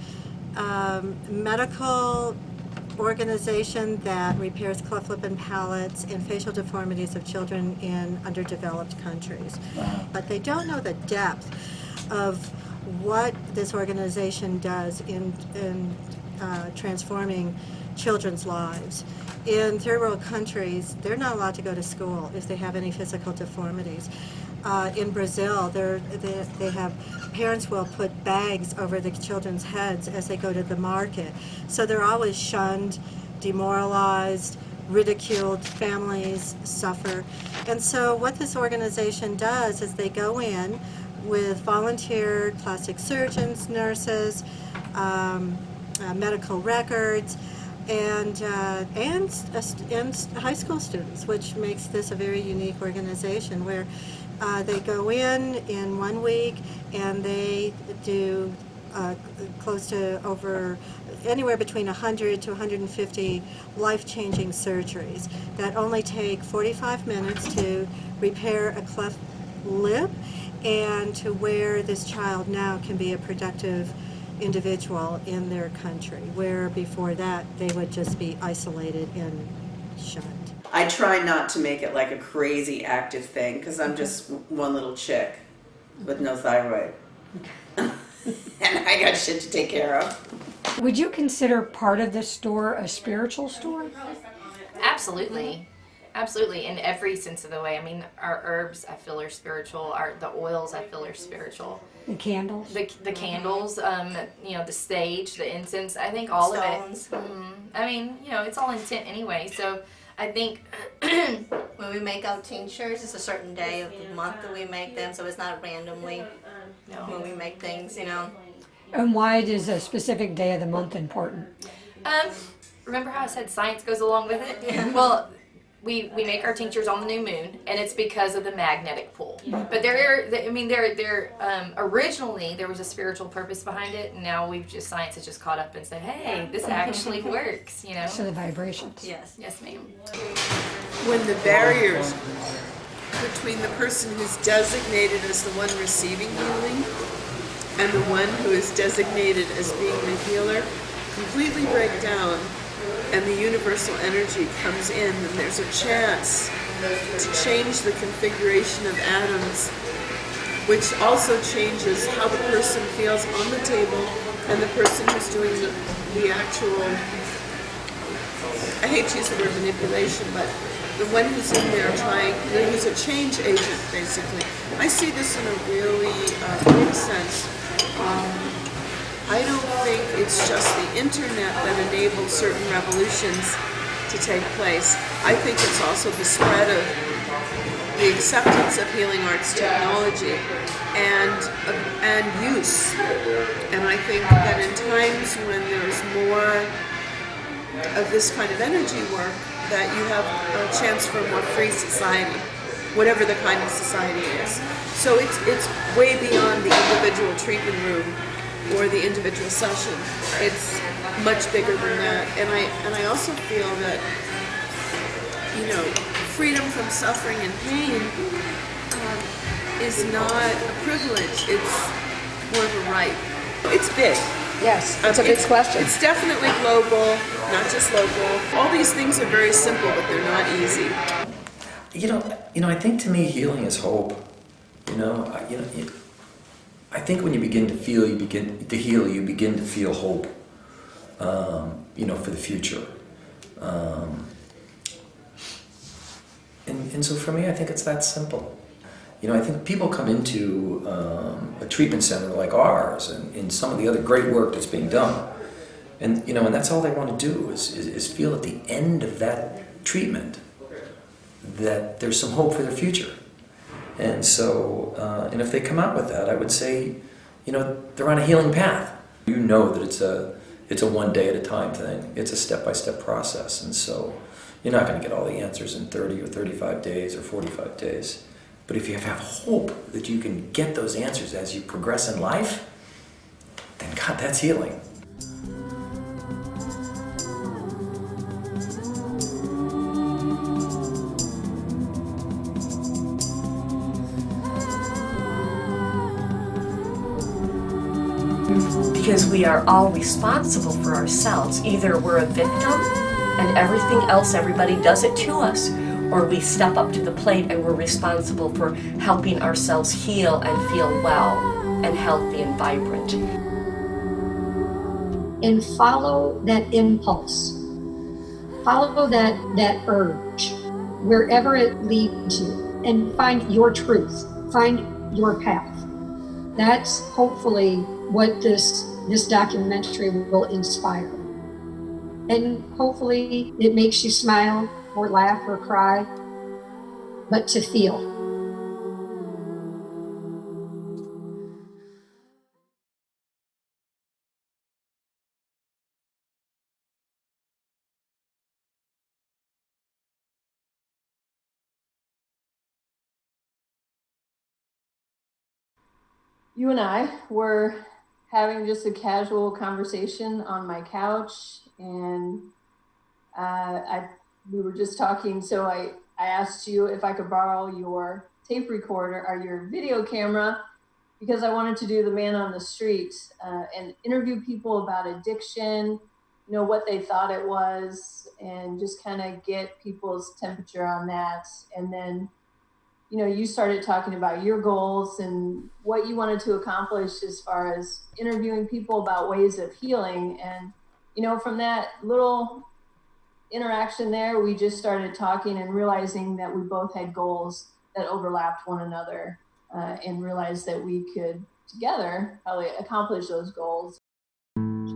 medical organization that repairs cleft lip and palates and facial deformities of children in underdeveloped countries. Wow. But they don't know the depth of what this organization does in transforming children's lives. In third world countries, they're not allowed to go to school if they have any physical deformities. In Brazil, they have parents will put bags over the children's heads as they go to the market. So they're always shunned, demoralized, ridiculed, families suffer. And so what this organization does is they go in with volunteer plastic surgeons, nurses, medical records, and high school students, which makes this a very unique organization where they go in 1 week and they do close to over anywhere between 100 to 150 life-changing surgeries that only take 45 minutes to repair a cleft lip and to where this child now can be a productive individual in their country, where before that they would just be isolated and shunned. I try not to make it like a crazy active thing because I'm just one little chick with no thyroid. And I got shit to take care of. Would you consider part of this store a spiritual store? Absolutely. Absolutely, in every sense of the way. I mean, our herbs, I feel, are spiritual. The oils, I feel, are spiritual. The candles? The candles, the stage, the incense, I think all Stones. of it. I mean, it's all intent anyway, so I think... When we make our tinctures, it's a certain day of the month that we make them, so it's not randomly when we make things, And why is a specific day of the month important? Remember how I said science goes along with it? Yeah. Well, we make our tinctures on the new moon, and it's because of the magnetic pull. But originally there was a spiritual purpose behind it, and now science has just caught up and said, hey, this actually works, So the vibrations. Yes, ma'am. When the barriers between the person who's designated as the one receiving healing and the one who is designated as being the healer completely break down, and the universal energy comes in, and there's a chance to change the configuration of atoms, which also changes how the person feels on the table and the person who's doing the actual, I hate to use the word manipulation, but the one who's in there who's a change agent, basically. I see this in a really big sense. I don't think it's just the internet that enables certain revolutions to take place. I think it's also the spread of the acceptance of healing arts technology and use. And I think that in times when there's more of this kind of energy work, that you have a chance for a more free society, whatever the kind of society is. So it's way beyond the individual treatment room or the individual session. It's much bigger than that. And I also feel that, freedom from suffering and pain is not a privilege. It's more of a right. It's big. Yes, it's a big question. It's definitely global, not just local. All these things are very simple, but they're not easy. I think to me healing is hope. I think when you begin to feel, you begin to heal, you begin to feel hope, for the future. And so for me, I think it's that simple. I think people come into a treatment center like ours and some of the other great work that's being done. And, and that's all they want to do is feel at the end of that treatment that there's some hope for their future. And so, and if they come out with that, I would say, they're on a healing path. You know that it's a one day at a time thing. It's a step-by-step process. And so you're not going to get all the answers in 30 or 35 days or 45 days. But if you have hope that you can get those answers as you progress in life, then God, that's healing. Because we are all responsible for ourselves. Either we're a victim and everything else, everybody does it to us, or we step up to the plate and we're responsible for helping ourselves heal and feel well and healthy and vibrant. And follow that impulse. Follow that urge, wherever it leads you, and find your truth. Find your path. That's hopefully what this documentary will inspire. And hopefully it makes you smile or laugh or cry, but to feel. You and I were having just a casual conversation on my couch, and we were just talking. So I asked you if I could borrow your tape recorder or your video camera, because I wanted to do the man on the street and interview people about addiction, what they thought it was, and just kind of get people's temperature on that. And then you started talking about your goals and what you wanted to accomplish as far as interviewing people about ways of healing. And, from that little interaction there, we just started talking and realizing that we both had goals that overlapped one another, and realized that we could together probably accomplish those goals.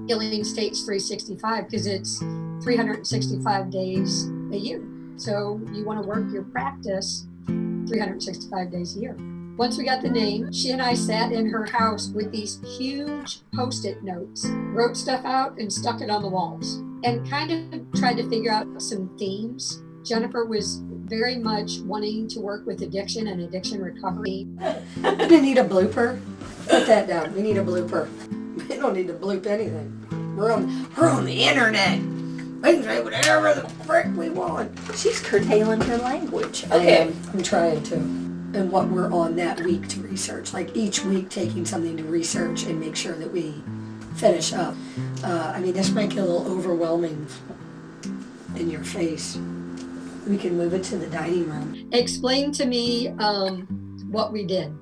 Healing States 365, because it's 365 days a year. So you want to work your practice 365 days a year. Once we got the name, she and I sat in her house with these huge Post-it notes, wrote stuff out and stuck it on the walls, and kind of tried to figure out some themes. Jennifer was very much wanting to work with addiction and addiction recovery. We need a blooper. Put that down. We need a blooper. We don't need to bloop anything. We're on the internet. We can say whatever the frick we want. She's curtailing her language. Okay. I'm trying to. And what we're on that week to research. Like each week taking something to research and make sure that we finish up. This might get a little overwhelming in your face. We can move it to the dining room. Explain to me what we did.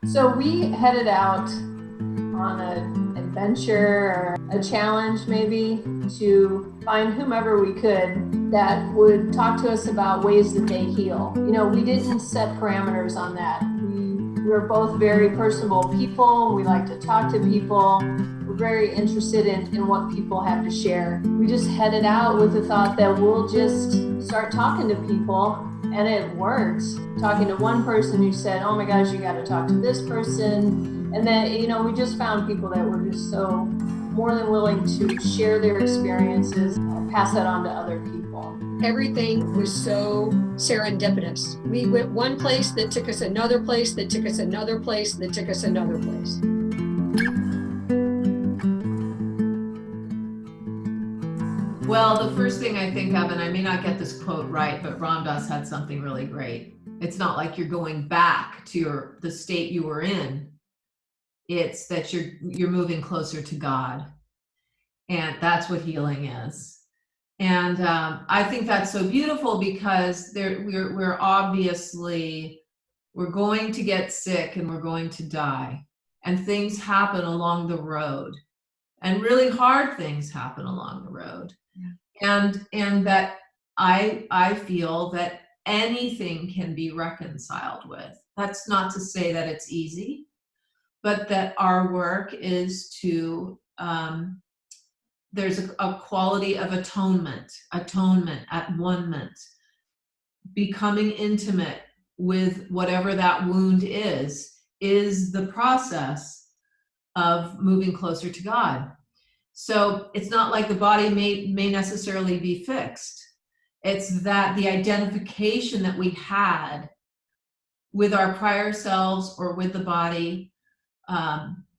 So we headed out on an adventure or a challenge maybe to find whomever we could that would talk to us about ways that they heal. We didn't set parameters on that. We were both very personable people. We like to talk to people. We're very interested in what people have to share. We just headed out with the thought that we'll just start talking to people, and it worked. Talking to one person who said, oh my gosh, you got to talk to this person. And then, we just found people that were just so more than willing to share their experiences and pass that on to other people. Everything was so serendipitous. We went one place that took us another place, that took us another place, that took us another place. Well, the first thing I think of, and I may not get this quote right, but Ram Dass had something really great. It's not like you're going back to the state you were in. It's that you're moving closer to God. And that's what healing is. And I think that's so beautiful because we're obviously, we're going to get sick and we're going to die. And things happen along the road. And really hard things happen along the road. Yeah. And that I feel that anything can be reconciled with. That's not to say that it's easy, but that our work is to, there's a quality of atonement, at-one-ment, becoming intimate with whatever that wound is the process of moving closer to God. So it's not like the body may necessarily be fixed. It's that the identification that we had with our prior selves or with the body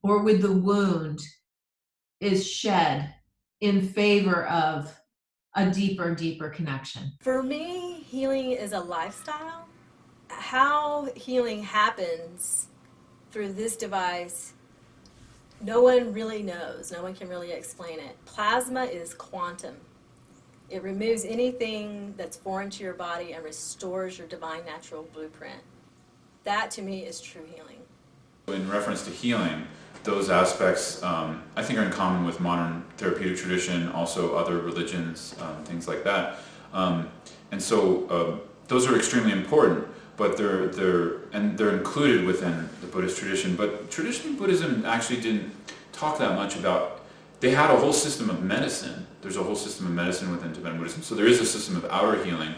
or with the wound is shed in favor of a deeper connection. For me, healing is a lifestyle. How healing happens through this device, no one really knows. No one can really explain it. Plasma is quantum. It removes anything that's foreign to your body and restores your divine natural blueprint. That to me is true healing. In reference to healing, those aspects I think are in common with modern therapeutic tradition, also other religions, things like that. And so those are extremely important, but they're included within the Buddhist tradition. But traditional Buddhism actually didn't talk that much about. They had a whole system of medicine. There's a whole system of medicine within Tibetan Buddhism. So there is a system of outer healing.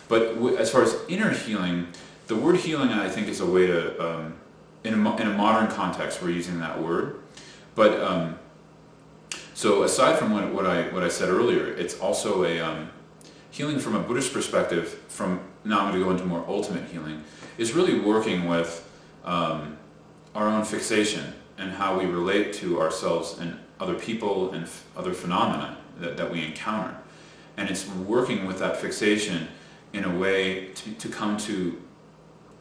But as far as inner healing, the word healing, I think, is a way to, in a modern context, we're using that word. But so aside from what I said earlier, it's also a healing from a Buddhist perspective. Now I'm going to go into more ultimate healing. Is really working with our own fixation and how we relate to ourselves and other people and other phenomena that we encounter. And it's working with that fixation in a way to come to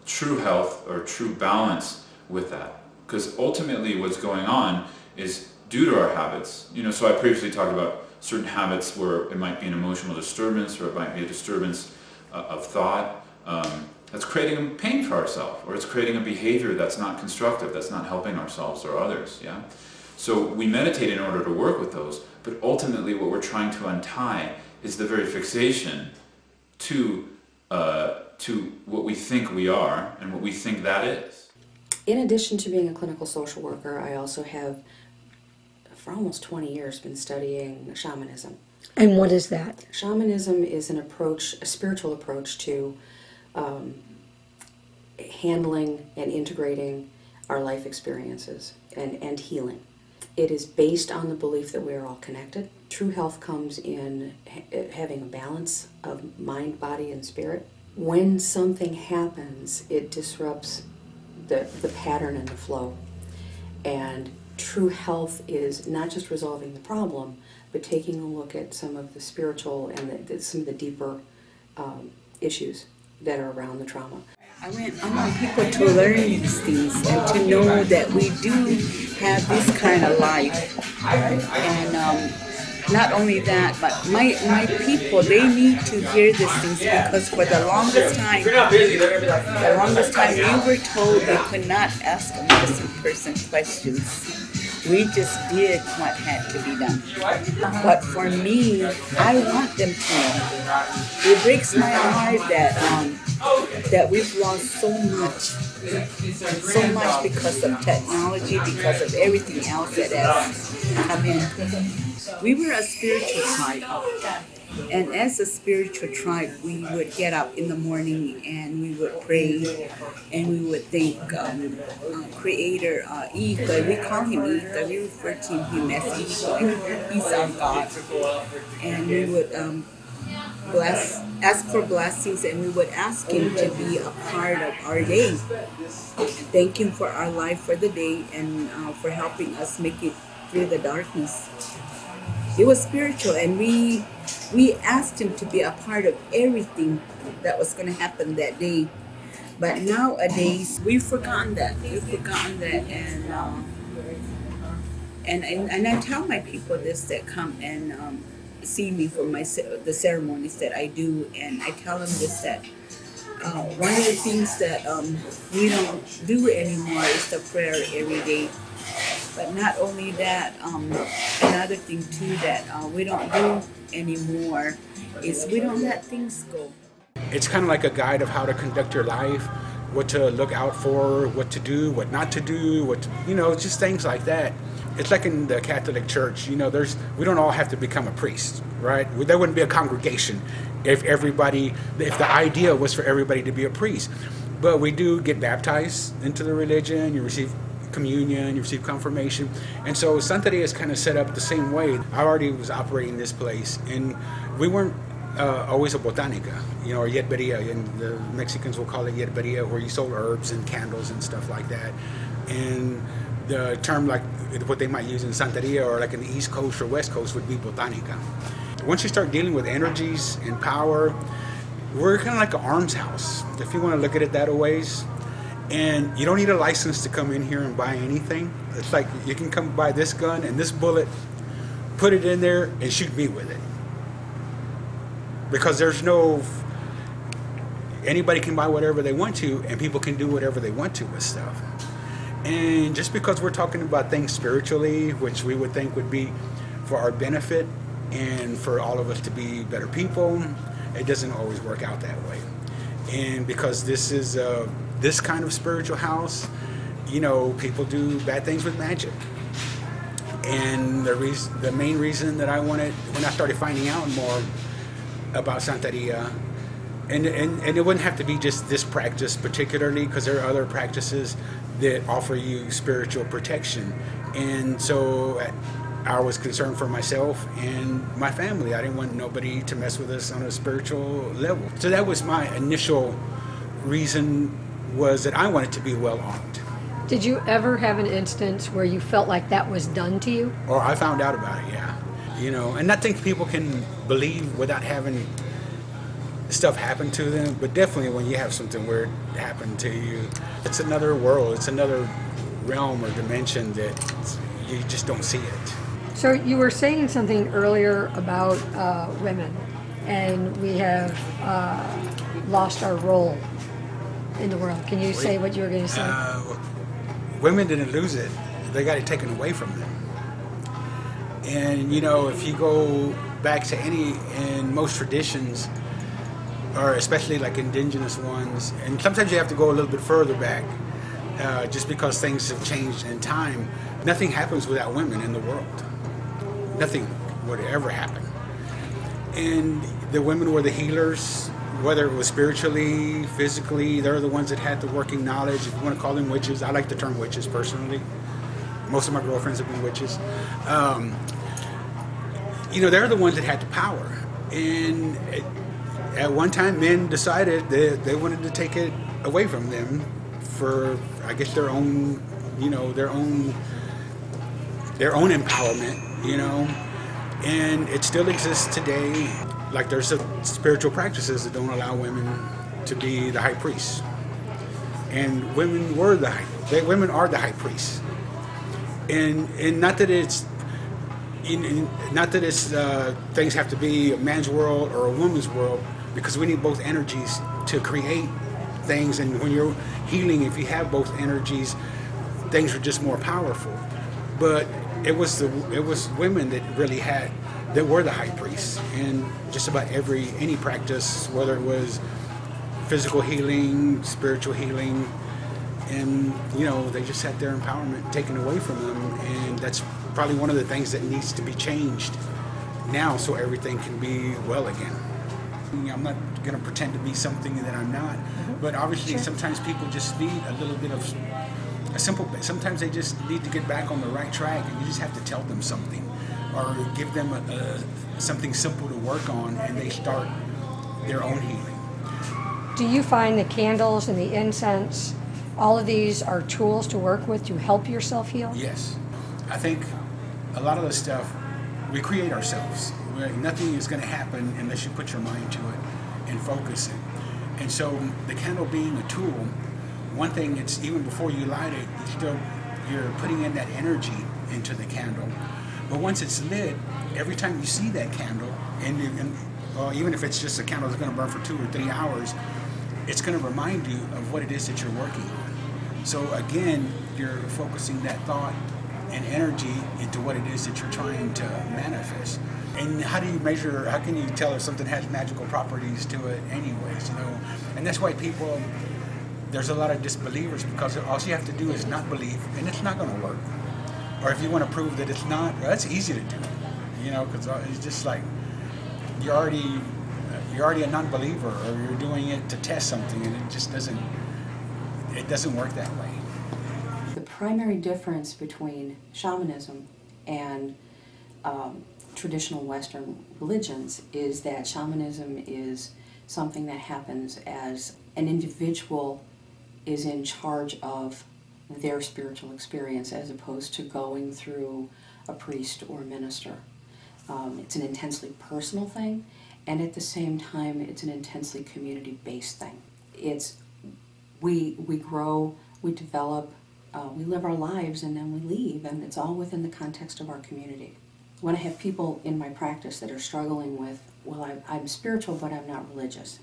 true health or true balance with that. Because ultimately what's going on is due to our habits. So I previously talked about certain habits where it might be an emotional disturbance or it might be a disturbance of thought that's creating pain for ourselves, or it's creating a behavior that's not constructive, that's not helping ourselves or others. Yeah. So we meditate in order to work with those, but ultimately what we're trying to untie is the very fixation to what we think we are and what we think that is. In addition to being a clinical social worker, I also have, for almost 20 years, been studying shamanism. And what is that? Shamanism is an approach, a spiritual approach to handling and integrating our life experiences and healing. It is based on the belief that we are all connected. True health comes in having a balance of mind, body, and spirit. When something happens, it disrupts the pattern and the flow. And true health is not just resolving the problem, but taking a look at some of the spiritual and some of the deeper issues that are around the trauma. I want people to learn these things and to know that we do have this kind of life. And not only that, but my people, they need to hear these things, because for the longest time, we were told they could not ask a medicine person questions. We just did what had to be done. But for me, I want them to know. It breaks my heart that we've lost so much because of technology, because of everything else that has come in. We were a spiritual tribe. And as a spiritual tribe, we would get up in the morning and we would pray and we would thank Creator Ika. We call him Ika. We refer to him as Ika. He's our God. And we would ask for blessings, and we would ask him to be a part of our day. Thank him for our life for the day and for helping us make it through the darkness. It was spiritual, and we asked him to be a part of everything that was going to happen that day. But nowadays, we've forgotten that. And I tell my people this that come and see me for the ceremonies that I do, and I tell them this, that one of the things that we don't do anymore is the prayer every day. But not only that, another thing too that we don't do anymore is we don't let things go. It's kind of like a guide of how to conduct your life, what to look out for, what to do, what not to do, just things like that. It's like in the Catholic Church, we don't all have to become a priest, right? There wouldn't be a congregation if the idea was for everybody to be a priest. But we do get baptized into the religion, you receive communion, you receive confirmation. And so Santeria is kind of set up the same way. I already was operating this place, and we weren't always a botanica, you know, or yerberia, and the Mexicans will call it yerberia, where you sold herbs and candles and stuff like that. And the term, like what they might use in Santeria or like in the East Coast or West Coast, would be botanica. Once you start dealing with energies and power, we're kind of like an arms house, if you want to look at it that ways. And you don't need a license to come in here and buy anything. It's like you can come buy this gun and this bullet, put it in there and shoot me with it. Because there's no, anybody can buy whatever they want to, and people can do whatever they want to with stuff. And just because we're talking about things spiritually, which we would think would be for our benefit and for all of us to be better people, it doesn't always work out that way. And because this is this kind of spiritual house, you know, people do bad things with magic. And the main reason that I wanted, when I started finding out more about Santeria, and it wouldn't have to be just this practice particularly, because there are other practices that offer you spiritual protection. And so I was concerned for myself and my family. I didn't want nobody to mess with us on a spiritual level. So that was my initial reason, was that I wanted to be well armed. Did you ever have an instance where you felt like that was done to you? Or I found out about it, yeah. You know, and I think people can believe without having stuff happen to them, but definitely when you have something weird happen to you, it's another world, it's another realm or dimension that you just don't see it. So you were saying something earlier about women, and we have lost our role in the world. Can you say what you were going to say? Women didn't lose it, they got it taken away from them. And you know, if you go back to in most traditions, or especially like indigenous ones, and sometimes you have to go a little bit further back, just because things have changed in time. Nothing happens without women in the world. Nothing would ever happen. And the women were the healers, whether it was spiritually, physically. They're the ones that had the working knowledge. If you want to call them witches, I like the term witches personally. Most of my girlfriends have been witches. You know, they're the ones that had the power. And at one time, men decided that they wanted to take it away from them for, I guess, their own, you know, their own empowerment, you know. And it still exists today. Like, there's some spiritual practices that don't allow women to be the high priests. And women are the high priests. And not that it's things have to be a man's world or a woman's world, because we need both energies to create things. And when you're healing, if you have both energies, things are just more powerful. But it was women that really that were the high priests, and just about any practice, whether it was physical healing, spiritual healing, and you know, they just had their empowerment taken away from them. And that's probably one of the things that needs to be changed now, so everything can be well again. I'm not going to pretend to be something that I'm not, but obviously sometimes people just need a little bit of a simple bit. Sometimes they just need to get back on the right track, and you just have to tell them something or give them something simple to work on, and they start their own healing. Do you find the candles and the incense, all of these are tools to work with to help yourself heal? Yes. I think a lot of the stuff we create ourselves. Nothing is going to happen unless you put your mind to it and focus it. And so the candle being a tool, one thing, it's even before you light it, you're putting in that energy into the candle. But once it's lit, every time you see that candle, and even if it's just a candle that's going to burn for 2 or 3 hours, it's going to remind you of what it is that you're working on. So again, you're focusing that thought and energy into what it is that you're trying to manifest. And how can you tell if something has magical properties to it anyways, you know? And that's why there's a lot of disbelievers, because all you have to do is not believe, and it's not going to work. Or if you want to prove that it's not, well, that's easy to do, you know, because it's just like you're already a non-believer, or you're doing it to test something, and it just doesn't work that way. The primary difference between shamanism and traditional Western religions is that shamanism is something that happens as an individual is in charge of their spiritual experience as opposed to going through a priest or minister. It's an intensely personal thing, and at the same time it's an intensely community-based thing. We grow, we develop, we live our lives, and then we leave, and it's all within the context of our community. When I have people in my practice that are struggling with, well, I'm spiritual but I'm not religious,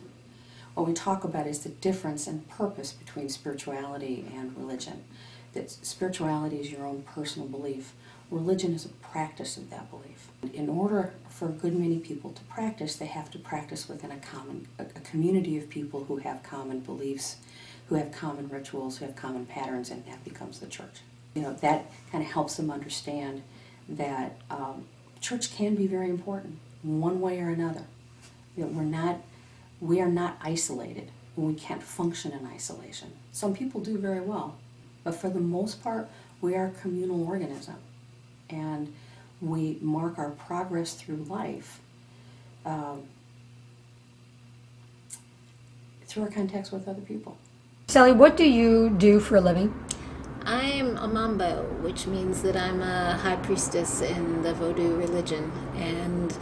what we talk about is the difference and purpose between spirituality and religion. That spirituality is your own personal belief. Religion is a practice of that belief. In order for a good many people to practice, they have to practice within a community of people who have common beliefs, who have common rituals, who have common patterns, and that becomes the church. That kind of helps them understand that church can be very important, one way or another. We are not isolated, and we can't function in isolation. Some people do very well, but for the most part, we are a communal organism, and we mark our progress through life through our context with other people. Sally, what do you do for a living? I'm a mambo, which means that I'm a high priestess in the Vodou religion. And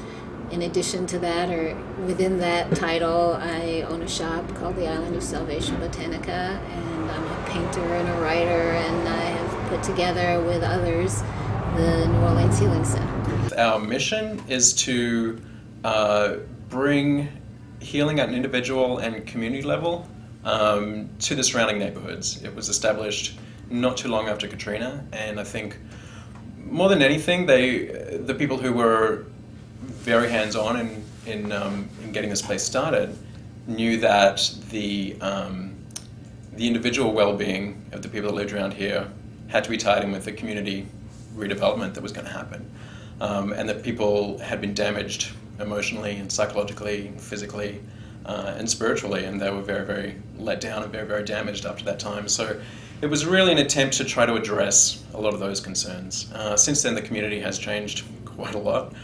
in addition to that, or within that title, I own a shop called the Island of Salvation Botanica, and I'm a painter and a writer, and I have put together with others the New Orleans Healing Center. Our mission is to bring healing at an individual and community level to the surrounding neighborhoods. It was established not too long after Katrina, and I think more than anything, the people who were very hands-on in getting this place started knew that the individual well-being of the people that lived around here had to be tied in with the community redevelopment that was going to happen, and that people had been damaged emotionally and psychologically and physically and spiritually, and they were very, very let down and very, very damaged after that time. So it was really an attempt to try to address a lot of those concerns. Since then, the community has changed quite a lot.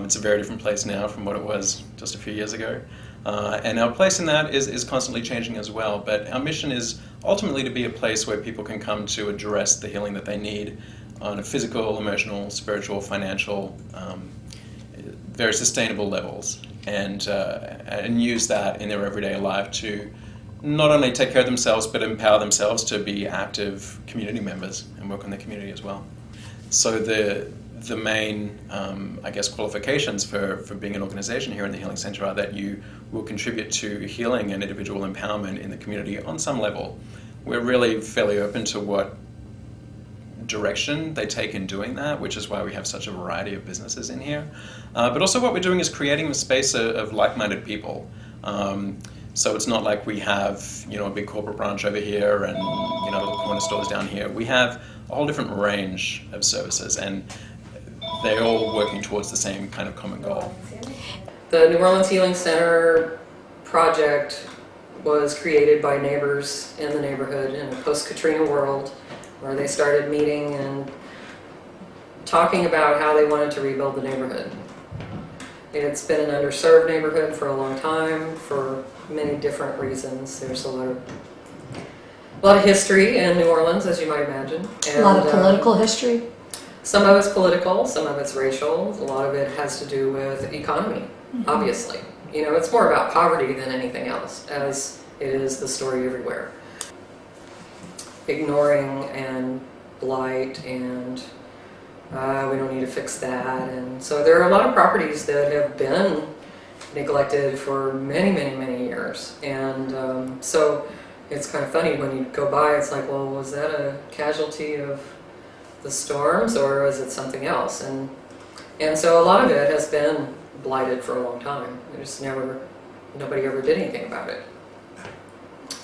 It's a very different place now from what it was just a few years ago. And our place in that is constantly changing as well. But our mission is ultimately to be a place where people can come to address the healing that they need on a physical, emotional, spiritual, financial, very sustainable levels, and use that in their everyday life to not only take care of themselves, but empower themselves to be active community members and work on the community as well. So the main, qualifications for being an organization here in the Healing Center are that you will contribute to healing and individual empowerment in the community on some level. We're really fairly open to what direction they take in doing that, which is why we have such a variety of businesses in here. But also what we're doing is creating a space of like-minded people. So it's not like we have, a big corporate branch over here and, little corner stores down here. We have a whole different range of services, and they're all working towards the same kind of common goal. The New Orleans Healing Center project was created by neighbors in the neighborhood in a post-Katrina world, where they started meeting and talking about how they wanted to rebuild the neighborhood. It's been an underserved neighborhood for a long time for many different reasons. There's a lot of history in New Orleans, as you might imagine. And, a lot of political history? Some of it's political, some of it's racial, a lot of it has to do with economy, obviously. It's more about poverty than anything else, as it is the story everywhere. Ignoring and blight, and we don't need to fix that. And so there are a lot of properties that have been neglected for many, many, many years. And so it's kind of funny when you go by, it's like, well, was that a casualty of the storms, or is it something else? And so a lot of it has been blighted for a long time. Nobody ever did anything about it.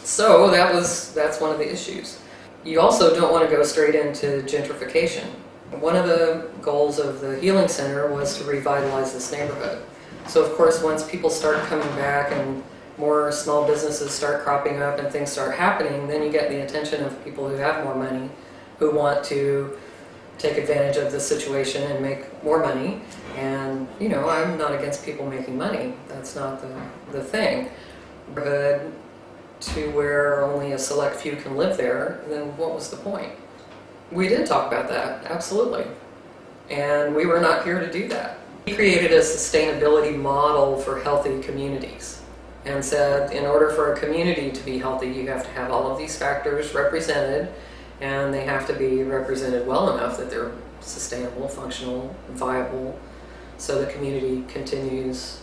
So that's one of the issues. You also don't want to go straight into gentrification. One of the goals of the Healing Center was to revitalize this neighborhood. So of course, once people start coming back and more small businesses start cropping up and things start happening, then you get the attention of people who have more money who want to take advantage of the situation and make more money. And, you know, I'm not against people making money. That's not the thing. But to where only a select few can live there, then what was the point? We did talk about that, absolutely. And we were not here to do that. We created a sustainability model for healthy communities and said in order for a community to be healthy, you have to have all of these factors represented, and they have to be represented well enough that they're sustainable, functional, viable, so the community continues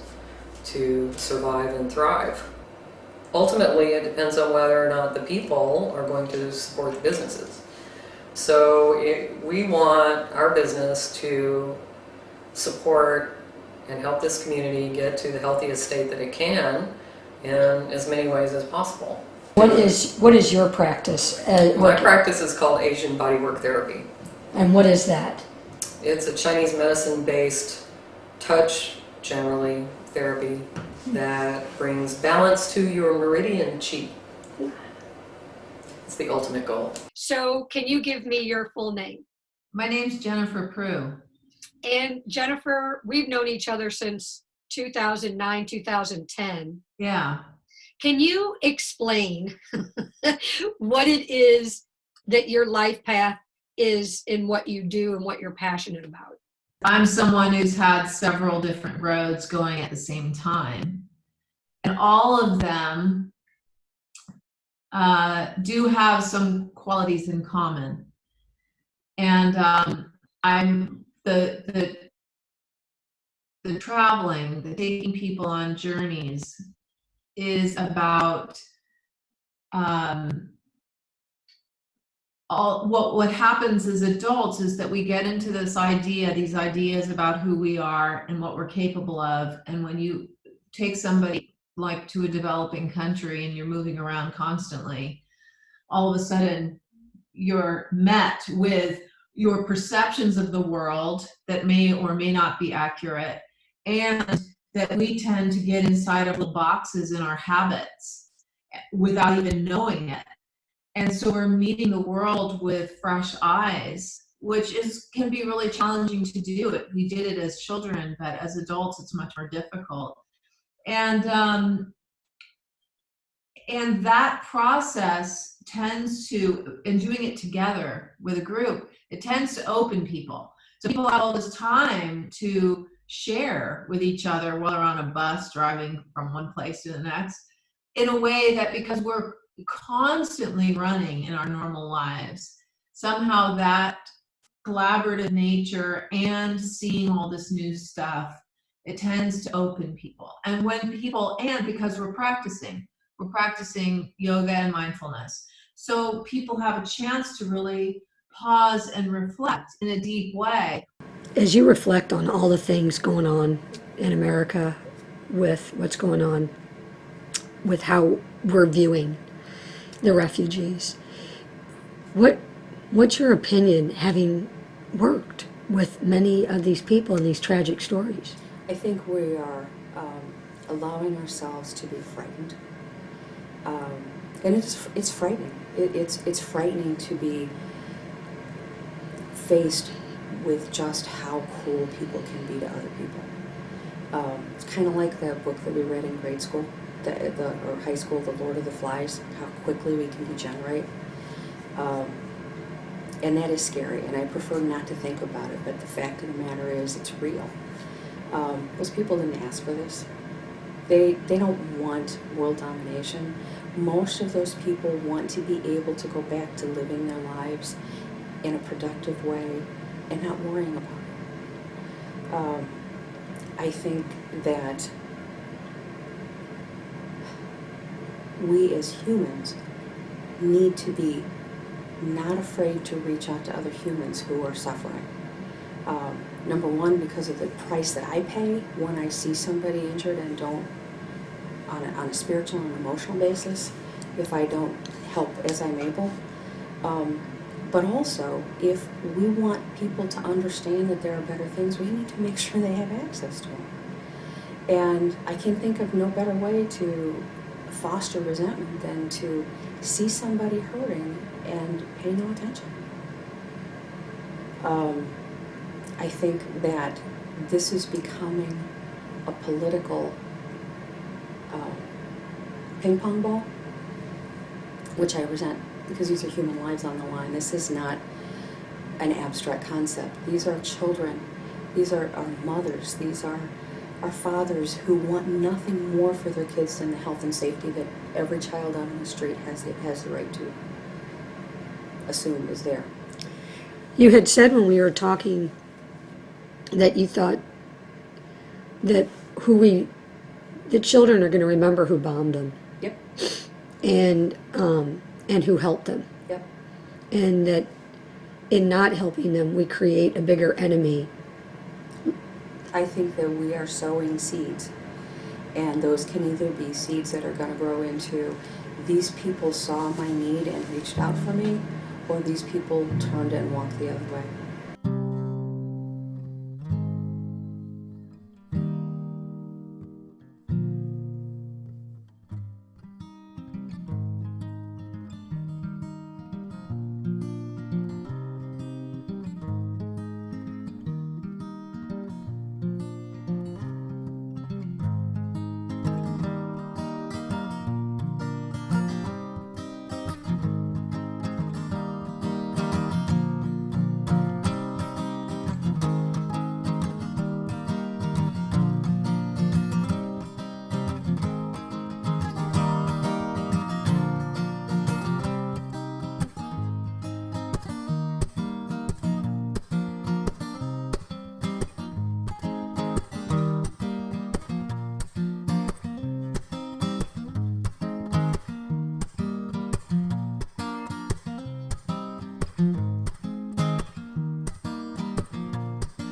to survive and thrive. Ultimately, it depends on whether or not the people are going to support the businesses. So we want our business to support and help this community get to the healthiest state that it can in as many ways as possible. What is your practice? My practice is called Asian Bodywork Therapy. And what is that? It's a Chinese medicine-based touch, generally, therapy that brings balance to your meridian chi. It's the ultimate goal. So can you give me your full name? My name's Jennifer Prue. And Jennifer, we've known each other since 2009, 2010. Yeah. Can you explain what it is that your life path is in what you do and what you're passionate about? I'm someone who's had several different roads going at the same time. And all of them do have some qualities in common. And I'm the traveling, the taking people on journeys is about what happens as adults is that we get into these ideas about who we are and what we're capable of. And when you take somebody like to a developing country and you're moving around constantly, all of a sudden you're met with your perceptions of the world that may or may not be accurate, and that we tend to get inside of little boxes in our habits without even knowing it. And so we're meeting the world with fresh eyes, which can be really challenging to do. We did it as children, but as adults, it's much more difficult. And that process tends to, and doing it together with a group, it tends to open people. So people have all this time to share with each other while they're on a bus driving from one place to the next, in a way that, because we're constantly running in our normal lives, somehow that collaborative nature and seeing all this new stuff, it tends to open people. And because we're practicing yoga and mindfulness, so people have a chance to really pause and reflect in a deep way. As you reflect on all the things going on in America, with what's going on with how we're viewing the refugees, what's your opinion, having worked with many of these people and these tragic stories? I think we are allowing ourselves to be frightened, and it's frightening. It's frightening to be faced with just how cruel people can be to other people. It's kind of like the book that we read in grade school, or high school, The Lord of the Flies, how quickly we can degenerate. And that is scary, and I prefer not to think about it, but the fact of the matter is it's real. Those people didn't ask for this. They don't want world domination. Most of those people want to be able to go back to living their lives in a productive way and not worrying about it. I think that we as humans need to be not afraid to reach out to other humans who are suffering. Number one, because of the price that I pay when I see somebody injured and don't, on a spiritual and emotional basis, if I don't help as I'm able. But also, if we want people to understand that there are better things, we need to make sure they have access to them. And I can think of no better way to foster resentment than to see somebody hurting and pay no attention. I think that this is becoming a political ping pong ball, which I resent, because these are human lives on the line. This is not an abstract concept. These are children. These are our mothers. These are our fathers who want nothing more for their kids than the health and safety that every child out on the street has the right to assume is there. You had said when we were talking that you thought that the children are going to remember who bombed them. Yep. And who helped them. Yep. And that in not helping them, we create a bigger enemy. I think that we are sowing seeds, and those can either be seeds that are going to grow into, these people saw my need and reached out for me, or these people turned and walked the other way.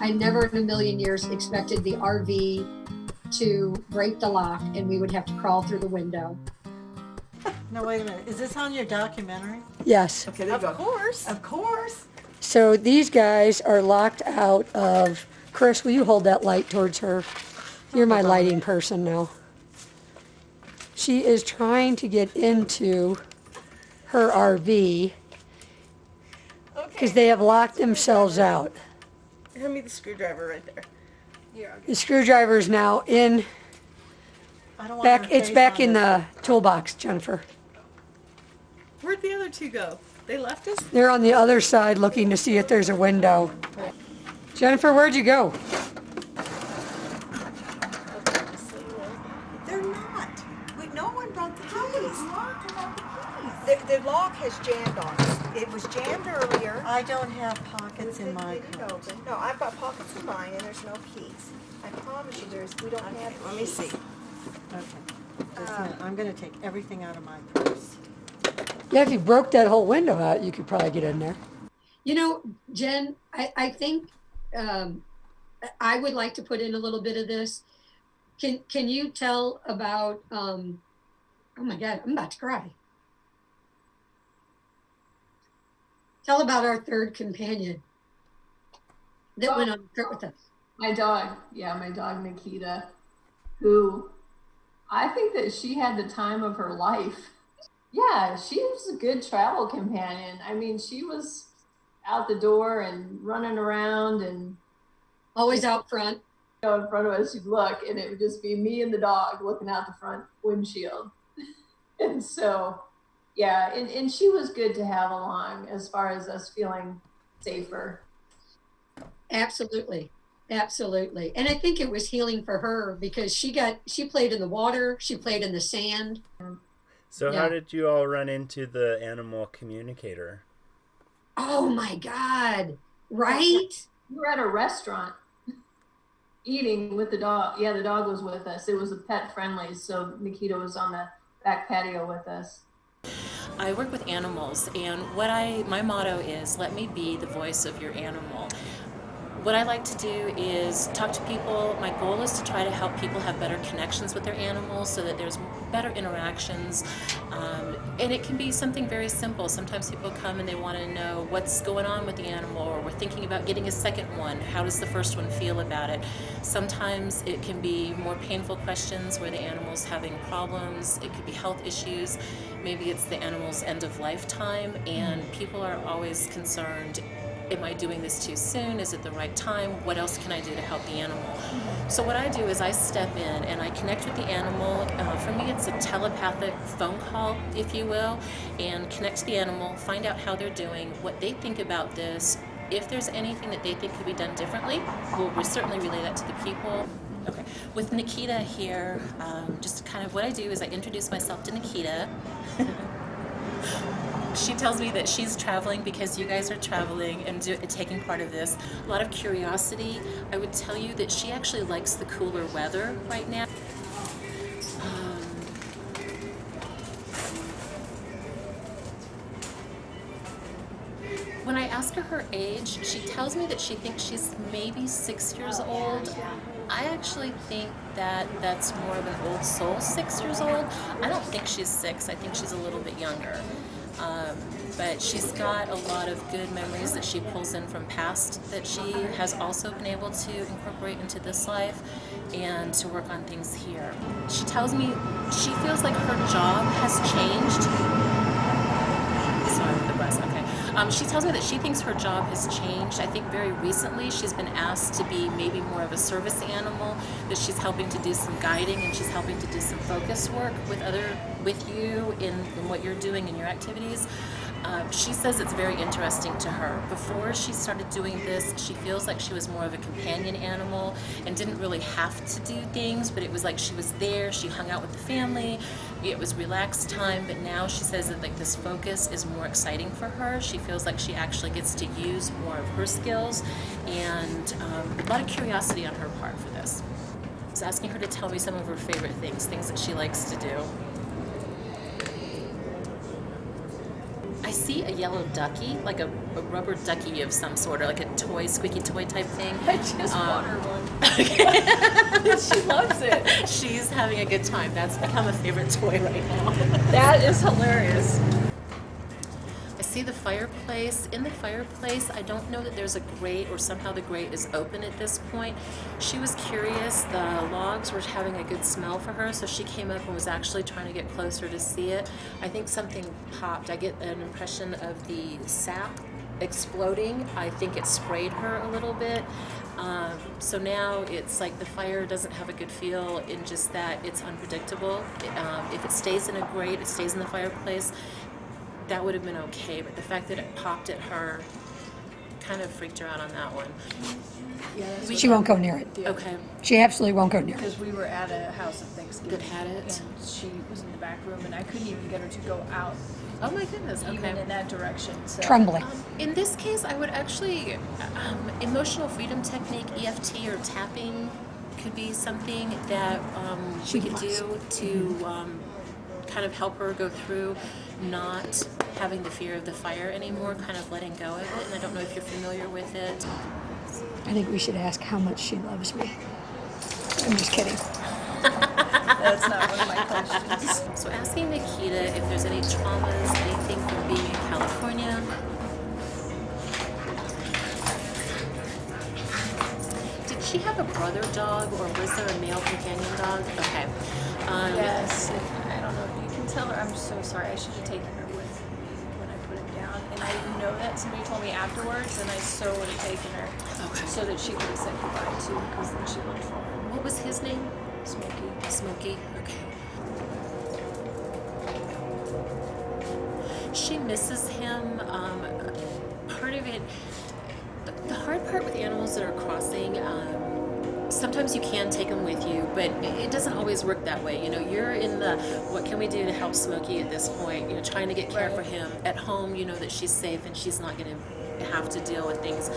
I never in a million years expected the RV to break the lock and we would have to crawl through the window. No, wait a minute. Is this on your documentary? Yes. Okay, there you go. Of course. So these guys are locked out of, Chris, will you hold that light towards her? You're my lighting person now. She is trying to get into her RV because they have locked themselves out. Hand me the screwdriver right there. Here, The screwdriver is now in, I don't want back. her It's face back on in this. the toolbox, Jennifer. Where'd the other two go? They left us? They're on the other side looking to see if there's a window. Jennifer, where'd you go? They're not. No one brought the keys. The lock has jammed on us. It was jammed earlier. I don't have pockets in my coat. No, I've got pockets in mine and there's no keys. I promise you we don't have keys. Let me see. Okay. Just a minute. I'm going to take everything out of my purse. Yeah, if you broke that whole window out, you could probably get in there. You know, Jen, I think I would like to put in a little bit of this. Can you tell about, oh my God, I'm about to cry. Tell about our third companion that went on the trip with us. My dog, my dog Nikita, who I think that she had the time of her life. Yeah, she was a good travel companion. I mean, she was out the door and running around and always out front. In front of us, she'd look and it would just be me and the dog looking out the front windshield. And so, yeah, and she was good to have along as far as us feeling safer. Absolutely. Absolutely. And I think it was healing for her because she played in the water, she played in the sand. So how did you all run into the animal communicator? Oh my God. Right? We were at a restaurant eating with the dog. Yeah, the dog was with us. It was a pet friendly, so Nikita was on the back patio with us. I work with animals, and my motto is, let me be the voice of your animal. What I like to do is talk to people. My goal is to try to help people have better connections with their animals so that there's better interactions. And it can be something very simple. Sometimes people come and they want to know what's going on with the animal, or we're thinking about getting a second one. How does the first one feel about it? Sometimes it can be more painful questions where the animal's having problems. It could be health issues. Maybe it's the animal's end of lifetime, and people are always concerned Am I doing this too soon? Is it the right time? What else can I do to help the animal? So what I do is I step in and I connect with the animal. For me, it's a telepathic phone call, if you will, and connect to the animal, find out how they're doing, what they think about this. If there's anything that they think could be done differently, we'll certainly relay that to the people. Okay, with Nikita here, just kind of what I do is I introduce myself to Nikita. She tells me that she's traveling because you guys are traveling and taking part of this. A lot of curiosity. I would tell you that she actually likes the cooler weather right now. When I ask her age, she tells me that she thinks she's maybe 6 years old. I actually think that that's more of an old soul, 6 years old. I don't think she's 6. I think she's a little bit younger. But she's got a lot of good memories that she pulls in from past that she has also been able to incorporate into this life and to work on things here. She tells me she feels like her job has changed. Sorry, the bus, okay. She tells me that she thinks her job has changed. I think very recently she's been asked to be maybe more of a service animal, that she's helping to do some guiding and she's helping to do some focus work with you in what you're doing in your activities. She says it's very interesting to her. Before she started doing this, she feels like she was more of a companion animal and didn't really have to do things, but it was like she was there, she hung out with the family, it was relaxed time, but now she says that like this focus is more exciting for her. She feels like she actually gets to use more of her skills and a lot of curiosity on her part for this. I was asking her to tell me some of her favorite things that she likes to do. I see a yellow ducky, like a rubber ducky of some sort, or like a toy, squeaky toy type thing. I just bought her one. She loves it. She's having a good time. That's become a favorite toy right now. That is hilarious. I see the fireplace. In the fireplace, I don't know that there's a grate or somehow the grate is open at this point. She was curious. The logs were having a good smell for her, so she came up and was actually trying to get closer to see it. I think something popped. I get an impression of the sap exploding. I think it sprayed her a little bit. So now it's like the fire doesn't have a good feel in just that it's unpredictable. If it stays in a grate, it stays in the fireplace, that would have been okay, but the fact that it popped at her kind of freaked her out on that one. Yeah, She won't go near it. Okay. She absolutely won't go near it. Because we were at a house of Thanksgiving. That had it? And she was in the back room, and I couldn't even get her to go out. Oh my goodness, okay. Even in that direction. So. Trembling. In this case, I would actually, emotional freedom technique, EFT or tapping could be something that we could do to kind of help her go through not having the fear of the fire anymore, kind of letting go of it. And I don't know if you're familiar with it. I think we should ask how much she loves me. I'm just kidding. That's not one of my questions. So asking Nikita if there's any traumas, anything from being in California. Did she have a brother dog, or was there a male companion dog? Okay. Yes. I don't know if you can tell her. I'm so sorry. I should have taken her with when I put him down. And I know that somebody told me afterwards, and I so would have taken her so that she could have said goodbye too, because then she looked for her. What was his name? Smokey. Smokey, okay. She misses him. Part of it, the hard part with animals that are crossing, sometimes you can take them with you, but it doesn't always work that way. You know, you're in the, what can we do to help Smokey at this point? You know, trying to get care for him. At home, you know that she's safe and she's not going to have to deal with things.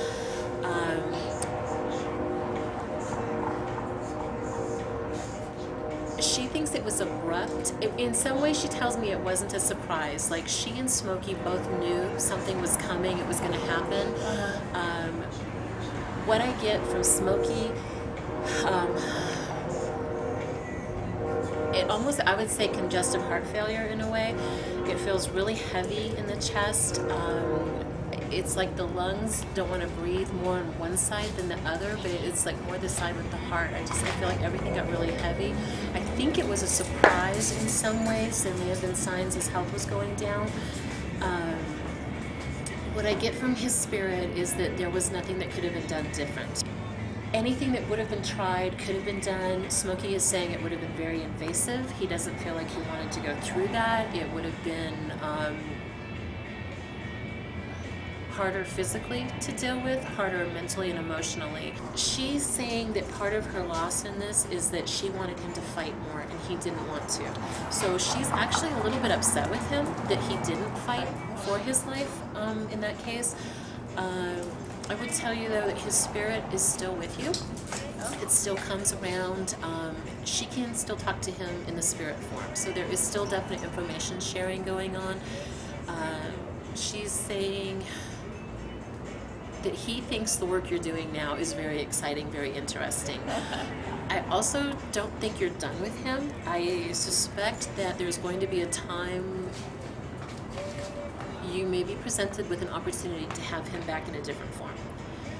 She thinks it was abrupt. In some ways, she tells me it wasn't a surprise. Like, she and Smokey both knew something was coming, it was going to happen. What I get from Smokey, it almost, I would say, congestive heart failure in a way. It feels really heavy in the chest. It's like the lungs don't want to breathe more on one side than the other, but it's like more the side with the heart. I feel like everything got really heavy. I think it was a surprise in some ways. There may have been signs his health was going down. What I get from his spirit is that there was nothing that could have been done different. Anything that would have been tried could have been done. Smokey is saying it would have been very invasive. He doesn't feel like he wanted to go through that. It would have been harder physically to deal with, harder mentally and emotionally. She's saying that part of her loss in this is that she wanted him to fight more and he didn't want to. So she's actually a little bit upset with him that he didn't fight for his life in that case. I would tell you though that his spirit is still with you. It still comes around. She can still talk to him in the spirit form. So there is still definite information sharing going on. She's saying that he thinks the work you're doing now is very exciting, very interesting. I also don't think you're done with him. I suspect that there's going to be a time you may be presented with an opportunity to have him back in a different form.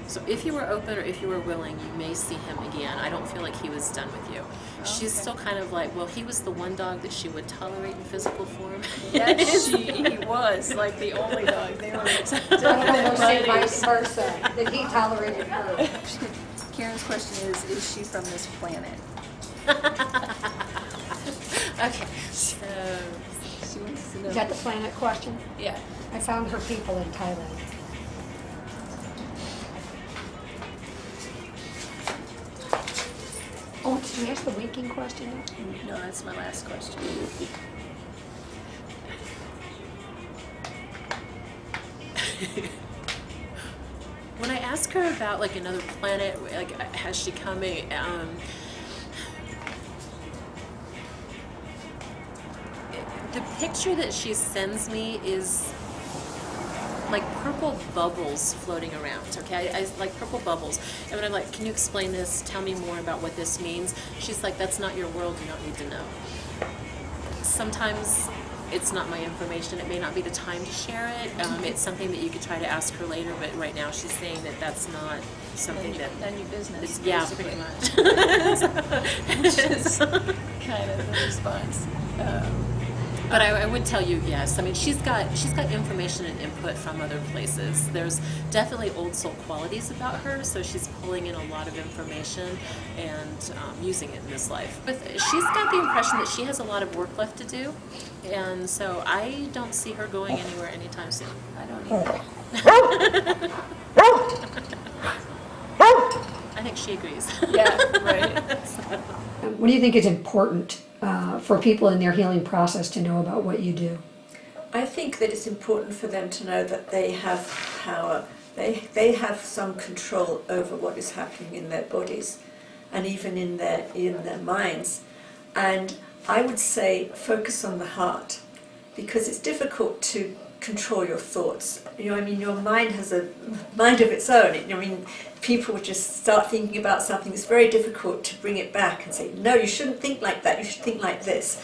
So if you were open or if you were willing, you may see him again. I don't feel like he was done with you. She's still kind of like, well, he was the one dog that she would tolerate in physical form. Yes, he was like the only dog. They were definitely vice versa, that he tolerated her. Karen's question is she from this planet? Okay, so she wants to know. Is that the planet question? Yeah. I found her people in Thailand. Oh, did you ask the winking question? No, that's my last question. When I ask her about like another planet, like has she coming, the picture that she sends me is like purple bubbles floating around, okay? I like purple bubbles. And when I'm like, can you explain this? Tell me more about what this means. She's like, that's not your world, you don't need to know. Sometimes it's not my information. It may not be the time to share it. It's something that you could try to ask her later, but right now she's saying that that's not something none your business. Yeah, pretty much. Which is kind of the response. But I would tell you, yes. I mean, she's got information and input from other places. There's definitely old soul qualities about her, so she's pulling in a lot of information and using it in this life. But she's got the impression that she has a lot of work left to do, and so I don't see her going anywhere anytime soon. I don't either. I think she agrees. Yeah, right. What do you think is important for people in their healing process to know about what you do? I think that it's important for them to know that they have power. They have some control over what is happening in their bodies and even in their minds. And I would say focus on the heart, because it's difficult to control your thoughts. You know, I mean, your mind has a mind of its own. I mean, people would just start thinking about something. It's very difficult to bring it back and say, no, you shouldn't think like that, you should think like this.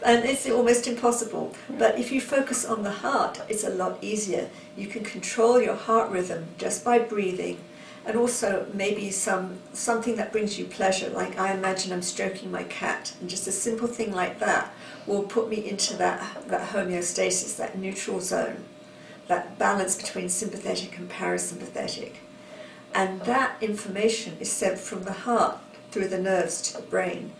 And it's almost impossible. But if you focus on the heart, it's a lot easier. You can control your heart rhythm just by breathing, and also maybe something that brings you pleasure. Like I imagine I'm stroking my cat, and just a simple thing like that will put me into that homeostasis, that neutral zone, that balance between sympathetic and parasympathetic. And that information is sent from the heart through the nerves to the brain.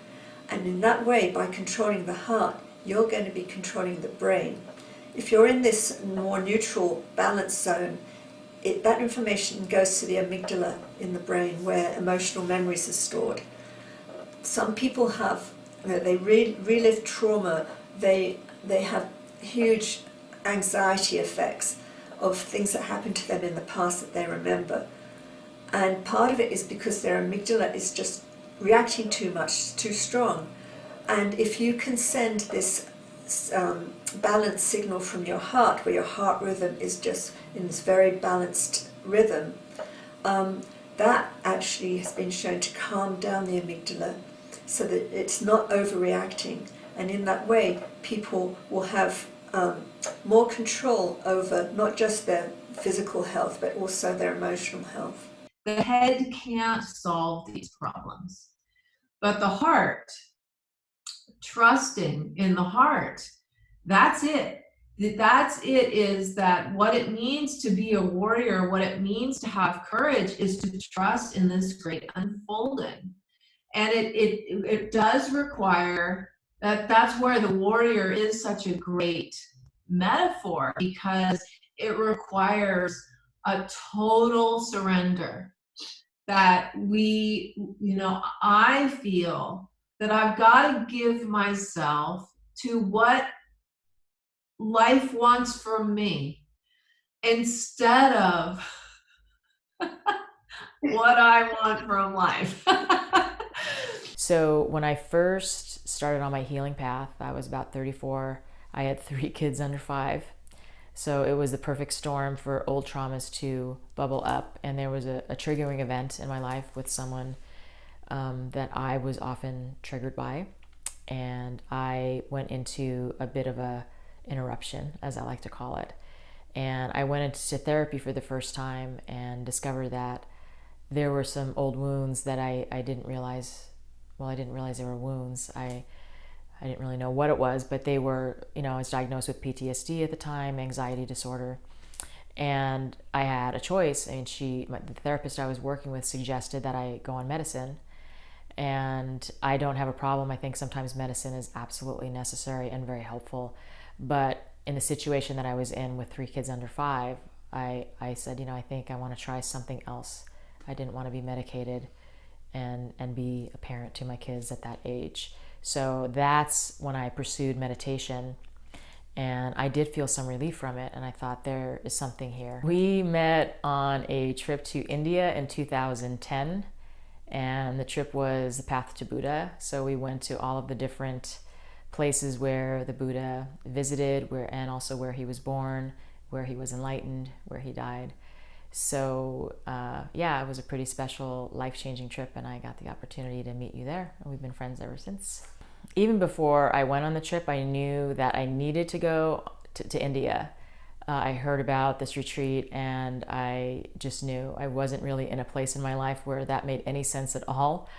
And in that way, by controlling the heart, you're going to be controlling the brain. If you're in this more neutral balance zone, that information goes to the amygdala in the brain, where emotional memories are stored. Some people have, they relive trauma, they have huge anxiety effects of things that happened to them in the past that they remember. And part of it is because their amygdala is just reacting too much, too strong. And if you can send this balanced signal from your heart, where your heart rhythm is just in this very balanced rhythm, that actually has been shown to calm down the amygdala so that it's not overreacting. And in that way, people will have more control over not just their physical health, but also their emotional health. The head can't solve these problems, but the heart, trusting in the heart, that's it. That's it, is that what it means to be a warrior, what it means to have courage, is to trust in this great unfolding. And it does require that's where the warrior is such a great metaphor, because it requires a total surrender. That I feel that I've got to give myself to what life wants from me instead of what I want from life. So when I first started on my healing path, I was about 34. I had 3 kids under 5. So it was the perfect storm for old traumas to bubble up. And there was a triggering event in my life with someone that I was often triggered by. And I went into a bit of a interruption, as I like to call it. And I went into therapy for the first time and discovered that there were some old wounds that I didn't realize. Well, I didn't realize they were wounds. I didn't really know what it was, but they were, I was diagnosed with PTSD at the time, anxiety disorder. And I had a choice. I mean, the therapist I was working with suggested that I go on medicine. And I don't have a problem. I think sometimes medicine is absolutely necessary and very helpful. But in the situation that I was in with 3 kids under 5, I said, I think I want to try something else. I didn't want to be medicated and be a parent to my kids at that age. So that's when I pursued meditation, and I did feel some relief from it, and I thought there is something here. We met on a trip to India in 2010, and the trip was the Path to Buddha. So we went to all of the different places where the Buddha visited, and also where he was born, where he was enlightened, where he died. So it was a pretty special, life-changing trip, and I got the opportunity to meet you there, and we've been friends ever since. Even before I went on the trip, I knew that I needed to go to India. I heard about this retreat, and I just knew I wasn't really in a place in my life where that made any sense at all.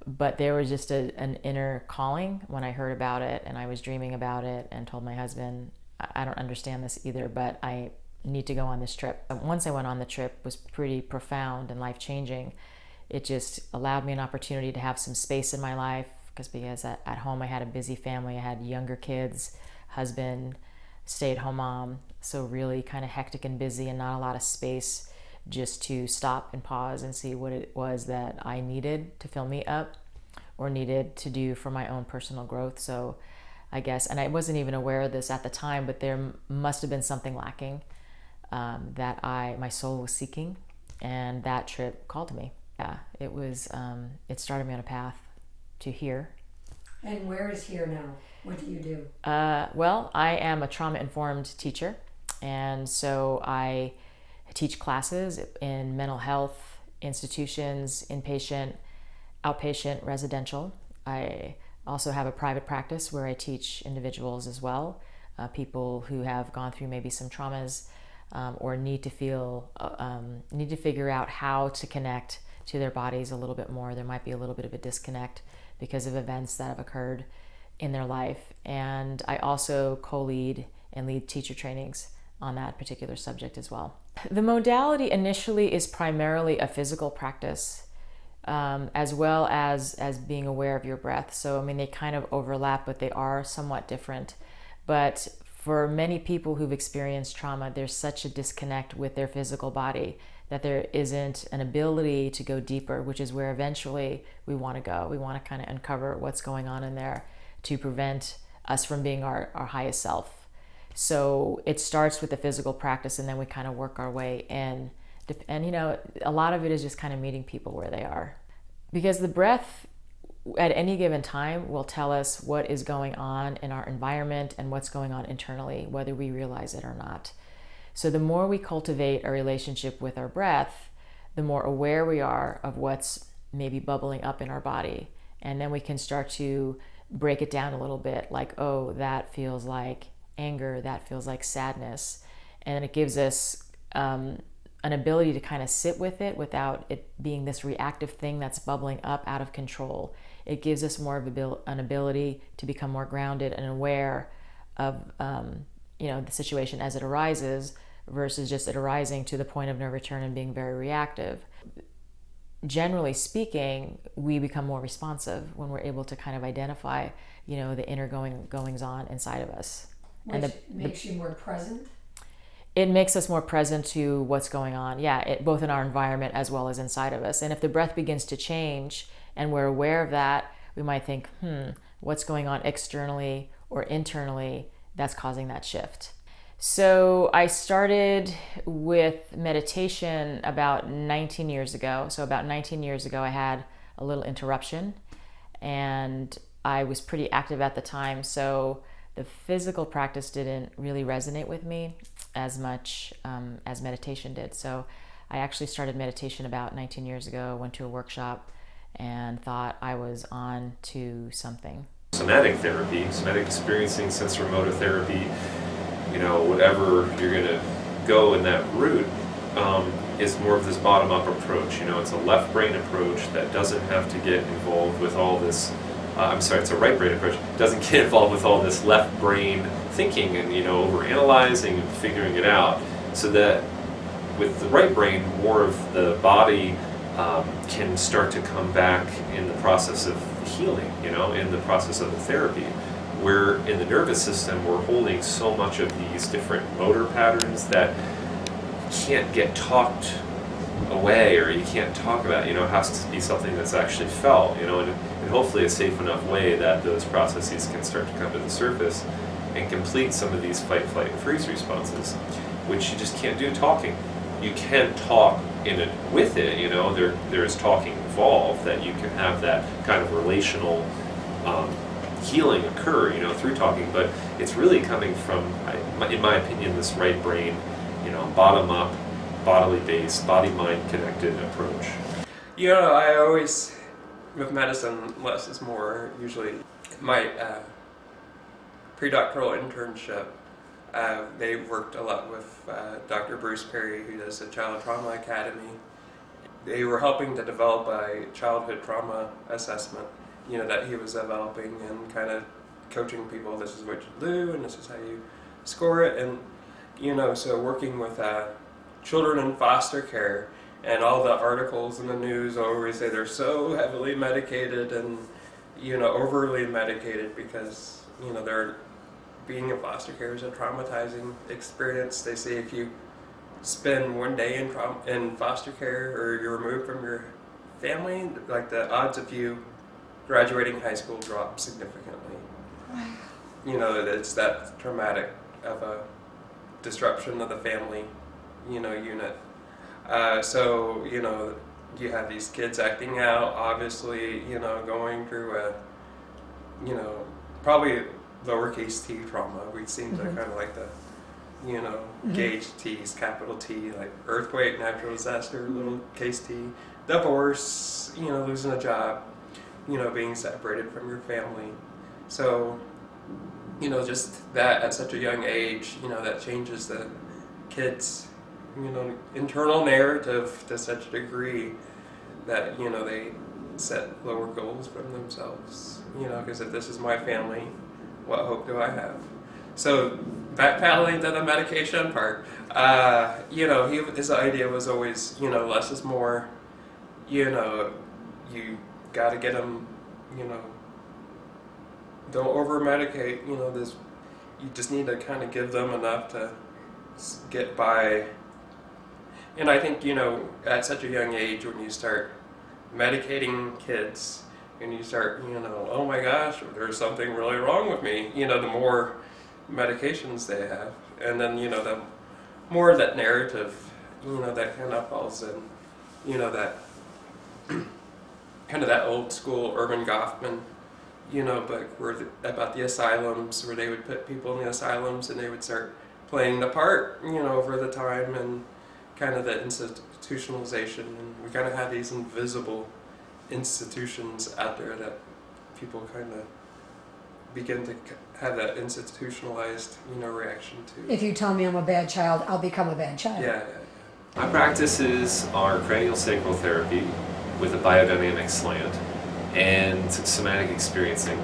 But there was just an inner calling when I heard about it, and I was dreaming about it and told my husband, I don't understand this either, but I need to go on this trip. Once I went on the trip, it was pretty profound and life-changing. It just allowed me an opportunity to have some space in my life, because at home I had a busy family. I had younger kids, husband, stay-at-home mom, so really kind of hectic and busy, and not a lot of space just to stop and pause and see what it was that I needed to fill me up or needed to do for my own personal growth. So I guess, and I wasn't even aware of this at the time, but there must have been something lacking that my soul was seeking, and that trip called to me. Yeah, it was, it started me on a path to here. And where is here now? What do you do? Well, I am a trauma-informed teacher, and so I teach classes in mental health institutions, inpatient, outpatient, residential. I also have a private practice where I teach individuals as well, people who have gone through maybe some traumas, or need to figure out how to connect to their bodies a little bit more. There might be a little bit of a disconnect because of events that have occurred in their life. And I also co-lead and lead teacher trainings on that particular subject as well. The modality initially is primarily a physical practice, as well as being aware of your breath. So, I mean, they kind of overlap, but they are somewhat different. But for many people who've experienced trauma, there's such a disconnect with their physical body that there isn't an ability to go deeper, which is where eventually we want to go. We want to kind of uncover what's going on in there to prevent us from being our highest self. So it starts with the physical practice, and then we kind of work our way in. And a lot of it is just kind of meeting people where they are. Because the breath at any given time will tell us what is going on in our environment and what's going on internally, whether we realize it or not. So the more we cultivate a relationship with our breath, the more aware we are of what's maybe bubbling up in our body. And then we can start to break it down a little bit, like, oh, that feels like anger, that feels like sadness. And it gives us an ability to kind of sit with it without it being this reactive thing that's bubbling up out of control. It gives us more of an ability to become more grounded and aware of the situation as it arises versus just it arising to the point of no return and being very reactive. Generally speaking, we become more responsive when we're able to kind of identify, the inner goings on inside of us. Which makes you more present? It makes us more present to what's going on, both in our environment as well as inside of us. And if the breath begins to change and we're aware of that, we might think, what's going on externally or internally that's causing that shift? So I started with meditation about 19 years ago. So about 19 years ago, I had a little interruption and I was pretty active at the time. So the physical practice didn't really resonate with me as much as meditation did. So I actually started meditation about 19 years ago, went to a workshop and thought I was on to something. Somatic therapy, somatic experiencing, sensorimotor therapy, whatever you're going to go in that route, is more of this bottom-up approach. It's a left brain approach that doesn't have to get involved with all this, it's a right brain approach, doesn't get involved with all this left brain thinking and, over-analyzing and figuring it out, so that with the right brain, more of the body can start to come back in the process of healing, in the process of the therapy. Where in the nervous system, we're holding so much of these different motor patterns that can't get talked away, or you can't talk about, it has to be something that's actually felt, and hopefully a safe enough way that those processes can start to come to the surface and complete some of these fight, flight, and freeze responses, which you just can't do talking. You can talk in it with it, there is talking involved, that you can have that kind of relational healing occur, through talking, but it's really coming from, in my opinion, this right brain, bottom up, bodily based, body-mind connected approach. I always, with medicine, less is more. Usually, my pre-doctoral internship, they worked a lot with Dr. Bruce Perry, who does the Child Trauma Academy. They were helping to develop a childhood trauma assessment, that he was developing, and kind of coaching people, this is what you do and this is how you score it. And so working with children in foster care, and all the articles in the news always say they're so heavily medicated and overly medicated because they're being in foster care is a traumatizing experience. They say if you spend one day in foster care, or you're removed from your family, like the odds of you graduating high school drop significantly. It's that traumatic of a disruption of the family, unit. So, you have these kids acting out, obviously, going through a, probably lowercase t trauma. We seem to kind of like the, gauge T's, capital T, like earthquake, natural disaster, little case T, divorce, losing a job, being separated from your family. So, just that at such a young age, that changes the kids' internal narrative to such a degree that, they set lower goals from themselves, because if this is my family, what hope do I have? So backpedaling to the medication part, his idea was always, less is more, you got to get them, don't over-medicate, you just need to kind of give them enough to get by. And I think, at such a young age, when you start medicating kids and you start, oh my gosh, there's something really wrong with me, the more medications they have. And then, the more that narrative, that kind of falls in, that kind of that old school Irving Goffman, book about the asylums, where they would put people in the asylums and they would start playing the part, over the time, and kind of the institutionalization. And we kind of have these invisible institutions out there that people kind of begin to have that institutionalized, reaction to. If you tell me I'm a bad child, I'll become a bad child. Yeah. My practices are cranial sacral therapy with a biodynamic slant and somatic experiencing.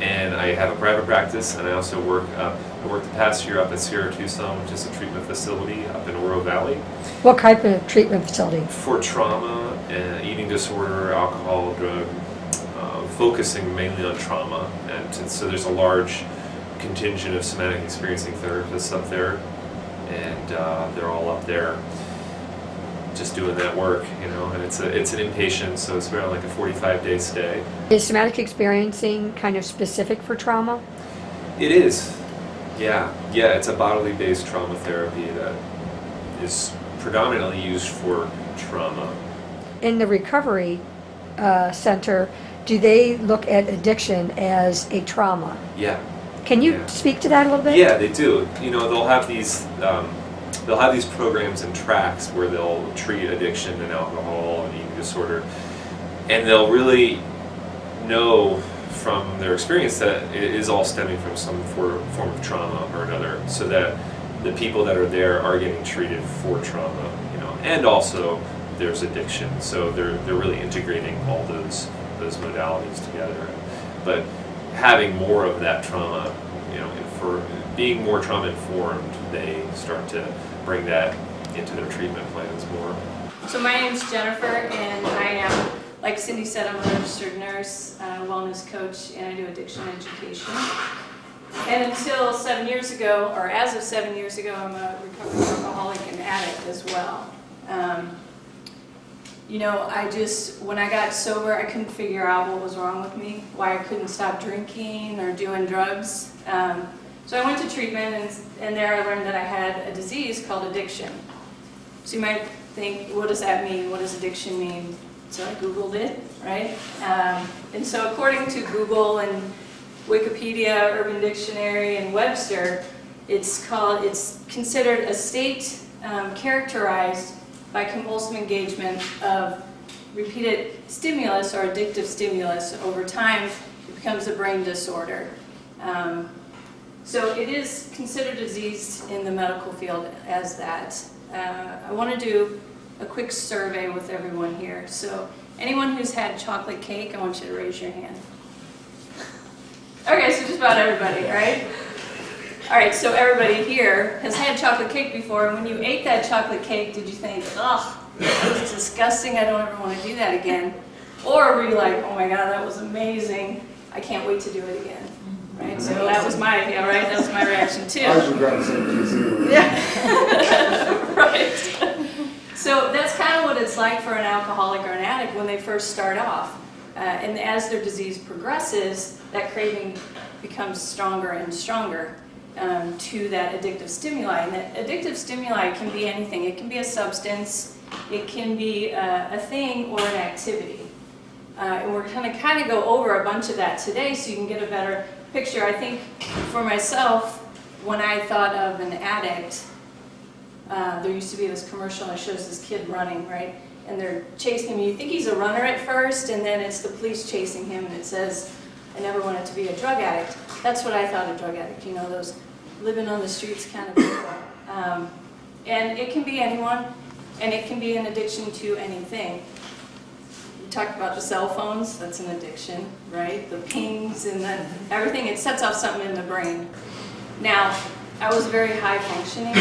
And I have a private practice, and I also work up. I worked the past year up at Sierra Tucson, which is a treatment facility up in Oro Valley. What type of treatment facility? For trauma, eating disorder, alcohol, drug, focusing mainly on trauma. And so there's a large contingent of somatic experiencing therapists up there, and they're all up there just doing that work, you know, and it's an inpatient, so it's around like a 45-day stay. Is somatic experiencing kind of specific for trauma? It is. Yeah, it's a bodily-based trauma therapy that is predominantly used for trauma. In the recovery center, do they look at addiction as a trauma? Yeah. Can you speak to that a little bit? Yeah, they do. You know, they'll have these programs and tracks where they'll treat addiction and alcohol and eating disorder, and they'll really know from their experience that it is all stemming from some form of trauma or another, so that the people that are there are getting treated for trauma, you know, and also there's addiction. So they're really integrating all those modalities together. But having more of that trauma, you know, for being more trauma informed, they start to bring that into their treatment plans more. So my name's Jennifer, and I am, like Cindy said, I'm a registered nurse, wellness coach, and I do addiction education. And until 7 years ago, or as of 7 years ago, I'm a recovering alcoholic and addict as well. You know, when I got sober, I couldn't figure out what was wrong with me, why I couldn't stop drinking or doing drugs. So I went to treatment, and there I learned that I had a disease called addiction. So you might think, what does that mean? What does addiction mean? So I Googled it, right? And so according to Google and Wikipedia, Urban Dictionary, and Webster, it's considered a state characterized by compulsive engagement of repeated stimulus or addictive stimulus. Over time, it becomes a brain disorder. So it is considered a disease in the medical field as that. I want to do a quick survey with everyone here. So anyone who's had chocolate cake, I want you to raise your hand. Okay, so just about everybody, right? All right, so everybody here has had chocolate cake before, and when you ate that chocolate cake, did you think, ugh, that was disgusting, I don't ever want to do that again? Or were you like, oh my God, that was amazing, I can't wait to do it again? Right, so that was my reaction too. I was regretting saying Yeah. Right. So that's kind of what it's like for an alcoholic or an addict when they first start off. And as their disease progresses, that craving becomes stronger and stronger to that addictive stimuli. And that addictive stimuli can be anything. It can be a substance, it can be a thing, or an activity. And we're going to kind of go over a bunch of that today so you can get a better picture. I think for myself, when I thought of an addict, there used to be this commercial that shows this kid running, right? And they're chasing him. You think he's a runner at first, and then it's the police chasing him, and it says, I never wanted to be a drug addict. That's what I thought a drug addict, you know, those living on the streets kind of people. And it can be anyone, and it can be an addiction to anything. We talked about the cell phones, that's an addiction, right? The pings and everything, it sets off something in the brain. Now, I was a very high functioning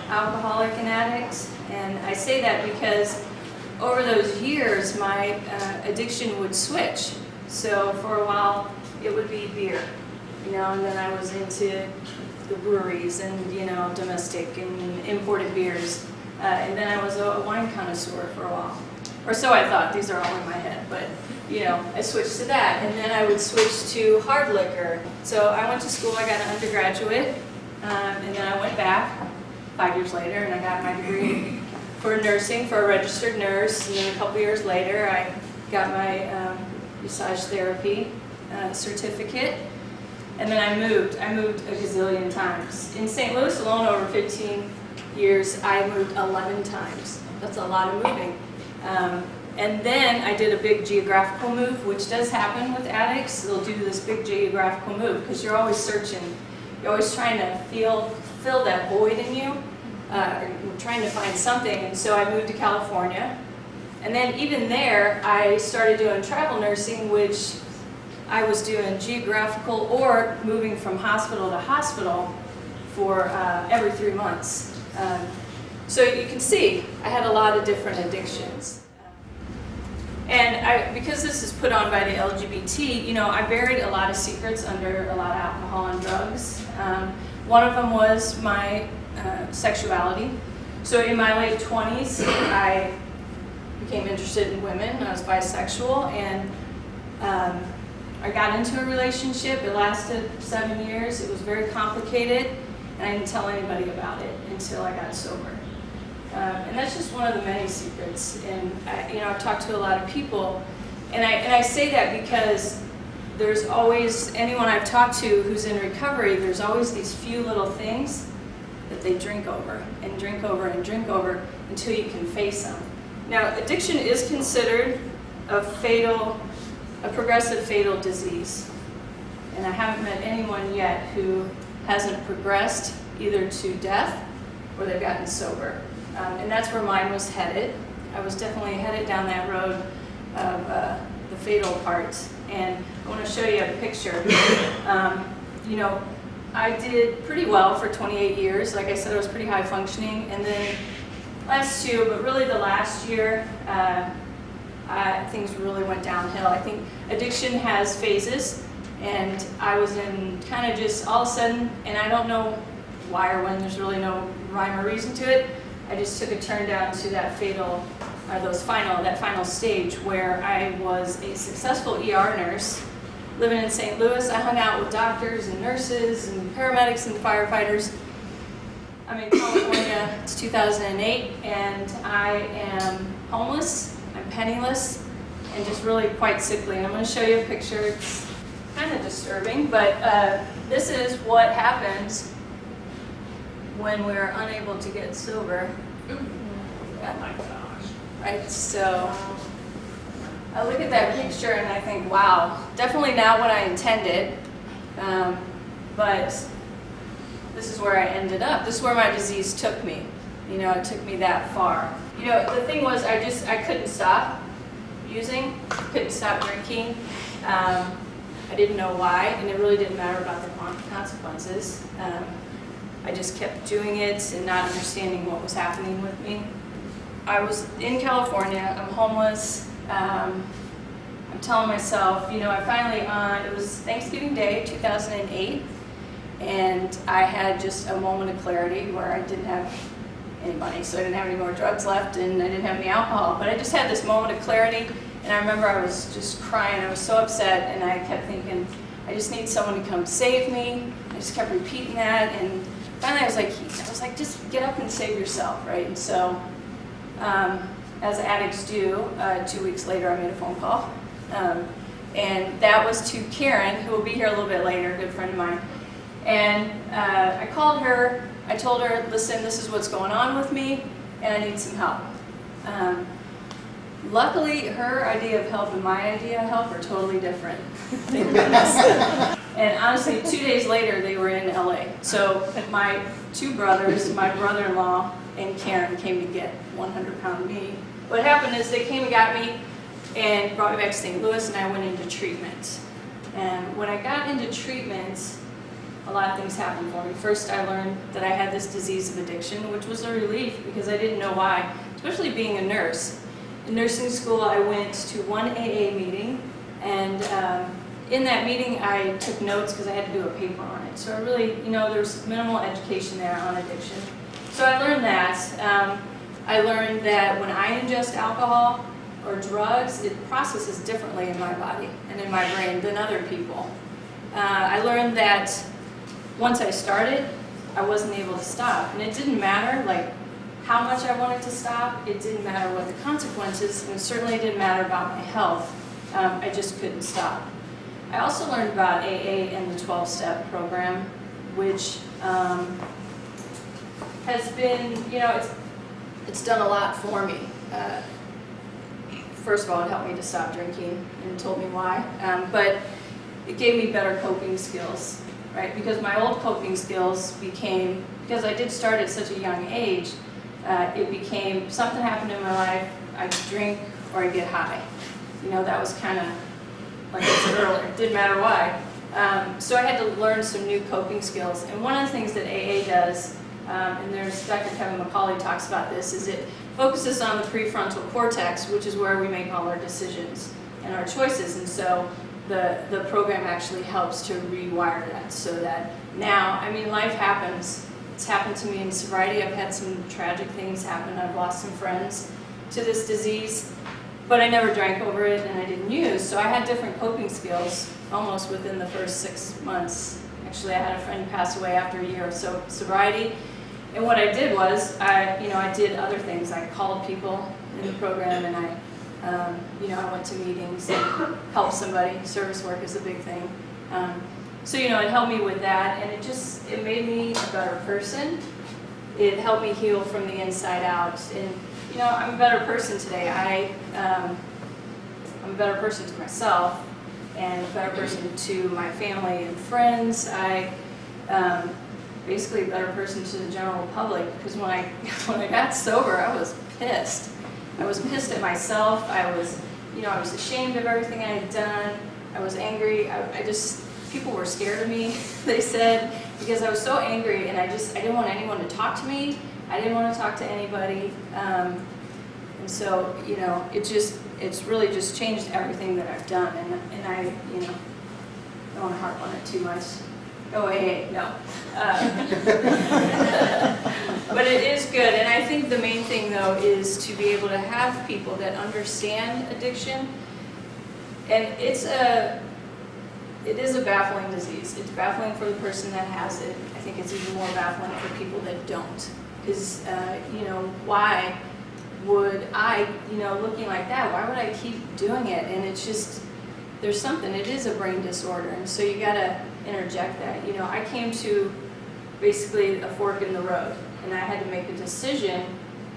alcoholic and addict, and I say that because over those years, my addiction would switch. So for a while, it would be beer, you know, and then I was into the breweries and, you know, domestic and imported beers. And then I was a wine connoisseur for a while. Or so I thought, these are all in my head, but, you know, I switched to that. And then I would switch to hard liquor. So I went to school, I got an undergraduate, and then I went back 5 years later and I got my degree for nursing, for a registered nurse. And then a couple years later, I got my massage therapy certificate. And then I moved a gazillion times. In St. Louis alone, over 15 years, I moved 11 times. That's a lot of moving. And then I did a big geographical move, which does happen with addicts. They'll do this big geographical move because you're always searching. You're always trying to fill that void in you, trying to find something. And so I moved to California. And then even there, I started doing travel nursing, which I was doing geographical or moving from hospital to hospital for every 3 months. So you can see I had a lot of different addictions. And because this is put on by the LGBT, you know, I buried a lot of secrets under a lot of alcohol and drugs. One of them was my sexuality. So in my late 20s, I became interested in women. I was bisexual, and I got into a relationship. It lasted 7 years. It was very complicated, and I didn't tell anybody about it until I got sober. And that's just one of the many secrets. And I've talked to a lot of people, and I say that because there's always, anyone I've talked to who's in recovery, there's always these few little things that they drink over and drink over and drink over until you can face them. Now, addiction is considered a progressive fatal disease. And I haven't met anyone yet who hasn't progressed either to death or they've gotten sober. And that's where mine was headed. I was definitely headed down that road of the fatal part. And I want to show you a picture. I did pretty well for 28 years. Like I said, I was pretty high functioning. And then last 2, but really the last year, things really went downhill. I think addiction has phases, and I was in kind of just all of a sudden, and I don't know why or when, there's really no rhyme or reason to it. I just took a turn down to that final stage where I was a successful ER nurse living in St. Louis. I hung out with doctors and nurses and paramedics and firefighters. I'm in California, it's 2008, and I am homeless, I'm penniless, and just really quite sickly. And I'm going to show you a picture. It's kind of disturbing, but this is what happens when we're unable to get sober. Oh my gosh. Right, so I look at that picture and I think, wow, definitely not what I intended, but this is where I ended up. This is where my disease took me. It took me that far. The thing was, I couldn't stop using, couldn't stop drinking. I didn't know why, and it really didn't matter about the consequences. I just kept doing it and not understanding what was happening with me. I was in California, I'm homeless. I'm telling myself, I finally, it was Thanksgiving Day, 2008, and I had just a moment of clarity where I didn't have any money, so I didn't have any more drugs left, and I didn't have any alcohol, but I just had this moment of clarity, and I remember I was just crying, I was so upset, and I kept thinking, I just need someone to come save me. I just kept repeating that, and finally I was like, just get up and save yourself, right? And so, as addicts do, 2 weeks later I made a phone call, and that was to Karen, who will be here a little bit later, a good friend of mine. And I called her, I told her, listen, this is what's going on with me, and I need some help. Luckily, her idea of help and my idea of help are totally different. And honestly, 2 days later, they were in LA. So my 2 brothers, my brother-in-law and Karen, came to get 100-pound me. What happened is they came and got me and brought me back to St. Louis, and I went into treatment. And when I got into treatment, a lot of things happened for me. First, I learned that I had this disease of addiction, which was a relief because I didn't know why, especially being a nurse. In nursing school, I went to one AA meeting, and in that meeting, I took notes because I had to do a paper on it. So I really, there was minimal education there on addiction. So I learned that. I learned that when I ingest alcohol or drugs, it processes differently in my body and in my brain than other people. I learned that once I started, I wasn't able to stop. And it didn't matter how much I wanted to stop, it didn't matter what the consequences, and it certainly didn't matter about my health. I just couldn't stop. I also learned about AA and the 12-step program, which has been, it's done a lot for me. First of all, it helped me to stop drinking and told me why, but it gave me better coping skills, right? Because my old coping skills became, because I did start at such a young age, it became something happened in my life, I drink or I get high. That was kind of like I said earlier, it didn't matter why. So I had to learn some new coping skills. And one of the things that AA does, and there's Dr. Kevin McCauley talks about this, is it focuses on the prefrontal cortex, which is where we make all our decisions and our choices. And so the program actually helps to rewire that so that now, I mean, life happens. It's happened to me in sobriety. I've had some tragic things happen. I've lost some friends to this disease, but I never drank over it and I didn't use. So I had different coping skills almost within the first 6 months. Actually, I had a friend pass away after a year of sobriety. And what I did was, I did other things. I called people in the program, and I went to meetings and helped somebody. Service work is a big thing. So it helped me with that, and it made me a better person. It helped me heal from the inside out, and I'm a better person today. I'm a better person to myself, and a better person to my family and friends. Basically a better person to the general public, because when I got sober, I was pissed. I was pissed at myself. I was ashamed of everything I had done. I was angry. People were scared of me, they said, because I was so angry, and I didn't want anyone to talk to me. I didn't want to talk to anybody. And so, it's really just changed everything that I've done, and I don't want to harp on it too much. Oh, hey, no. But it is good, and I think the main thing, though, is to be able to have people that understand addiction. And it is a baffling disease. It's baffling for the person that has it. I think it's even more baffling for people that don't. Because, why would I, looking like that, why would I keep doing it? And it's just, there's something, it is a brain disorder, and so you gotta interject that. I came to basically a fork in the road, and I had to make a decision.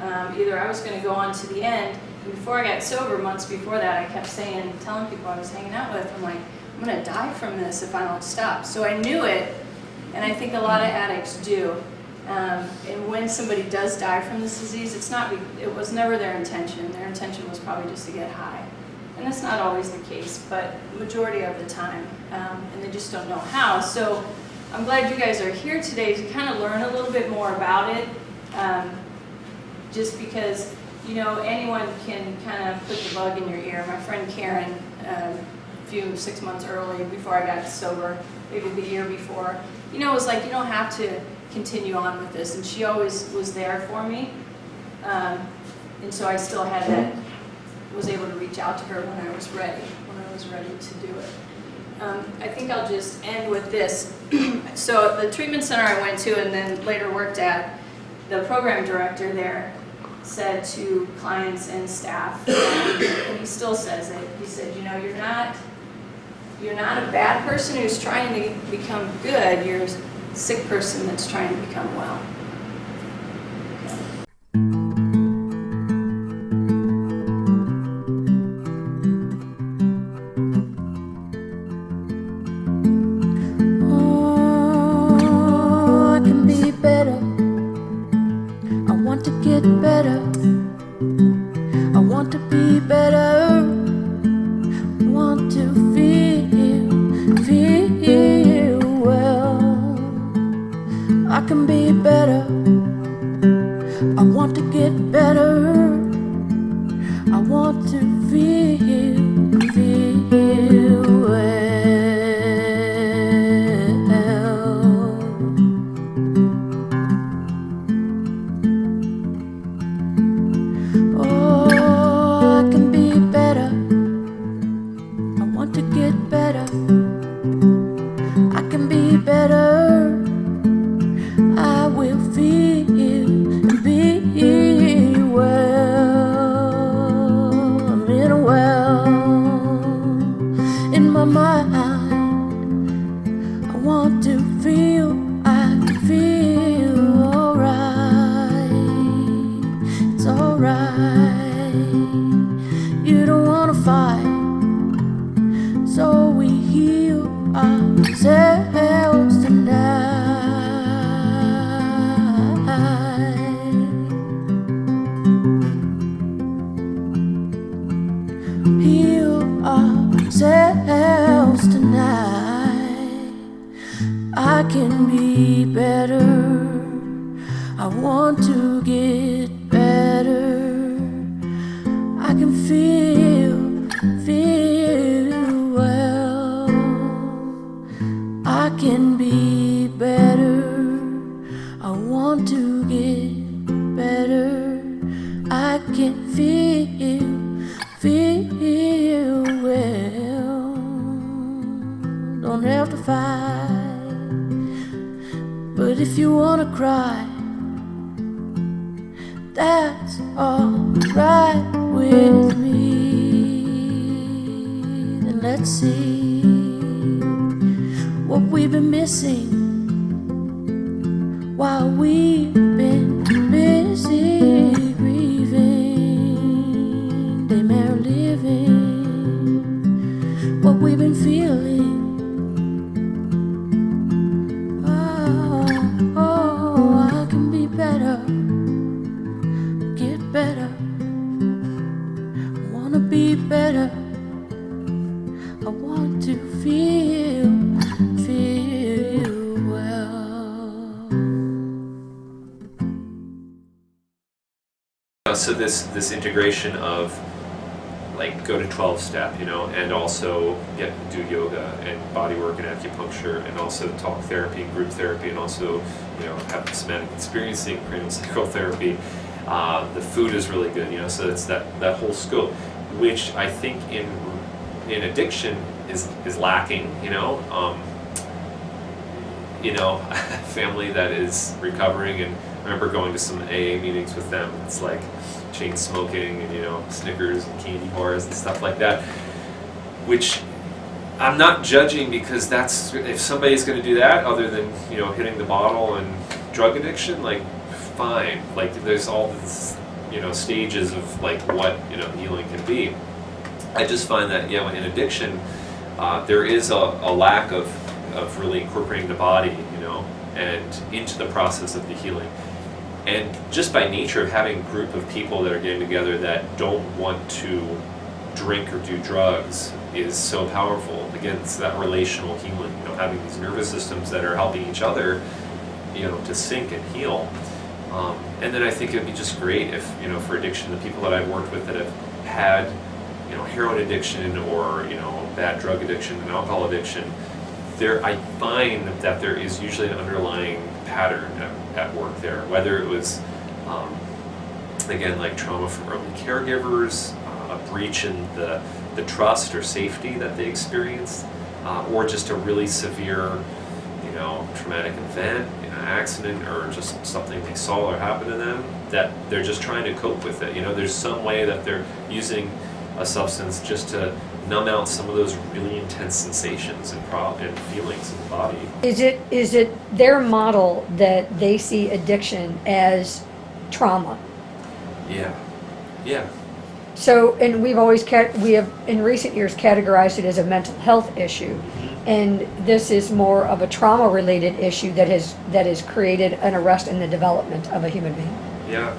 Either I was going to go on to the end, and before I got sober, months before that, I kept telling people I was hanging out with, I'm like, I'm going to die from this if I don't stop. So I knew it, and I think a lot of addicts do. And when somebody does die from this disease, it was never their intention. Their intention was probably just to get high. And that's not always the case, but majority of the time, and they just don't know how. So I'm glad you guys are here today to kind of learn a little bit more about it, just because, anyone can kind of put the bug in your ear. My friend Karen, 6 months early, before I got sober, maybe the year before, was like, you don't have to continue on with this, and she always was there for me, and so I still had that, was able to reach out to her when I was ready to do it. I think I'll just end with this. So the treatment center I went to and then later worked at, the program director there said to clients and staff, and he still says it, he said, you're not a bad person who's trying to become good, you're a sick person that's trying to become well. Heal ourselves. can be better. I want to get better. I can feel well. I can be better. I want to get better. I can feel well. Don't have to fight, but if you wanna cry, that's alright with me. Then let's see what we've been missing while we've been busy grieving, days are living, what we've been feeling. Oh, I can be better, get better, I wanna be better, I want to feel well. So this integration of like go to 12-step, you know, and also do yoga and body work and acupuncture, and also talk therapy and group therapy, and also, you know, have somatic experiencing, cranial sacral therapy. The food is really good, you know, so it's that whole scope, which I think in addiction is lacking, you know. A family that is recovering, and I remember going to some AA meetings with them. It's like chain smoking and, you know, Snickers and candy bars and stuff like that, which I'm not judging, because that's, if somebody's going to do that other than, you know, hitting the bottle and drug addiction, like, fine. Like, there's all this, you know, stages of like what, you know, healing can be. I just find that, you know, in addiction, there is a lack of really incorporating the body, you know, and into the process of the healing. And just by nature of having a group of people that are getting together that don't want to drink or do drugs is so powerful. Again, it's that relational healing, you know, having these nervous systems that are helping each other, you know, to sync and heal. And then I think it would be just great if, you know, for addiction, the people that I've worked with that have had, you know, heroin addiction or, you know, bad drug addiction and alcohol addiction, I find that there is usually an underlying pattern at work there, whether it was, again, like trauma from early caregivers, a breach in the trust or safety that they experienced, or just a really severe, you know, traumatic event, you know, accident, or just something they saw or happened to them, that they're just trying to cope with it. You know, there's some way that they're using a substance just to numb out some of those really intense sensations and feelings in the body. Is it their model that they see addiction as trauma? Yeah. So, and we have in recent years categorized it as a mental health issue, and this is more of a trauma-related issue that has created an arrest in the development of a human being. Yeah,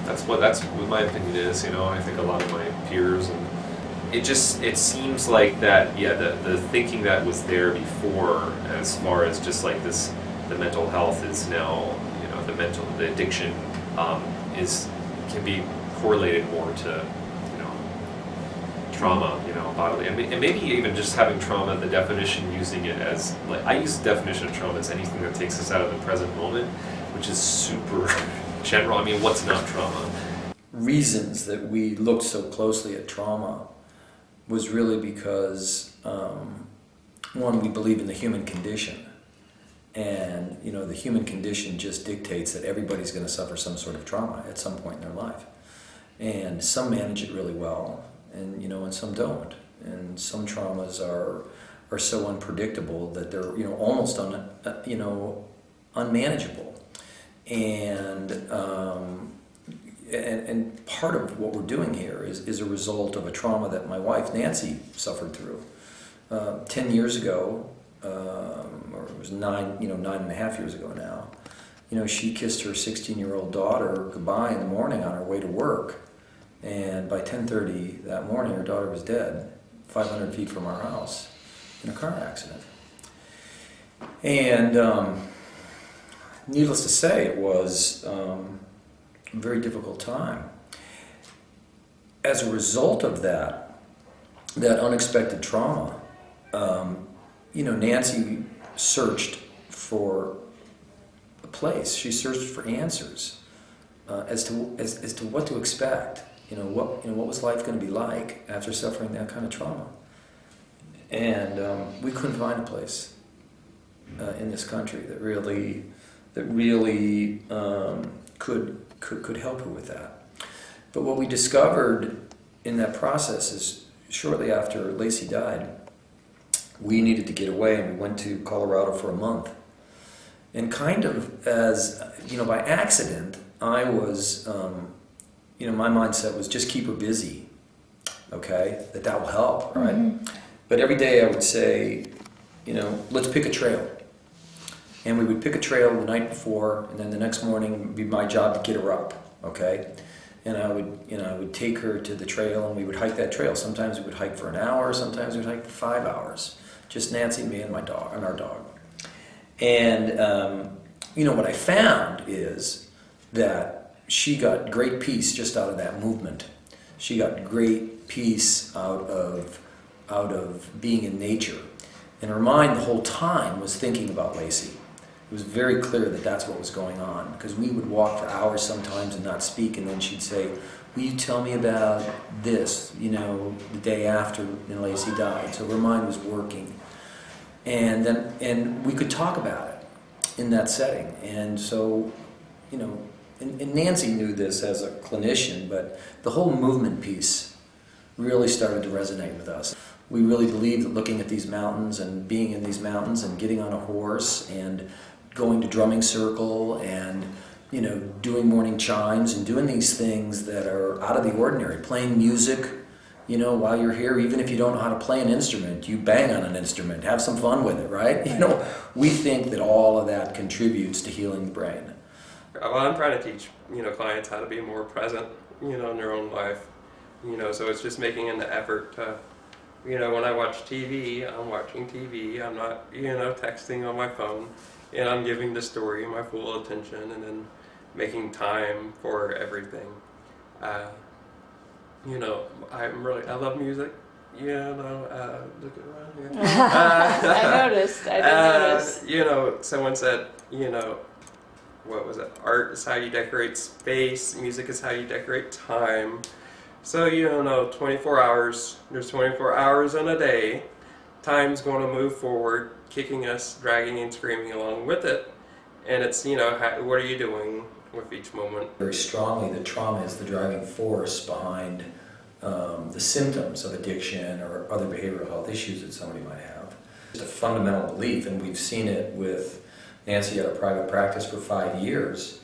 that's what my opinion is. You know, I think a lot of my peers, and it seems like that. Yeah, the thinking that was there before, as far as just like this, the mental health is now, you know, the addiction can be correlated more to, you know, trauma, you know, bodily, and maybe even just having trauma, the definition, using it as, like, I use the definition of trauma as anything that takes us out of the present moment, which is super general. I mean, what's not trauma? Reasons that we looked so closely at trauma was really because, one, we believe in the human condition. And, you know, the human condition just dictates that everybody's going to suffer some sort of trauma at some point in their life. And some manage it really well, and, you know, and some don't. And some traumas are so unpredictable that they're, you know, almost unmanageable. And part of what we're doing here is a result of a trauma that my wife Nancy suffered through 10 years ago. Or it was 9.5 years ago now, you know, she kissed her 16-year-old daughter goodbye in the morning on her way to work, and by 10:30 that morning her daughter was dead 500 feet from our house in a car accident. And needless to say, it was a very difficult time. As a result of that unexpected trauma, Nancy searched for a place. She searched for answers as to what to expect. What was life going to be like after suffering that kind of trauma? And we couldn't find a place in this country that really could help her with that. But what we discovered in that process is shortly after Lacey died, we needed to get away, and we went to Colorado for a month. And kind of as, by accident, I was, my mindset was just keep her busy, okay? That will help, right? Mm-hmm. But every day I would say, let's pick a trail. And we would pick a trail the night before, and then the next morning it would be my job to get her up, okay? And I would take her to the trail, and we would hike that trail. Sometimes we would hike for an hour, sometimes we would hike for 5 hours. Just Nancy, me, and my dog, and our dog. And what I found is that she got great peace just out of that movement. She got great peace out of being in nature. And her mind the whole time was thinking about Lacey. It was very clear that that's what was going on, because we would walk for hours sometimes and not speak, and then she'd say, will you tell me about this, the day after Lacey died? So her mind was working. And we could talk about it in that setting. And so, and Nancy knew this as a clinician, but the whole movement piece really started to resonate with us. We really believed that looking at these mountains and being in these mountains and getting on a horse and going to drumming circle and doing morning chimes and doing these things that are out of the ordinary, playing music, while you're here, even if you don't know how to play an instrument, you bang on an instrument, have some fun with it, right? We think that all of that contributes to healing the brain. Well, I'm trying to teach, clients how to be more present, in their own life, so it's just making an effort to, when I watch TV, I'm watching TV, I'm not, texting on my phone, and I'm giving the story my full attention and then making time for everything. I love music, look around here. I noticed, I did notice. Someone said, what was it? Art is how you decorate space, music is how you decorate time. So, 24 hours, there's 24 hours in a day. Time's going to move forward, kicking us, dragging and screaming along with it. And it's, what are you doing with each moment? Very strongly that trauma is the driving force behind the symptoms of addiction or other behavioral health issues that somebody might have. It's a fundamental belief, and we've seen it with Nancy at a private practice for 5 years,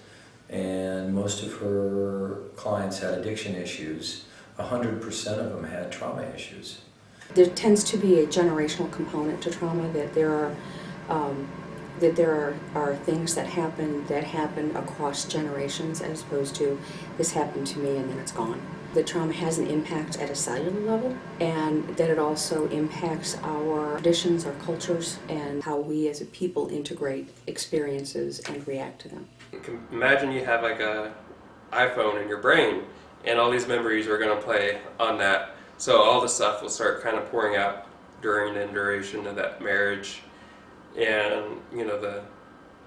and most of her clients had addiction issues. 100% of them had trauma issues. There tends to be a generational component to trauma, that there are things that happen across generations, as opposed to this happened to me and then it's gone. The trauma has an impact at a cellular level, and that it also impacts our traditions, our cultures, and how we as a people integrate experiences and react to them. Imagine you have like a iPhone in your brain, and all these memories are going to play on that. So all the stuff will start kind of pouring out during the duration of that marriage, and the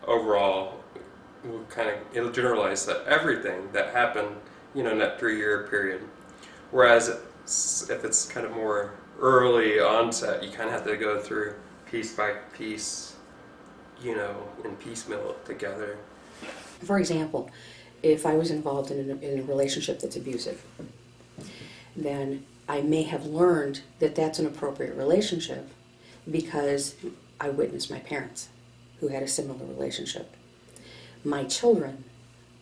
overall it'll generalize that everything that happened in that 3-year period. Whereas if it's kind of more early onset, you kind of have to go through piece by piece, and piecemeal it together. For example, if I was involved in a relationship that's abusive, then I may have learned that that's an appropriate relationship because I witnessed my parents who had a similar relationship. My children,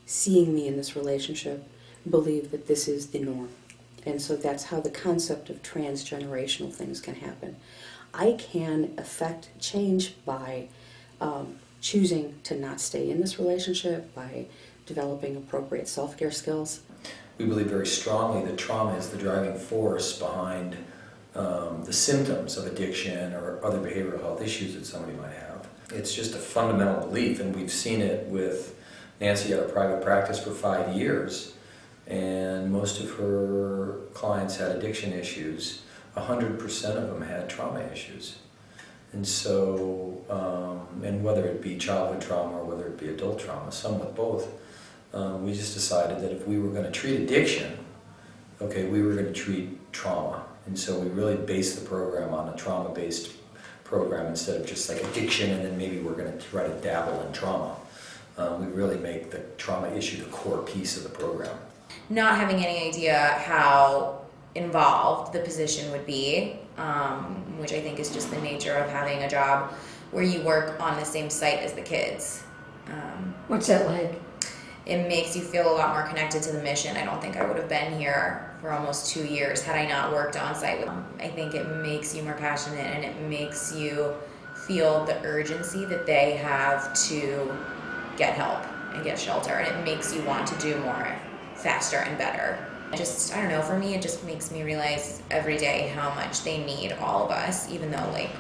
seeing me in this relationship, believe that this is the norm. And so that's how the concept of transgenerational things can happen. I can affect change by choosing to not stay in this relationship, by developing appropriate self-care skills. We believe very strongly that trauma is the driving force behind the symptoms of addiction or other behavioral health issues that somebody might have. It's just a fundamental belief, and we've seen it with Nancy at a private practice for 5 years, and most of her clients had addiction issues. 100% of them had trauma issues. And so, and whether it be childhood trauma or whether it be adult trauma, some with both, we just decided that if we were going to treat addiction, okay, we were going to treat trauma. And so we really based the program on a trauma-based program instead of just like addiction and then maybe we're going to try to dabble in trauma. We really make the trauma issue the core piece of the program. Not having any idea how involved the position would be, which I think is just the nature of having a job where you work on the same site as the kids. What's that like? It makes you feel a lot more connected to the mission. I don't think I would have been here for almost 2 years had I not worked on site with them. I think it makes you more passionate and it makes you feel the urgency that they have to get help and get shelter, and it makes you want to do more faster and better. Just, I don't know, for me it just makes me realize every day how much they need all of us, even though like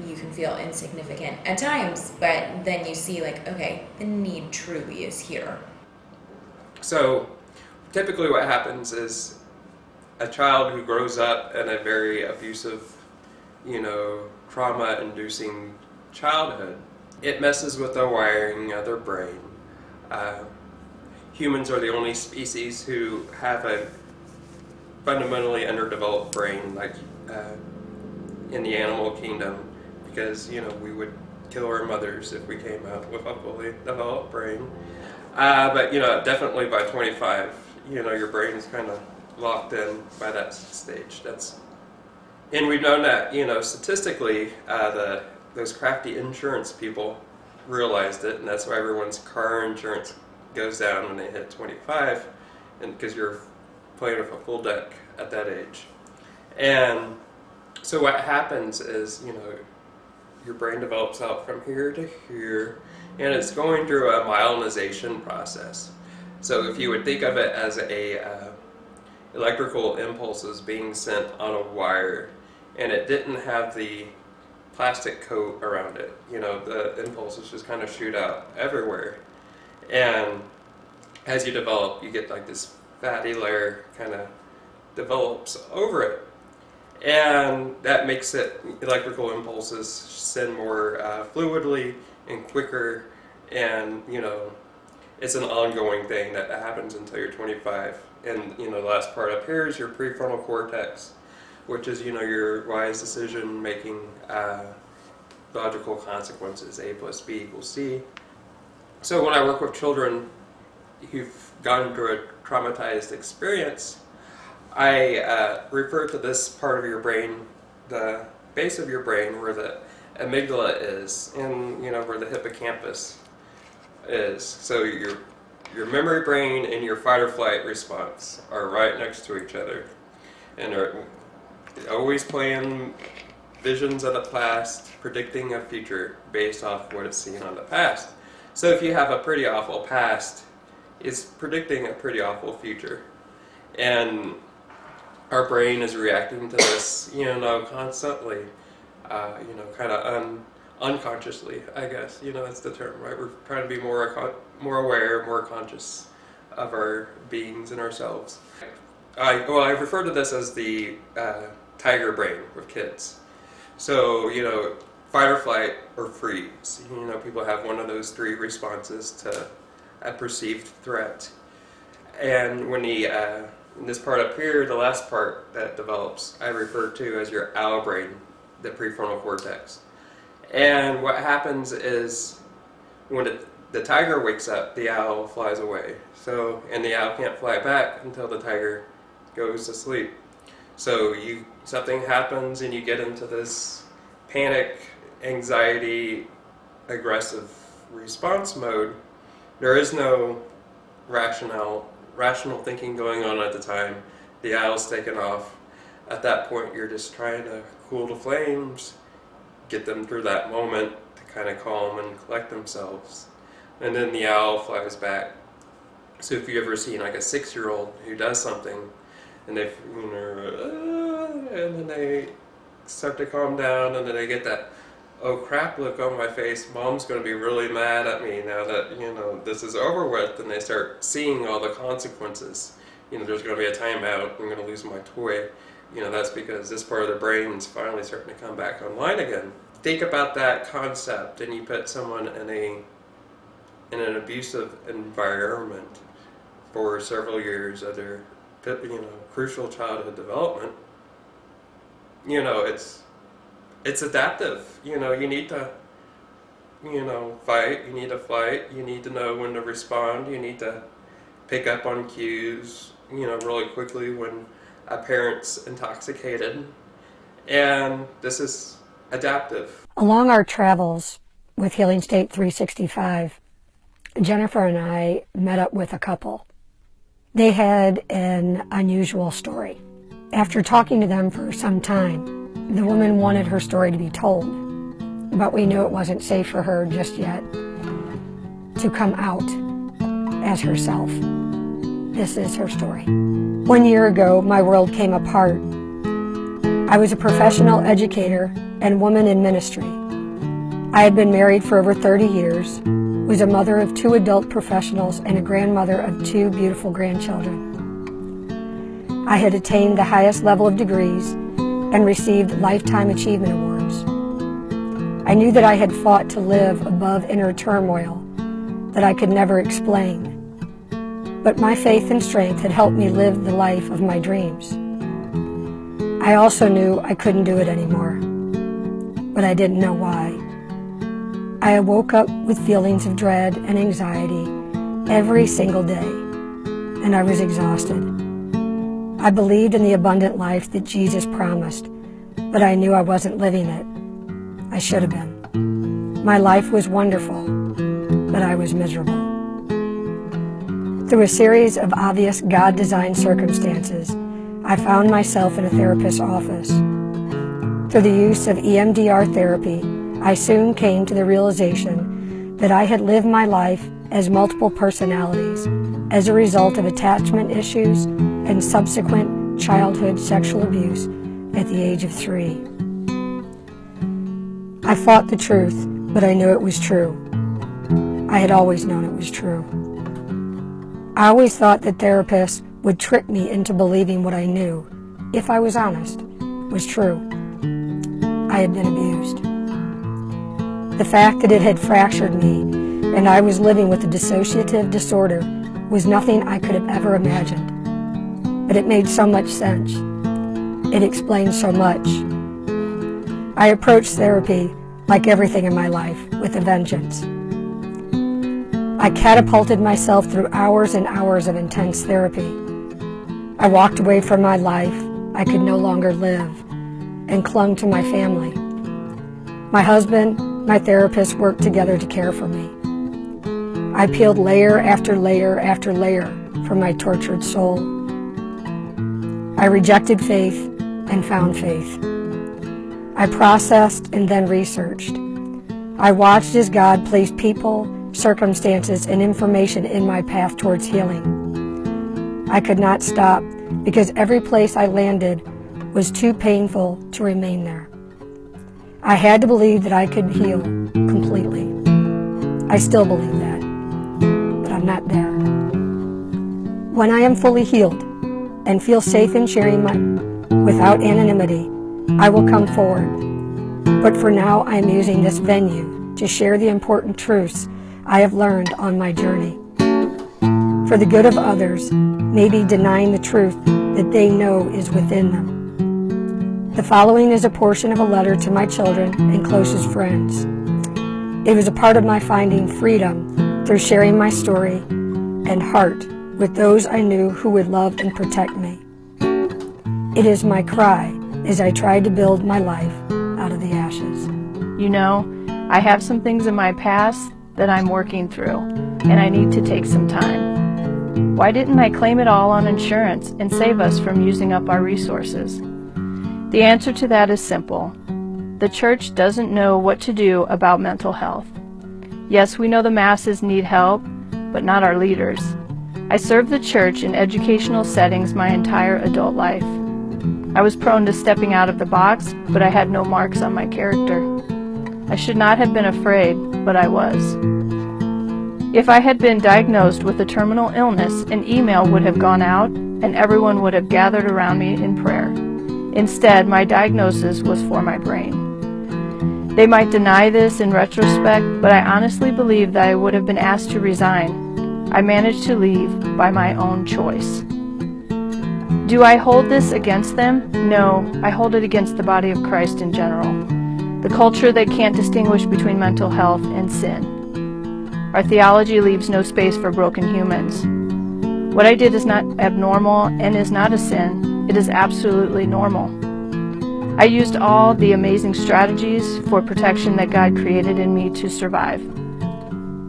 you can feel insignificant at times, but then you see like, okay, the need truly is here. So typically what happens is a child who grows up in a very abusive, trauma-inducing childhood, it messes with the wiring of their brain. Humans are the only species who have a fundamentally underdeveloped brain, like in the animal kingdom, because we would kill our mothers if we came out with a fully developed brain. But definitely by 25, your brain is kind of locked in by that stage. And we've known that statistically, those crafty insurance people realized it, and that's why everyone's car insurance goes down when they hit 25, and because you're playing with a full deck at that age. And so what happens is, your brain develops out from here to here, and it's going through a myelinization process. So if you would think of it as electrical impulses being sent on a wire, and it didn't have the plastic coat around it, the impulses just kind of shoot out everywhere. And as you develop, you get like this fatty layer kind of develops over it. And that makes it, electrical impulses send more fluidly and quicker, and it's an ongoing thing that happens until you're 25. And the last part up here is your prefrontal cortex, which is your wise decision making, logical consequences, A plus B equals C. So when I work with children who've gone through a traumatized experience, I refer to this part of your brain, the base of your brain, where the amygdala is, and where the hippocampus is. So your memory brain and your fight or flight response are right next to each other, and they're always playing visions of the past, predicting a future based off what it's seen on the past. So if you have a pretty awful past, it's predicting a pretty awful future. And our brain is reacting to this, constantly, kind of unconsciously, I guess. That's the term, right? We're trying to be more aware, more conscious of our beings and ourselves. I refer to this as the tiger brain with kids. So, fight or flight or freeze. People have one of those three responses to a perceived threat. And when this part up here, the last part that develops, I refer to as your owl brain, the prefrontal cortex. And what happens is when the tiger wakes up, the owl flies away. And the owl can't fly back until the tiger goes to sleep. So something happens and you get into this panic, anxiety, aggressive response mode. There is no rational thinking going on at the time. The owl's taken off. At that point, you're just trying to cool the flames, get them through that moment to kind of calm and collect themselves. And then the owl flies back. So if you've ever seen like a 6-year-old who does something, and and then they start to calm down, and then they get that oh crap look on my face. Mom's going to be really mad at me now that, you know, this is over with, and they start seeing all the consequences. You know, there's going to be a timeout, I'm going to lose my toy. You know, that's because this part of the brain is finally starting to come back online again. Think about that concept, and you put someone in an abusive environment for several years of their, you know, crucial childhood development. You know, it's adaptive. You know, you need to, you know, fight, you need to flight, you need to know when to respond, you need to pick up on cues, you know, really quickly when a parent's intoxicated. And this is adaptive. Along our travels with Healing State 365, Jennifer and I met up with a couple. They had an unusual story. After talking to them for some time, the woman wanted her story to be told, but we knew it wasn't safe for her just yet to come out as herself. This is her story. 1 year ago, my world came apart. I was a professional educator and woman in ministry. I had been married for over 30 years, was a mother of 2 adult professionals and a grandmother of 2 beautiful grandchildren. I had attained the highest level of degrees and received Lifetime Achievement Awards. I knew that I had fought to live above inner turmoil that I could never explain, but my faith and strength had helped me live the life of my dreams. I also knew I couldn't do it anymore, but I didn't know why. I woke up with feelings of dread and anxiety every single day, and I was exhausted. I believed in the abundant life that Jesus promised, but I knew I wasn't living it. I should have been. My life was wonderful, but I was miserable. Through a series of obvious God-designed circumstances, I found myself in a therapist's office. Through the use of EMDR therapy, I soon came to the realization that I had lived my life as multiple personalities as a result of attachment issues and subsequent childhood sexual abuse at the age of 3. I fought the truth, but I knew it was true. I had always known it was true. I always thought that therapists would trick me into believing what I knew, if I was honest, was true. I had been abused. The fact that it had fractured me and I was living with a dissociative disorder was nothing I could have ever imagined. But it made so much sense. It explained so much. I approached therapy, like everything in my life, with a vengeance. I catapulted myself through hours and hours of intense therapy. I walked away from my life I could no longer live and clung to my family. My husband, my therapist worked together to care for me. I peeled layer after layer after layer from my tortured soul. I rejected faith and found faith. I processed and then researched. I watched as God placed people, circumstances, and information in my path towards healing. I could not stop because every place I landed was too painful to remain there. I had to believe that I could heal completely. I still believe that, but I'm not there. When I am fully healed and feel safe in sharing without anonymity, I will come forward. But for now, I am using this venue to share the important truths I have learned on my journey. For the good of others, maybe denying the truth that they know is within them. The following is a portion of a letter to my children and closest friends. It was a part of my finding freedom through sharing my story and heart with those I knew who would love and protect me. It is my cry as I tried to build my life out of the ashes. You know, I have some things in my past that I'm working through, and I need to take some time. Why didn't I claim it all on insurance and save us from using up our resources? The answer to that is simple. The church doesn't know what to do about mental health. Yes, we know the masses need help, but not our leaders. I served the church in educational settings my entire adult life. I was prone to stepping out of the box, but I had no marks on my character. I should not have been afraid, but I was. If I had been diagnosed with a terminal illness, an email would have gone out and everyone would have gathered around me in prayer. Instead, my diagnosis was for my brain. They might deny this in retrospect, but I honestly believe that I would have been asked to resign. I managed to leave by my own choice. Do I hold this against them? No, I hold it against the body of Christ in general. The culture that can't distinguish between mental health and sin. Our theology leaves no space for broken humans. What I did is not abnormal and is not a sin. It is absolutely normal. I used all the amazing strategies for protection that God created in me to survive.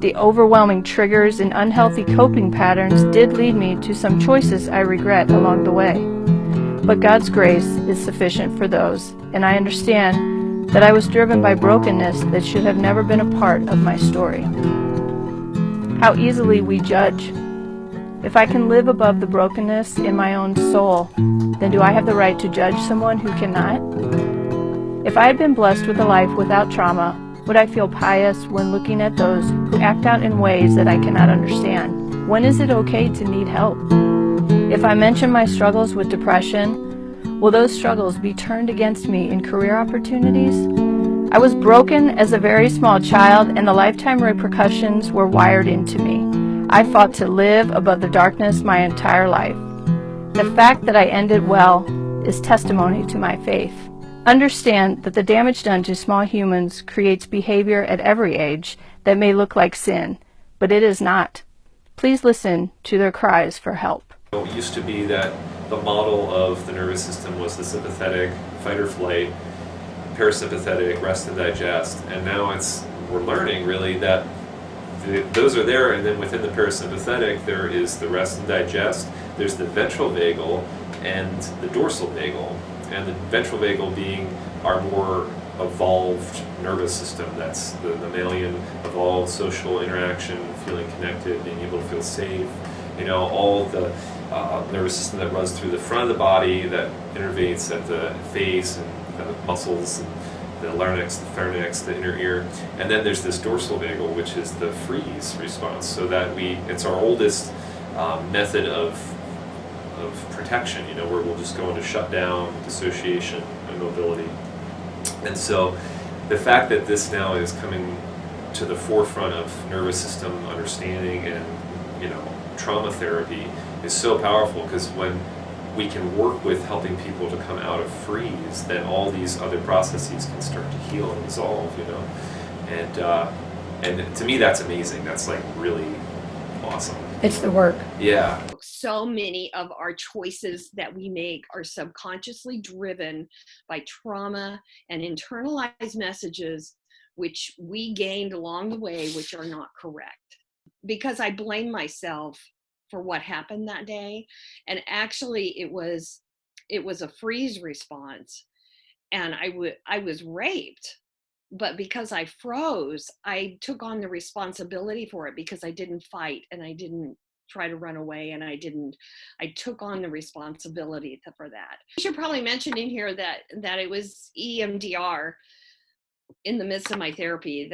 The overwhelming triggers and unhealthy coping patterns did lead me to some choices I regret along the way. But God's grace is sufficient for those, and I understand that I was driven by brokenness that should have never been a part of my story. How easily we judge. If I can live above the brokenness in my own soul, then do I have the right to judge someone who cannot? If I had been blessed with a life without trauma, would I feel pious when looking at those who act out in ways that I cannot understand? When is it okay to need help? If I mention my struggles with depression, will those struggles be turned against me in career opportunities? I was broken as a very small child, and the lifetime repercussions were wired into me. I fought to live above the darkness my entire life. The fact that I ended well is testimony to my faith. Understand that the damage done to small humans creates behavior at every age that may look like sin, but it is not. Please listen to their cries for help. It used to be that the model of the nervous system was the sympathetic, fight or flight, parasympathetic, rest and digest, and now we're learning really that those are there, and then within the parasympathetic there is the rest and digest, there's the ventral vagal and the dorsal vagal, and the ventral vagal being our more evolved nervous system. That's the mammalian evolved social interaction, feeling connected, being able to feel safe, all the nervous system that runs through the front of the body that innervates at the face and the muscles, and the larynx, the pharynx, the inner ear, and then there's this dorsal vagal, which is the freeze response. So that it's our oldest method of protection. Where we'll just go into shutdown, dissociation, immobility, and so the fact that this now is coming to the forefront of nervous system understanding and trauma therapy is so powerful, because when we can work with helping people to come out of freeze, then all these other processes can start to heal and resolve, and to me that's amazing. That's like really awesome. It's the work. Yeah. So many of our choices that we make are subconsciously driven by trauma and internalized messages which we gained along the way, which are not correct. Because I blame myself for what happened that day, and actually it was a freeze response, and I was raped, but because I froze, I took on the responsibility for it, because I didn't fight and I didn't try to run away, and I took on the responsibility for that. I should probably mention in here that it was EMDR in the midst of my therapy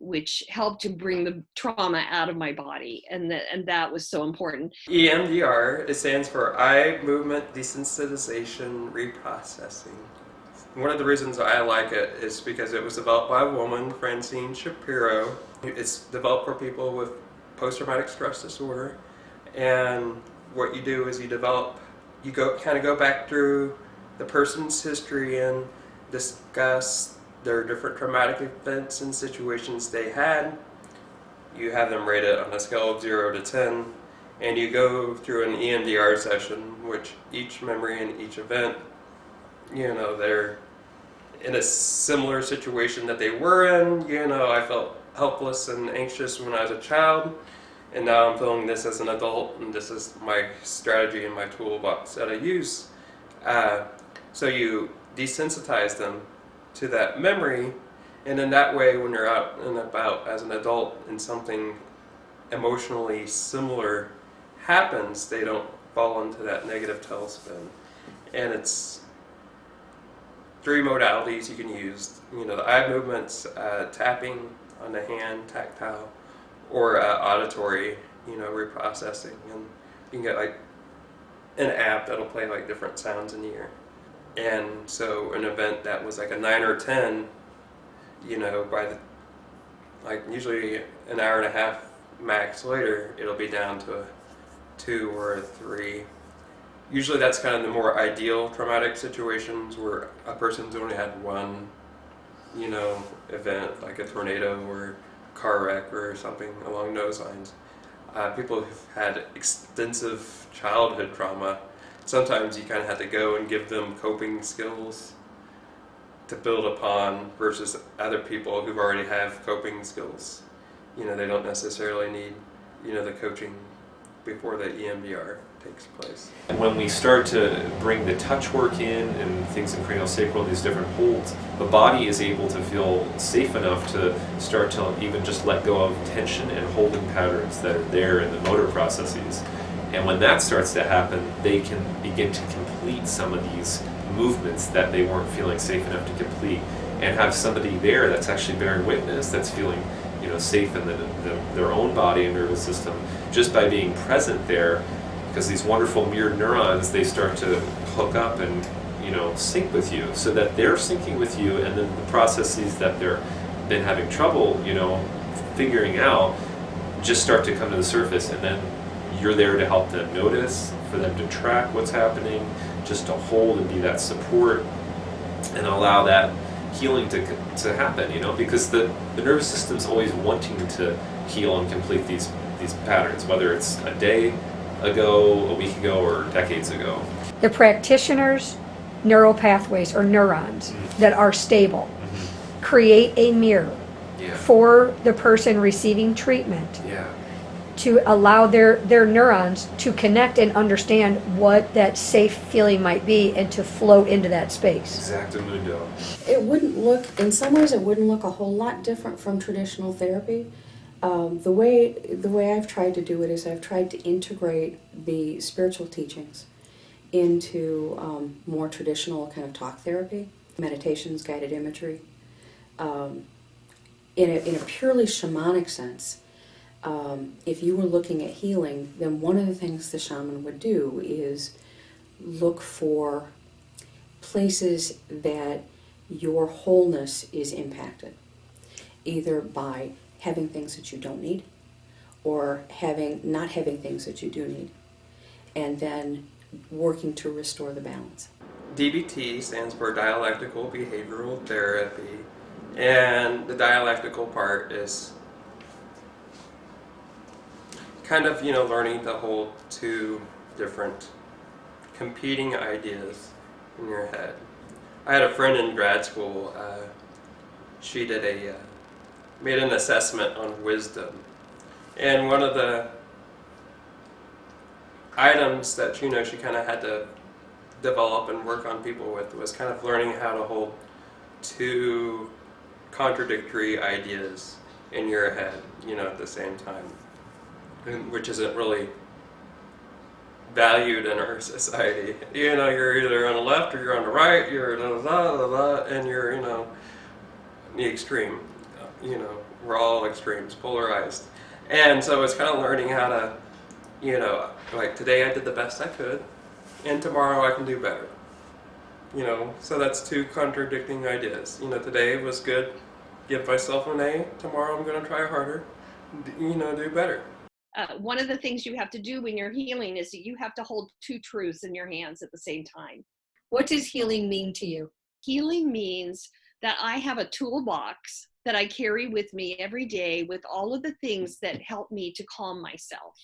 which helped to bring the trauma out of my body, and that was so important. EMDR, it stands for Eye Movement Desensitization Reprocessing. One of the reasons I like it is because it was developed by a woman, Francine Shapiro. It's developed for people with post-traumatic stress disorder, and what you do is you go back through the person's history and discuss their different traumatic events and situations they had. You have them rated on a scale of 0 to 10, and you go through an EMDR session, which each memory and each event, they're in a similar situation that they were in. I felt helpless and anxious when I was a child, and now I'm feeling this as an adult, and this is my strategy and my toolbox that I use. So you desensitize them to that memory, and in that way, when you're out and about as an adult and something emotionally similar happens, they don't fall into that negative tailspin. And 3 modalities you can use. The eye movements, tapping on the hand, tactile, or auditory, reprocessing. And you can get like an app that'll play like different sounds in the ear. And so an event that was like a 9 or 10, by the, like usually an hour and a half max later, it'll be down to a 2 or a 3. Usually that's kind of the more ideal traumatic situations where a person's only had one, event, like a tornado or car wreck or something along those lines. People who've had extensive childhood trauma, sometimes you kind of have to go and give them coping skills to build upon versus other people who already have coping skills. They don't necessarily need, the coaching before the EMDR takes place. And when we start to bring the touch work in and things in cranial sacral, these different holds, the body is able to feel safe enough to start to even just let go of tension and holding patterns that are there in the motor processes. And when that starts to happen, they can begin to complete some of these movements that they weren't feeling safe enough to complete, and have somebody there that's actually bearing witness, that's feeling safe in their own body and nervous system, just by being present there. Because these wonderful mirrored neurons, they start to hook up and sync with you, so that they're syncing with you, and then the processes that they're been having trouble figuring out just start to come to the surface, and then you're there to help them notice, for them to track what's happening, just to hold and be that support and allow that healing to happen, because the nervous system's always wanting to heal and complete these patterns, whether it's a day ago, a week ago, or decades ago. The practitioner's neural pathways or neurons that are stable create a mirror for the person receiving treatment to allow their neurons to connect and understand what that safe feeling might be and to float into that space. Exactamundo. It wouldn't look, in some ways, it wouldn't look a whole lot different from traditional therapy. The way I've tried to do it is I've tried to integrate the spiritual teachings into more traditional kind of talk therapy, meditations, guided imagery. In a purely shamanic sense, if you were looking at healing, then one of the things the shaman would do is look for places that your wholeness is impacted, either by having things that you don't need or not having things that you do need, and then working to restore the balance. DBT stands for Dialectical Behavioral Therapy, and the dialectical part is kind of, learning to hold 2 different competing ideas in your head. I had a friend in grad school, she did made an assessment on wisdom. And one of the items that, she kind of had to develop and work on people with was kind of learning how to hold 2 contradictory ideas in your head, at the same time, which isn't really valued in our society. You're either on the left or you're on the right, you're and you're, the extreme. We're all extremes, polarized. And so it's kind of learning how to, like today I did the best I could, and tomorrow I can do better. So that's 2 contradicting ideas. Today was good, give myself an A, tomorrow I'm going to try harder, do better. One of the things you have to do when you're healing is that you have to hold 2 truths in your hands at the same time. What does healing mean to you? Healing means that I have a toolbox that I carry with me every day with all of the things that help me to calm myself,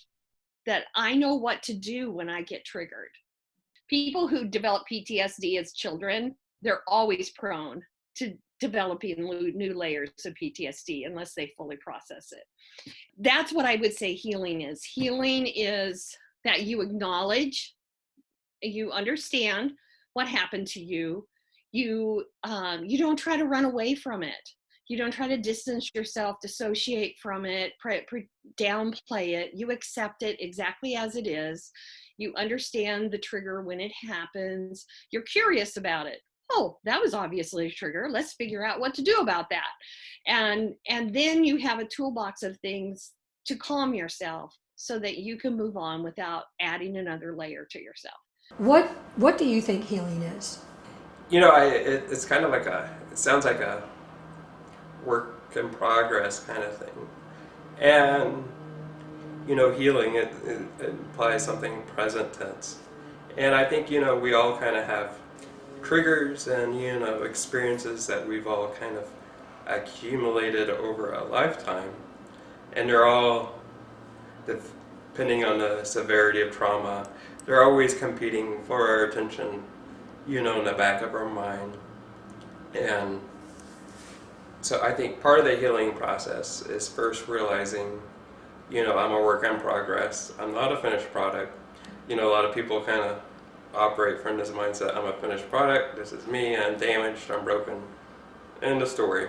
that I know what to do when I get triggered. People who develop PTSD as children, they're always prone to developing new layers of PTSD unless they fully process it. That's what I would say healing is. Healing is that you acknowledge, you understand what happened to you. You don't try to run away from it. You don't try to distance yourself, dissociate from it, downplay it. You accept it exactly as it is. You understand the trigger when it happens. You're curious about it. oh, that was obviously a trigger. Let's figure out what to do about that. And then you have a toolbox of things to calm yourself so that you can move on without adding another layer to yourself. What do you think healing is? You know, it's kind of like it sounds like a work in progress kind of thing. And, you know, healing, it implies something present tense. And I think, you know, we all kind of have triggers and, you know, experiences that we've all kind of accumulated over a lifetime. And they're all, depending on the severity of trauma, they're always competing for our attention, you know, in the back of our mind. And so I think part of the healing process is first realizing, you know, I'm a work in progress. I'm not a finished product. You know, a lot of people kind of operate from this mindset, I'm a finished product, this is me, I'm damaged, I'm broken. End of story.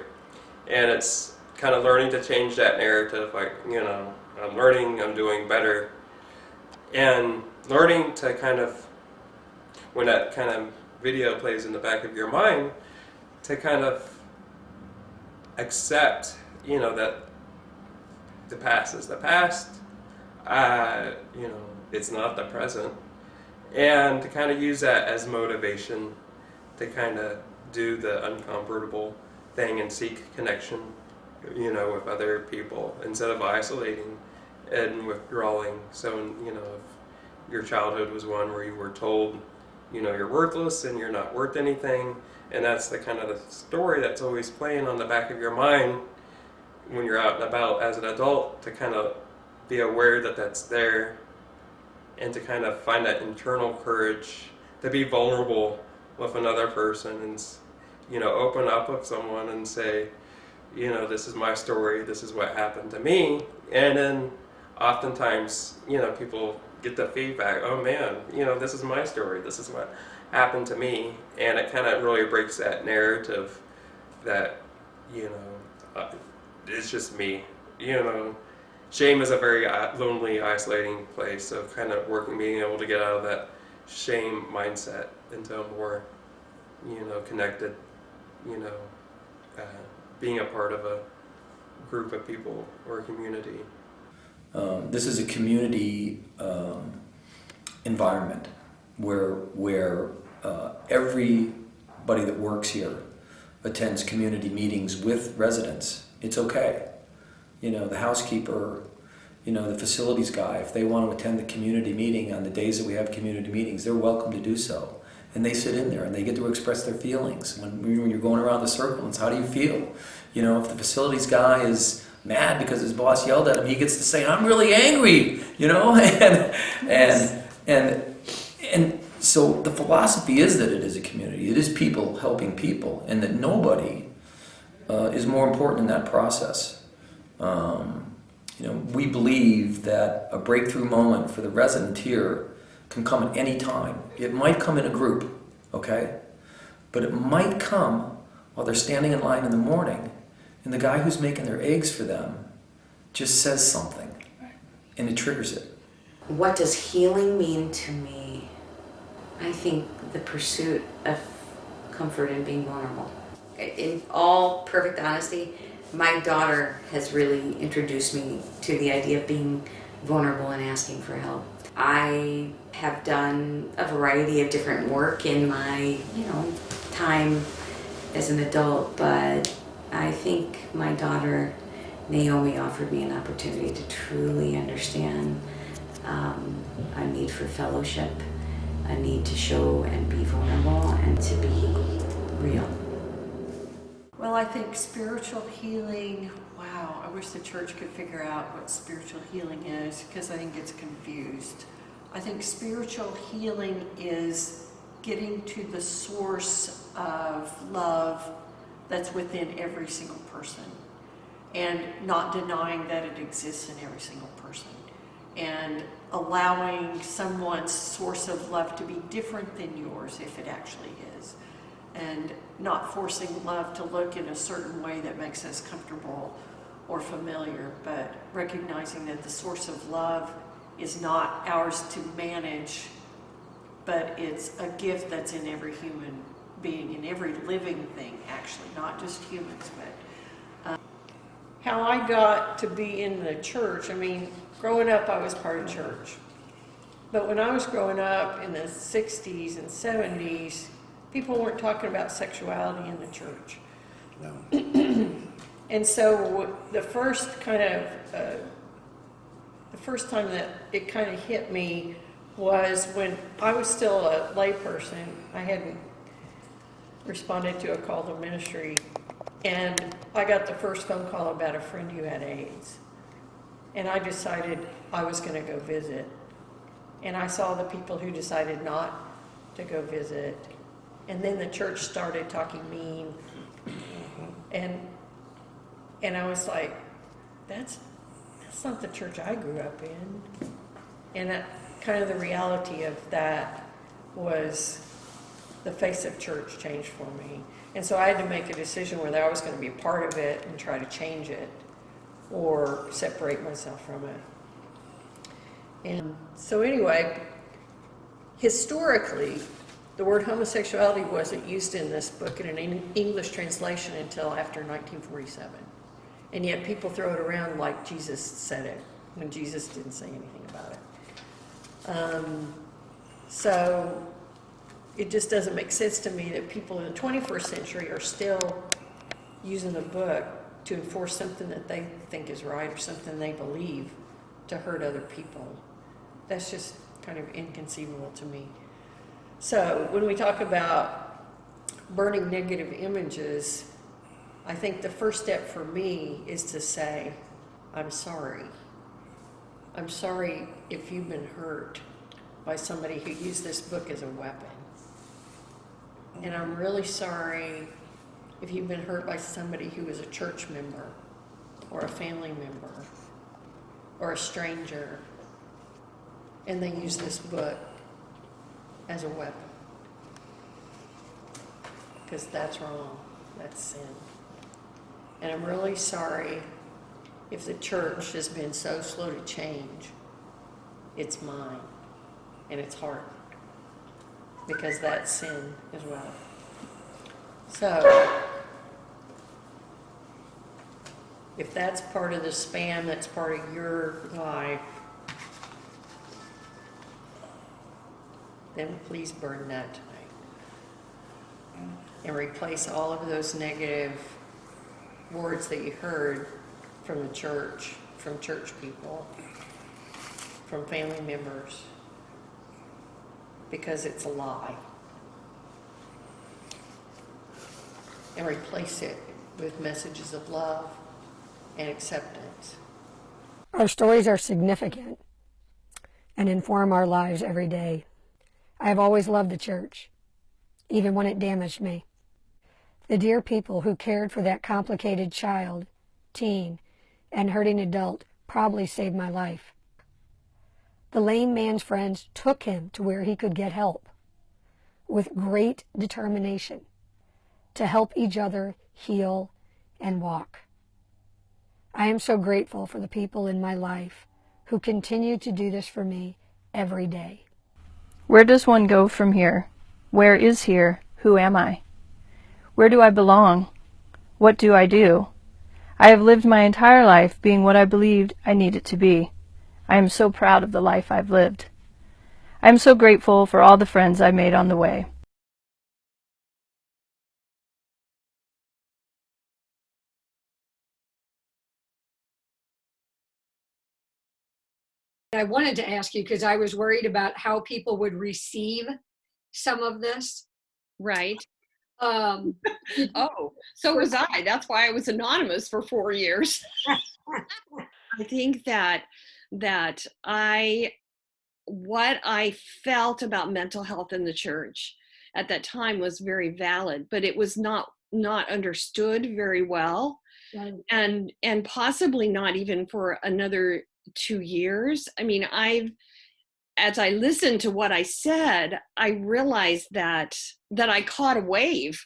And it's kind of learning to change that narrative, like, you know, I'm learning, I'm doing better. And learning to kind of, when that kind of video plays in the back of your mind, to kind of accept, you know, that the past is the past, you know, it's not the present, and to kind of use that as motivation to kind of do the uncomfortable thing and seek connection, you know, with other people instead of isolating and withdrawing. So, you know, if your childhood was one where you were told, you know, you're worthless and you're not worth anything, and that's the kind of the story that's always playing on the back of your mind when you're out and about as an adult, to kind of be aware that that's there and to kind of find that internal courage to be vulnerable with another person and, you know, open up with someone and say, you know, this is my story, this is what happened to me. And then oftentimes, you know, people get the feedback, oh man, you know, this is my story, this is what happened to me. And it kind of really breaks that narrative that, you know, it's just me. You know, shame is a very lonely, isolating place. So kind of being able to get out of that shame mindset into a more, you know, connected, you know, being a part of a group of people or a community. This is a community environment where everybody that works here attends community meetings with residents. It's okay. You know, the housekeeper, you know, the facilities guy, if they want to attend the community meeting on the days that we have community meetings, they're welcome to do so. And they sit in there and they get to express their feelings. When you're going around the circle, it's how do you feel? You know, if the facilities guy is mad because his boss yelled at him, he gets to say, I'm really angry, you know? And so the philosophy is that it is a community. It is people helping people, and that nobody is more important in that process. You know, we believe that a breakthrough moment for the resident here can come at any time. It might come in a group, okay? But it might come while they're standing in line in the morning, and the guy who's making their eggs for them just says something, and it triggers it. What does healing mean to me? I think the pursuit of comfort and being vulnerable. In all perfect honesty, my daughter has really introduced me to the idea of being vulnerable and asking for help. I have done a variety of different work in my, you know, time as an adult, but I think my daughter Naomi offered me an opportunity to truly understand a need for fellowship, a need to show and be vulnerable and to be real. Well, I think spiritual healing, wow, I wish the church could figure out what spiritual healing is, because I think it's confused. I think spiritual healing is getting to the source of love that's within every single person, and not denying that it exists in every single person, and allowing someone's source of love to be different than yours if it actually is, and not forcing love to look in a certain way that makes us comfortable or familiar, but recognizing that the source of love is not ours to manage, but it's a gift that's in every human being, in every living thing, actually, not just humans. But how I got to be in the church, I mean, growing up, I was part of church. But when I was growing up in the 60s and 70s, people weren't talking about sexuality in the church. No. And so the first time that it kind of hit me was when I was still a layperson. I hadn't responded to a call to ministry, and I got the first phone call about a friend who had AIDS. And I decided I was going to go visit. And I saw the people who decided not to go visit. And then the church started talking mean. And I was like, that's not the church I grew up in. And that, kind of the reality of that was the face of church changed for me. And so I had to make a decision whether I was going to be a part of it and try to change it or separate myself from it. And so anyway, historically, the word homosexuality wasn't used in this book in an English translation until after 1947. And yet people throw it around like Jesus said it, when Jesus didn't say anything about it. So it just doesn't make sense to me that people in the 21st century are still using a book to enforce something that they think is right or something they believe to hurt other people. That's just kind of inconceivable to me. So when we talk about burning negative images, I think the first step for me is to say, I'm sorry. I'm sorry if you've been hurt by somebody who used this book as a weapon. And I'm really sorry if you've been hurt by somebody who is a church member or a family member or a stranger, and they use this book as a weapon. Because that's wrong. That's sin. And I'm really sorry if the church has been so slow to change its mind and its heart, because that's sin as well. So if that's part of the spam, that's part of your life, then please burn that tonight. And replace all of those negative words that you heard from the church, from church people, from family members, because it's a lie. And replace it with messages of love and acceptance. Our stories are significant and inform our lives every day. I have always loved the church, even when it damaged me. The dear people who cared for that complicated child, teen, and hurting adult probably saved my life. The lame man's friends took him to where he could get help with great determination to help each other heal and walk. I am so grateful for the people in my life who continue to do this for me every day. Where does one go from here? Where is here? Who am I? Where do I belong? What do I do? I have lived my entire life being what I believed I needed to be. I am so proud of the life I've lived. I am so grateful for all the friends I made on the way. I wanted to ask you, because I was worried about how people would receive some of this. Right. Oh, so was I. That's why I was anonymous for 4 years. I think that what I felt about mental health in the church at that time was very valid, but it was not understood very well, and possibly not even for another 2 years. I mean, as I listened to what I said, I realized that I caught a wave.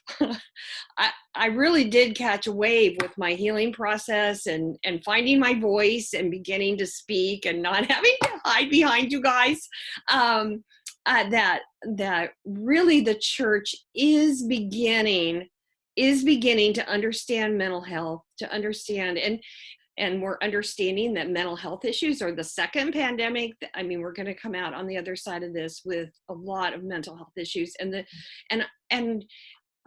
I really did catch a wave with my healing process and finding my voice and beginning to speak and not having to hide behind you guys. that really the church is beginning to understand mental health, to understand, and we're understanding that mental health issues are the second pandemic. I mean, we're going to come out on the other side of this with a lot of mental health issues, and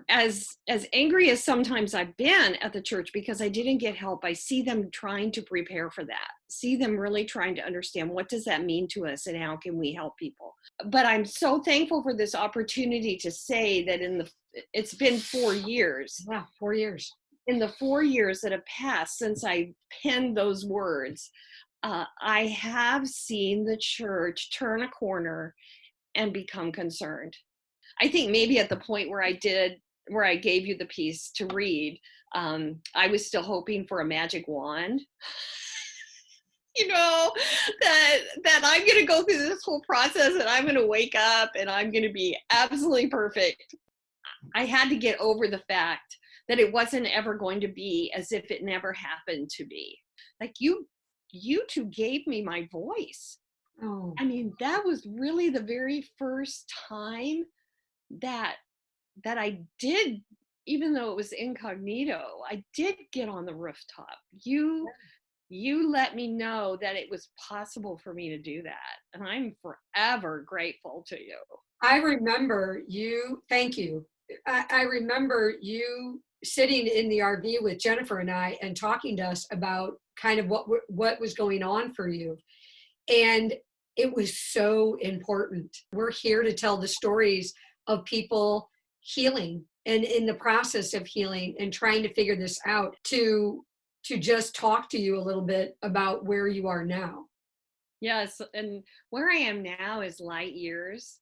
as angry as sometimes I've been at the church because I didn't get help, I see them trying to prepare for that, see them really trying to understand what does that mean to us and how can we help people. But I'm so thankful for this opportunity to say that it's been 4 years. Yeah, 4 years. In the 4 years that have passed since I penned those words, I have seen the church turn a corner and become concerned. I think maybe at the point where I gave you the piece to read, I was still hoping for a magic wand. You know, that I'm going to go through this whole process and I'm going to wake up and I'm going to be absolutely perfect. I had to get over the fact that it wasn't ever going to be as if it never happened to be. Like you two gave me my voice. Oh. I mean, that was really the very first time that I did, even though it was incognito, I did get on the rooftop. You let me know that it was possible for me to do that. And I'm forever grateful to you. I remember you, thank you. I remember you sitting in the RV with Jennifer and I and talking to us about kind of what was going on for you. And it was so important. We're here to tell the stories of people healing and in the process of healing and trying to figure this out, to just talk to you a little bit about where you are now. Yes, and where I am now is light years.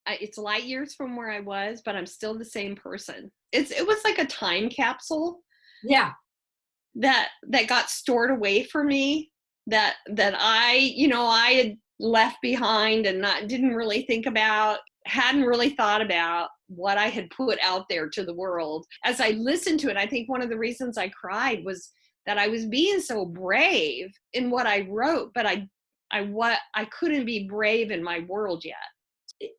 It's light years from where I was, but I'm still the same person. It was like a time capsule. Yeah. That got stored away for me, that I had left behind and didn't really think about, hadn't really thought about what I had put out there to the world. As I listened to it, I think one of the reasons I cried was that I was being so brave in what I wrote, but I couldn't be brave in my world yet.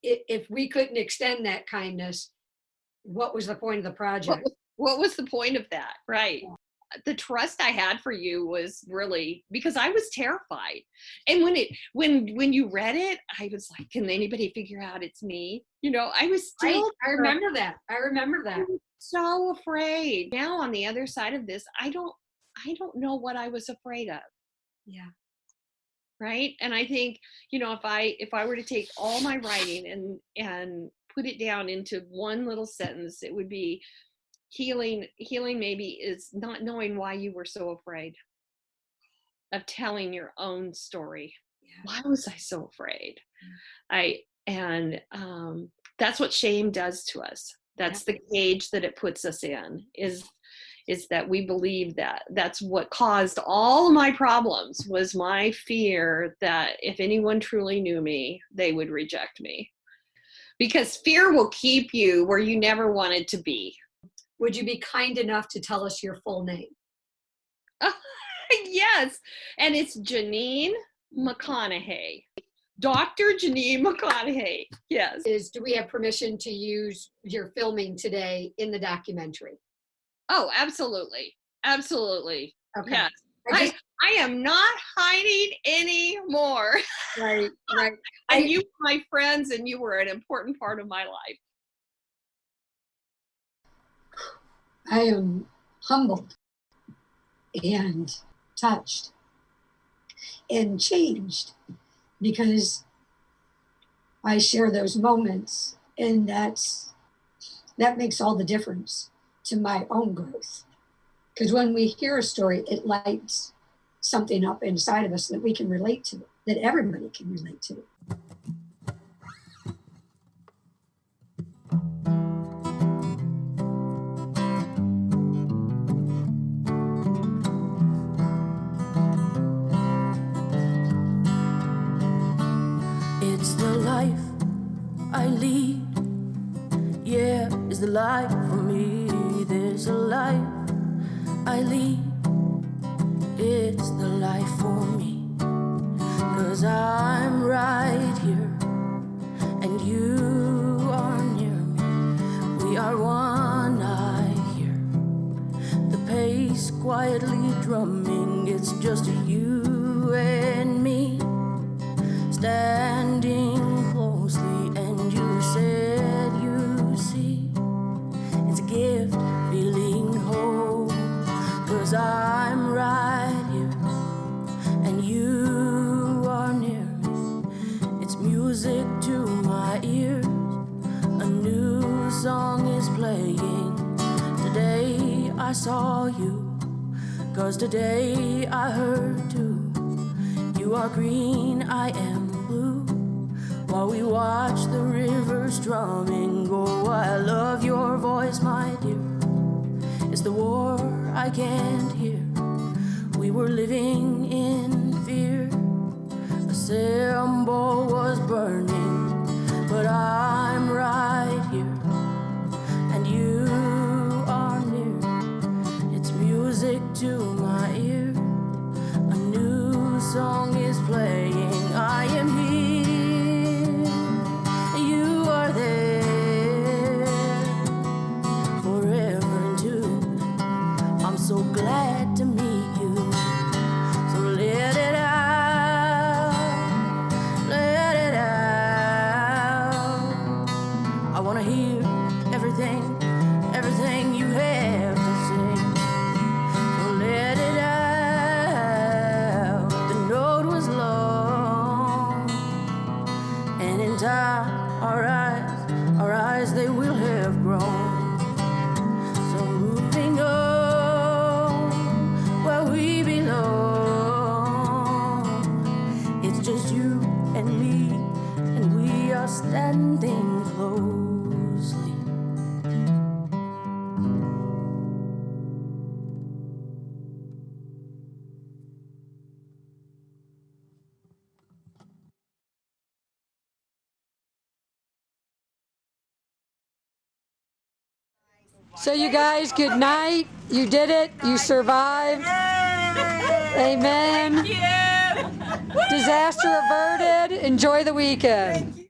If we couldn't extend that kindness, what was the point of the project? What was the point of that? Right. Yeah. The trust I had for you was really because I was terrified. And when you read it, I was like, can anybody figure out it's me? You know, I was still. I remember that. I was so afraid. Now on the other side of this, I don't know what I was afraid of. Yeah. Right. And I think, if I were to take all my writing and put it down into one little sentence, it would be healing maybe is not knowing why you were so afraid of telling your own story. Yeah. Why was I so afraid? That's what shame does to us. That's the cage that it puts us in, is that we believe that that's what caused all of my problems, was my fear that if anyone truly knew me, they would reject me. Because fear will keep you where you never wanted to be. Would you be kind enough to tell us your full name? Yes. And it's Janine McConaughey. Dr. Janine McConaughey. Yes. Do we have permission to use your filming today in the documentary? Oh, absolutely. Absolutely. Okay. Yes. I am not hiding anymore. Right. And you were my friends, and you were an important part of my life. I am humbled and touched and changed because I share those moments, and that makes all the difference to my own growth. Because when we hear a story, it lights something up inside of us that we can relate to, that everybody can relate to. It's the life I lead. Yeah, it's the life for me. There's a life I lead. It's the life for me. 'Cause I'm right here, and just you and me, standing closely, and you said you see, it's a gift, feeling whole, 'cause I'm right here, and you are near me, it's music to my ears, a new song is playing, today I saw you, 'cause today I heard too. You are green, I am blue, while we watch the rivers drumming go. I love your voice, my dear, it's the war I can't hear. We were living in fear, a symbol was burning, but I'm right here, and you are near. It's music to my ear, a new song is playing. I am here, you are there, forever and two. I'm so glad to meet you, so let it out, let it out. I wanna hear everything, everything you have to say. So let it out. The note was long, and in time, our eyes, they will have grown. So moving on where we belong. It's just you and me, and we are standing closely. So you guys, good night. You did it. You survived. Amen. Thank you. Disaster averted. Enjoy the weekend.